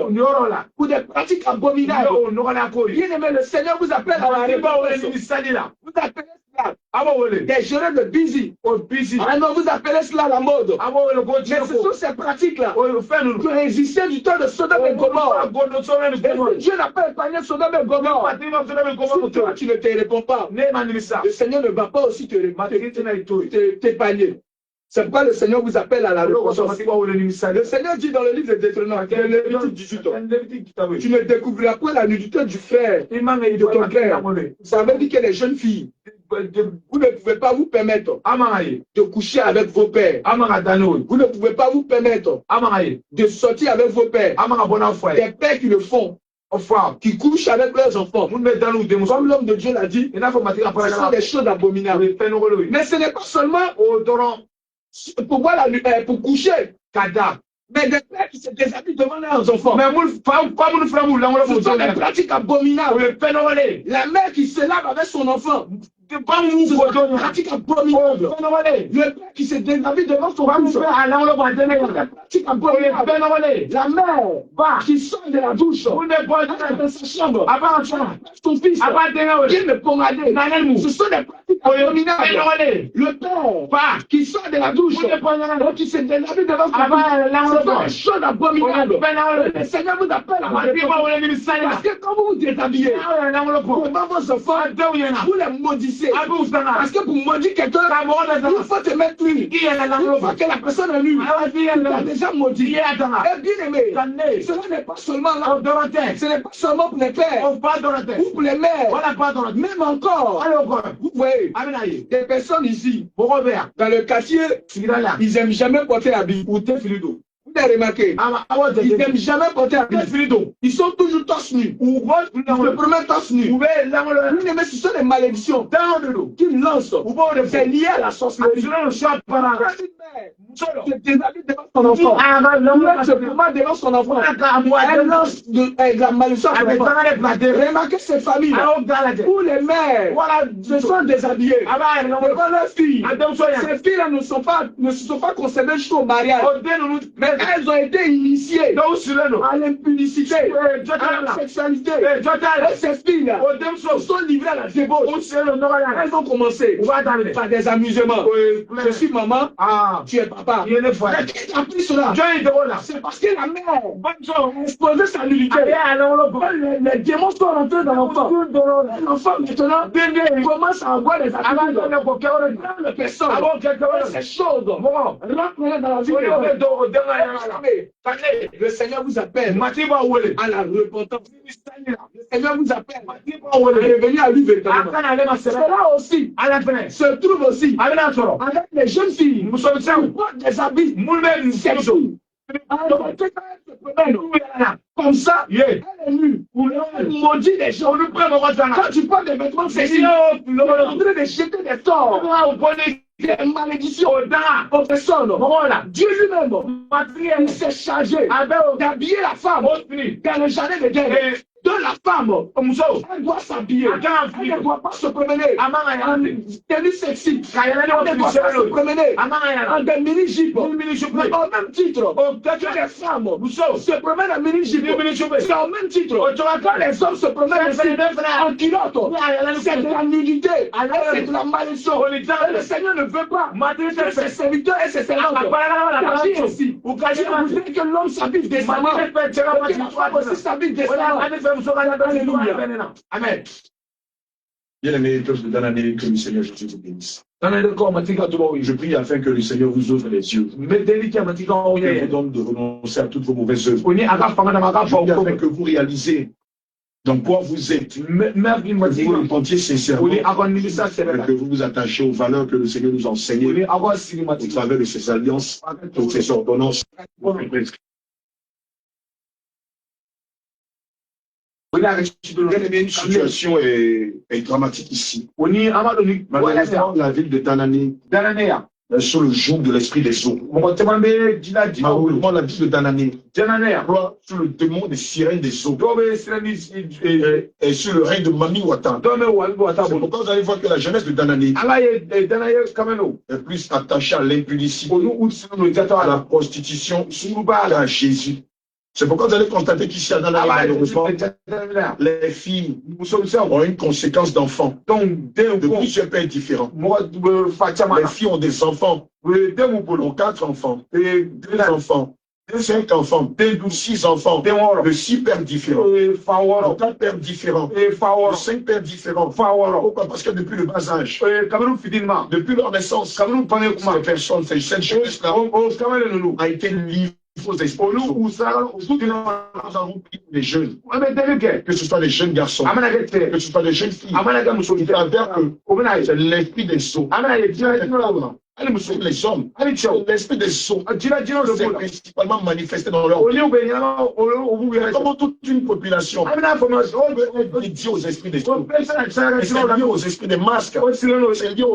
pour des pratiques abominables. Bien-aimé, le Seigneur vous appelle à la réponse. Vous appelez cela des gérants de busy. Ah non, vous appelez cela la mode. Mais ce sont ces pratiques-là qui ont existé du temps de Sodome et Gomorrhe. Dieu n'a pas épargné Sodome et Gomorrhe. Si toi, tu ne te réponds pas, le Seigneur ne va pas aussi t'épargner. C'est pourquoi le Seigneur vous appelle à la repentance. Le Seigneur dit dans le livre de Deutéronome, Lévitique 18, tu ne découvriras pas la nudité du frère de ton frère. Ça veut dire que les jeunes filles, vous ne pouvez pas vous permettre de coucher avec vos pères. Vous ne pouvez pas vous permettre de sortir avec vos pères. Des pères qui le font, qui couchent avec leurs enfants. Comme l'homme de Dieu l'a dit, ce sont des choses abominables. Mais ce n'est pas seulement pour coucher. Mais des pères qui se déshabillent devant leurs enfants. Ce sont des pratiques abominables. La mère qui se lave avec son enfant. Ce sont des pratiques abominables. Le père qui se déshabille devant son fils. Des pratiques abominables. La mère qui sort de la douche dans sa chambre. Son fils qui me pomadé. Ce sont des pratiques abominables. Le père qui sort de la douche qui se déshabille devant son fils. Ce sont des choses abominables. Le Seigneur vous appelle à la parce que quand vous vous déshabillez, comment vos enfants, vous les maudissez. Parce que pour maudire quelqu'un, il faut te mettre nu. Une fois que la personne est nue, elle a déjà maudit. Et bien aimé, cela n'est pas seulement là. Ce n'est pas seulement pour les pères ou pour les mères. Même encore, vous voyez, des personnes ici, dans le quartier, ils n'aiment jamais porter habit. Vous avez remarqué, ils n'aiment jamais porter habit. Ils sont toujours torse nu. Le premier torse nu. Mais ce sont des malédictions qui lancent. C'est lié à la sorcellerie. Se déshabille devant son enfant. Se promène devant son enfant. Elle lance de la malédiction. Remarquez ces familles où les mères se sont déshabillées devant leurs filles. Ces filles-là ne se sont pas conservées jusqu'au mariage. Mais elles ont été initiées à l'impudicité, à la sexualité. Et ces filles-là sont livrées à la débauche. Elles ont commencé par des amusements. Je suis maman, tu es papa. Mais qui t'a appris cela? C'est parce que la mère a exposé sa nudité. Les démons sont rentrés dans l'enfant. L'enfant maintenant commence à avoir des habitudes. Le personne. Ces choses rentrent dans la vie de le Seigneur vous appelle à la repentance. Le Seigneur vous appelle à revenir à lui véritablement. Cela aussi se trouve aussi avec les jeunes filles qui portent des habits sexuels. Comme ça, elle est nue. Elle maudit les gens. Quand tu portes des vêtements sexuels, tu es en train de jeter des sorts, des malédictions aux personnes. Dieu lui-même, il s'est chargé d'habiller la femme dans le jardin de guerre. De la femme, elle doit s'habiller. Elle ne doit pas se promener en tenue sexy. Elle ne doit pas se promener en des mini-jupes. Mais au même titre que les femmes se promènent en mini-jupe, c'est au même titre quand les hommes se promènent en culotte. C'est de la nudité, c'est de la malédiction. Le Seigneur ne veut pas que ses serviteurs et ses servantes s'habillent ainsi. Vous voulez que l'homme s'habille décemment, que la femme aussi s'habille décemment. Alléluia. Amen. Bien-aimés, peuple d'Anané, que le Seigneur Jésus vous bénisse. Je prie afin que le Seigneur vous ouvre les yeux. Et vous donne de renoncer à toutes vos mauvaises œuvres. Je prie afin que vous réalisez dans quoi vous êtes. Que vous repentiez sincèrement. Et que vous vous attachez aux valeurs que le Seigneur nous enseigne au travers de ses alliances, de ses ordonnances. Une situation est dramatique ici. Malheureusement, la ville de Danané est sur le joug de l'esprit des eaux. Malheureusement, la ville de Danané est sur le démon des sirènes des eaux. Et sur le règne de Mami Watan. C'est pourquoi vous allez voir que la jeunesse de Danané est plus attachée à l'impudicité, à la prostitution, qu'à Jésus. C'est pourquoi vous allez constater qu'ici à Danane, malheureusement, les filles ont une conséquence d'enfants. De plusieurs pères différents. Les filles ont des enfants. Ont 4 enfants, 2 enfants, 5 enfants, 6 enfants, de 6 pères différents, de 4 pères différents, de 5 pères différents. Pourquoi? Parce que depuis le bas âge, depuis leur naissance, ces personnes, ces jeunes jeunesse-là, a été livrée aux esprits. Nous avons pris les jeunes, que ce soit des jeunes garçons, que ce soit des jeunes filles, il s'avère que c'est l'esprit des sceaux. Les hommes, l'esprit des sceaux, c'est principalement manifesté dans leur vie. Comment toute une population est dédiée aux esprits des sceaux. C'est lié aux esprits des masques. C'est lié au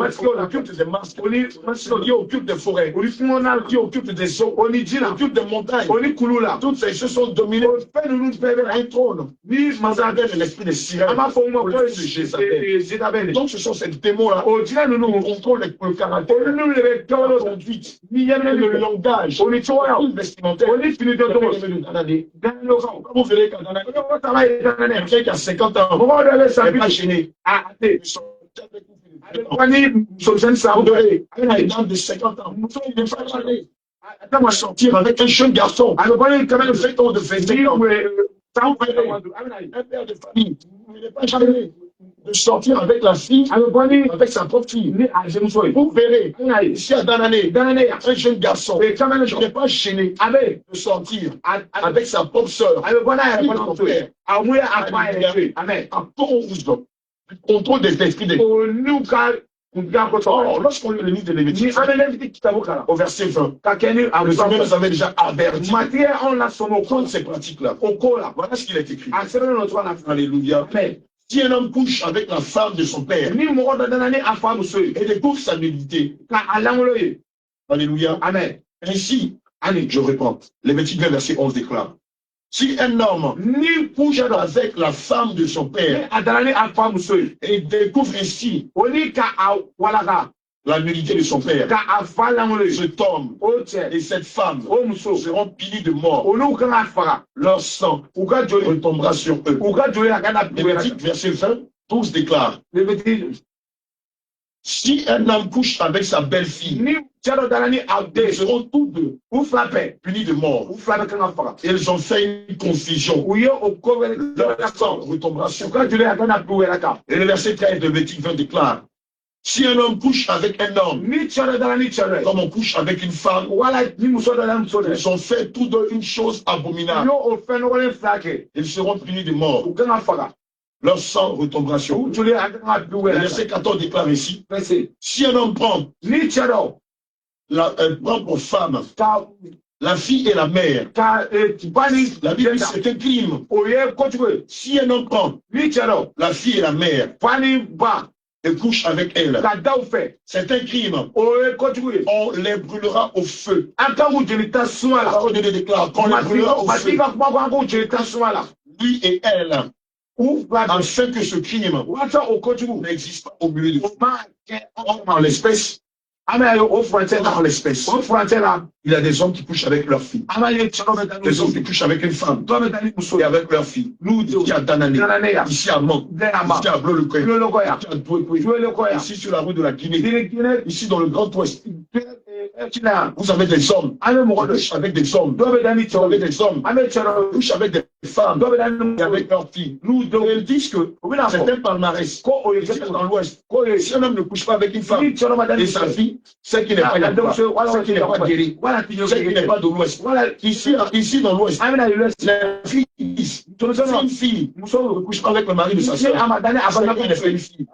culte des masques. C'est lié au culte des forêts. C'est lié au culte des eaux. Au culte des montagnes. Toutes ces choses sont dominées vers un trône. Mazabel est l'esprit des sirènes. L'esprit de Jézabel. Donc ce sont ces démons-là qui contrôlent le caractère, la conduite, le langage, le vestimentaire. Vous verrez qu'à quelqu'un qui a 50 ans n'est pas gêné. Un homme de 50 ans, il n'est pas gêné. Attends-moi sortir avec un jeune garçon, de 20 ans, de 25 ans. Un père de famille, il n'est pas gêné de sortir avec la fille, avec sa propre fille. Vous verrez, ici à Danane, un jeune garçon, je n'ai pas gêné de sortir avec sa propre soeur, à cause du contrôle des esprits des... Oh, lorsqu'on lit le livre de Lévitique, au verset 20, le Seigneur nous avait déjà averti contre ces pratiques-là. Voilà ce qu'il est écrit. Alléluia. Si un homme couche avec la femme de son père et découvre sa nudité, alléluia. Amen. Ainsi, allez, je réponds. Lévitique 20, verset 11 déclare. Si un homme couche avec la femme de son père et découvre ainsi la nudité de son père, cet homme et cette femme seront punis de mort. Leur sang retombera sur eux. Lévitique verset 20, 12 déclare. Si un homme couche avec sa belle-fille, ils seront tous deux punis de mort. Ils ont fait une confusion. Leur sang retombera sur eux. Et le verset 13 de Lévitique 20 déclare. Si un homme couche avec un homme, comme on couche avec une femme, ils ont fait tous deux une chose abominable. Ils seront punis de mort. Leur sang retombera sur eux. Le verset 14 déclare ici. Si un homme prend pour femme la fille et la mère, la Bible dit c'est un crime. Si un homme prend la fille et la mère et couche avec elle, c'est un crime. On les brûlera au feu. La parole de Dieu déclare qu'on les brûlera au feu. Lui et elle, afin que ce crime n'existe pas au milieu de vous. En l'espèce, il y a des hommes qui couchent avec leur fille. Des hommes qui couchent avec une femme et avec leur fille. Nous, ici à Danane, ici à Mont, ici à Bleu-le-Coya, ici à Doué, ici sur la rue de la Guinée, ici dans le Grand Ouest. Vous avez des hommes, couchent avec des hommes, avec des hommes, couchent avec des femmes, et avec leurs filles. Ils disent que c'est un palmarès. Dans l'Ouest, si un homme ne couche pas avec une femme et sa fille, c'est qu'il n'est pas guéri. C'est qu'il n'est pas de l'Ouest. Ici dans l'Ouest, les filles disent, c'est une fille, nous ne couche pas avec le mari de sa soeur. C'est une fille.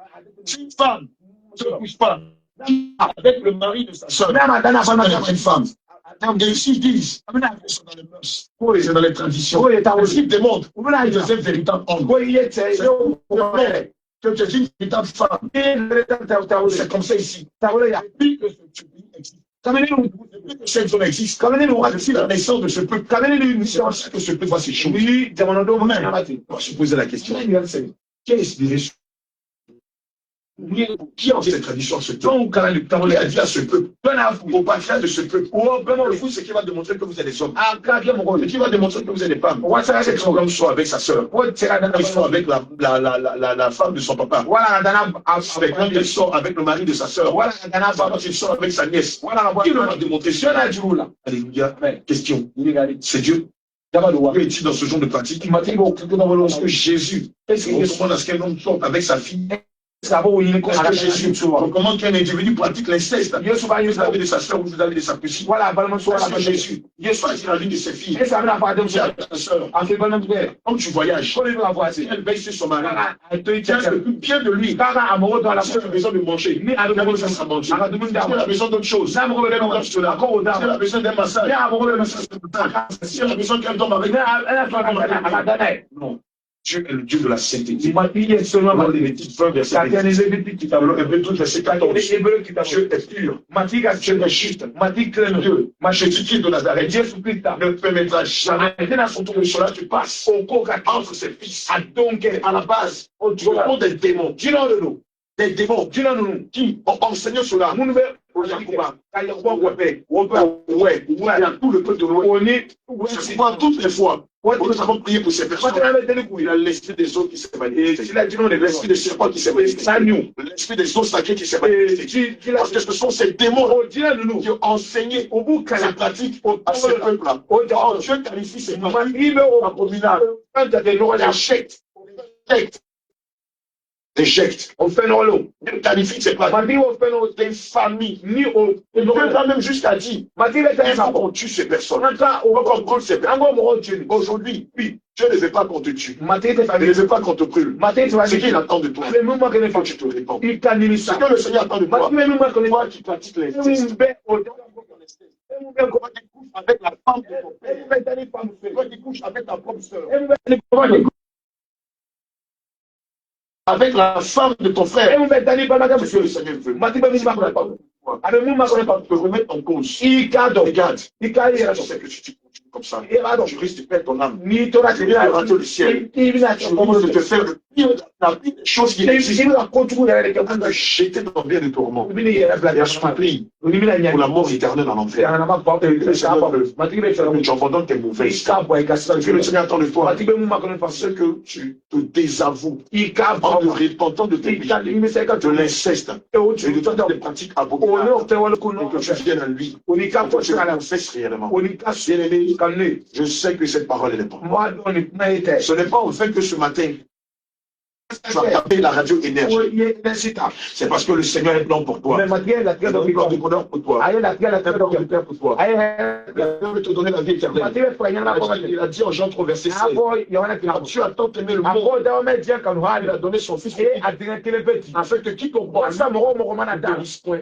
Si une femme ne couche pas avec le mari de sa soeur, c'est une femme. Et ici, ils disent, c'est dans les mœurs, c'est dans les traditions. Le principe démontre que tu es un véritable homme. Que tu es une véritable femme. C'est comme ça ici. Depuis que ce pays existe, depuis que cette zone existe, depuis la naissance de ce peuple, c'est que ce peuple va s'échouer. On va se poser la question. Qui a inspiré Qui a cette tradition à ce peuple? Il a dit à ce peuple, au patriarche de ce peuple, le fou, c'est qui va démontrer que vous êtes des hommes. C'est qui va démontrer que vous êtes des femmes. C'est que l'homme soit avec sa sœur. Il soit avec la femme de son papa. C'est quand il sort avec le mari de sa sœur. Quand il sort avec sa nièce. Qui le va démontrer cela? Alléluia. Question. C'est Dieu. Dieu est-il dans ce genre de pratique? Parce que Jésus, on demande à ce qu'un homme sorte avec sa fille. Parce que Jésus recommande qu'un individu pratique l'inceste. Vous avez de sa soeur ou vous avez de sa petite. Parce que Jésus, choisit la vie de ses filles. Sa soeur. Quand tu voyages, elle veille sur son mari. Tiens le plus bien de lui. Si tu as besoin de manger, si tu as besoin d'autre chose, si tu as besoin d'un massage, si tu as besoin qu'elle dorme avec non. Dieu est le Dieu de la sainteté. Dans Lévitique 20, verset 14. Dieu est pur. Dieu est juste. Dieu, Jésus-Christ de Nazareth, ne permettra jamais à son tour de cela tu passes entre ses fils. À la base, au nom des démons. Des démons qui ont enseigné cela. Il y a tout le peuple de l'Ouest. C'est pas toutes les fois. Nous avons prié pour ces personnes. Il y a l'esprit des eaux qui s'est manifesté. L'esprit des serpents qui s'est manifesté. L'esprit des eaux sacrées qui s'est manifesté. Parce que ce sont ces démons qui ont enseigné ces pratiques à ce peuple-là. Dieu qualifie ces pratiques abominables. Éjecte. On fait non l'eau. Dieu qualifie ces pratiques. Des familles. Dieu va même jusqu'à dire. Il faut qu'on tue ces personnes. On va qu'on brûle ces personnes. Aujourd'hui, oui, Dieu ne veut pas qu'on te tue. Il ne veut pas qu'on te brûle. Ce qu'il attend de toi, il faut que tu te répands. Ce que le Seigneur attend de toi, toi qui pratiques l'inceste. Toi qui couches avec la femme de ton père. Toi qui couches avec ta propre soeur. Avec la femme de ton frère. C'est ce que le Seigneur veut. Te remettre en cause. Regarde. Je sais que si tu continues comme ça, tu risques de perdre ton âme. Tu risques de rater le ciel. Tu risques de te faire la pire des choses qui existent. De jeter dans bien de tourments. Et je prie pour la mort éternelle en enfer. Tu abandonnes tes mauvaises. Que le Seigneur attend de toi. Ce que tu te désavoues en te repentant de tes péchés, de l'inceste et de toutes les pratiques abominables. Et que tu viennes à lui. Et que tu le confesses réellement. Bien-aimé, je sais que cette parole est pour moi. Ce n'est pas au fait que ce matin, tu vas taper la radio énergie. C'est parce que le Seigneur est plan pour toi. Il a un plan de bonheur pour toi. Il a un plan de paix pour toi. Il veut te donner la vie éternelle. Il a dit en Jean 3, verset 16. Tu as tant aimé le monde. Il a donné son fils afin que quiconque ne périsse point.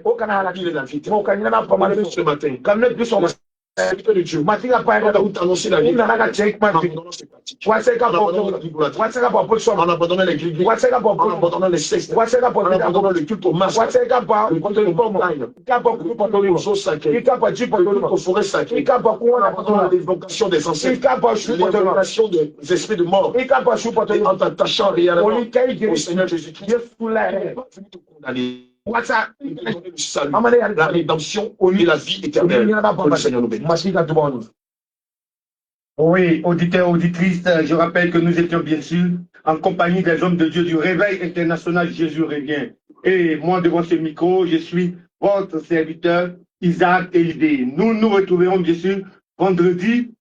Il est la vie éternelle. Ce matin, de Dieu. Où t'annoncer la vie. En abandonnant ses pratiques. En abandonnant l'église. En abandonnant les sexes. En abandonnant le culte au masque. Le culte au montagne. Aux eaux sacrées. Aux forêts sacrées. En abandonnant l'évocation des ancêtres. L'évocation des esprits de mort. Et en t'attachant réellement au Seigneur Jésus-Christ. Il est pas venu te condamner. Le salut, la rédemption et la vie éternelle. Que le Seigneur nous bénisse. Oui, auditeurs, auditrices, je rappelle que nous étions bien sûr en compagnie des hommes de Dieu du Réveil international Jésus revient. Et moi, devant ce micro, je suis votre serviteur Isaac Elidé. Nous nous retrouverons bien sûr vendredi,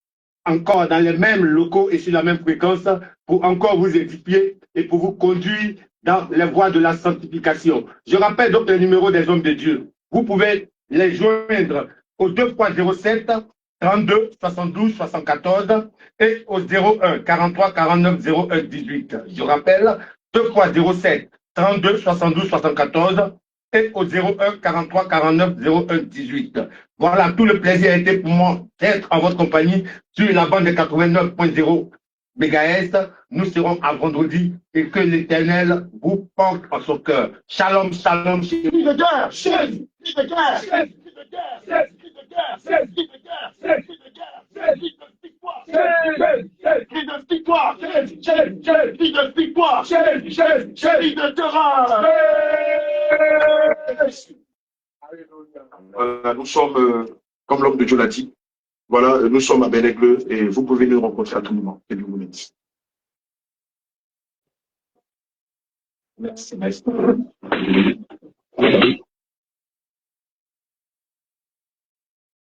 encore dans les mêmes locaux et sur la même fréquence, pour encore vous édifier et pour vous conduire dans les voies de la sanctification. Je rappelle donc le numéro des hommes de Dieu. Vous pouvez les joindre au 2x07 32 72 74 et au 01 43 49 01 18. Je rappelle 2x07 32 72 74 et au 01 43 49 01 18. Voilà, tout le plaisir a été pour moi d'être en votre compagnie sur la bande de 89.0 MHz. Nous serons à vendredi et que l'Éternel vous porte en son cœur. Shalom, shalom. Cri de guerre, cri de guerre, cri de guerre, cri de guerre, cri de guerre, cri de guerre, cri de victoire, cri de victoire, cri de victoire, cri de terreur. nous sommes, comme l'homme de Dieu l'a dit, voilà, nous sommes à Bel-Aigle et vous pouvez nous rencontrer à tout moment. Que Dieu vous bénisse. Merci, maestro.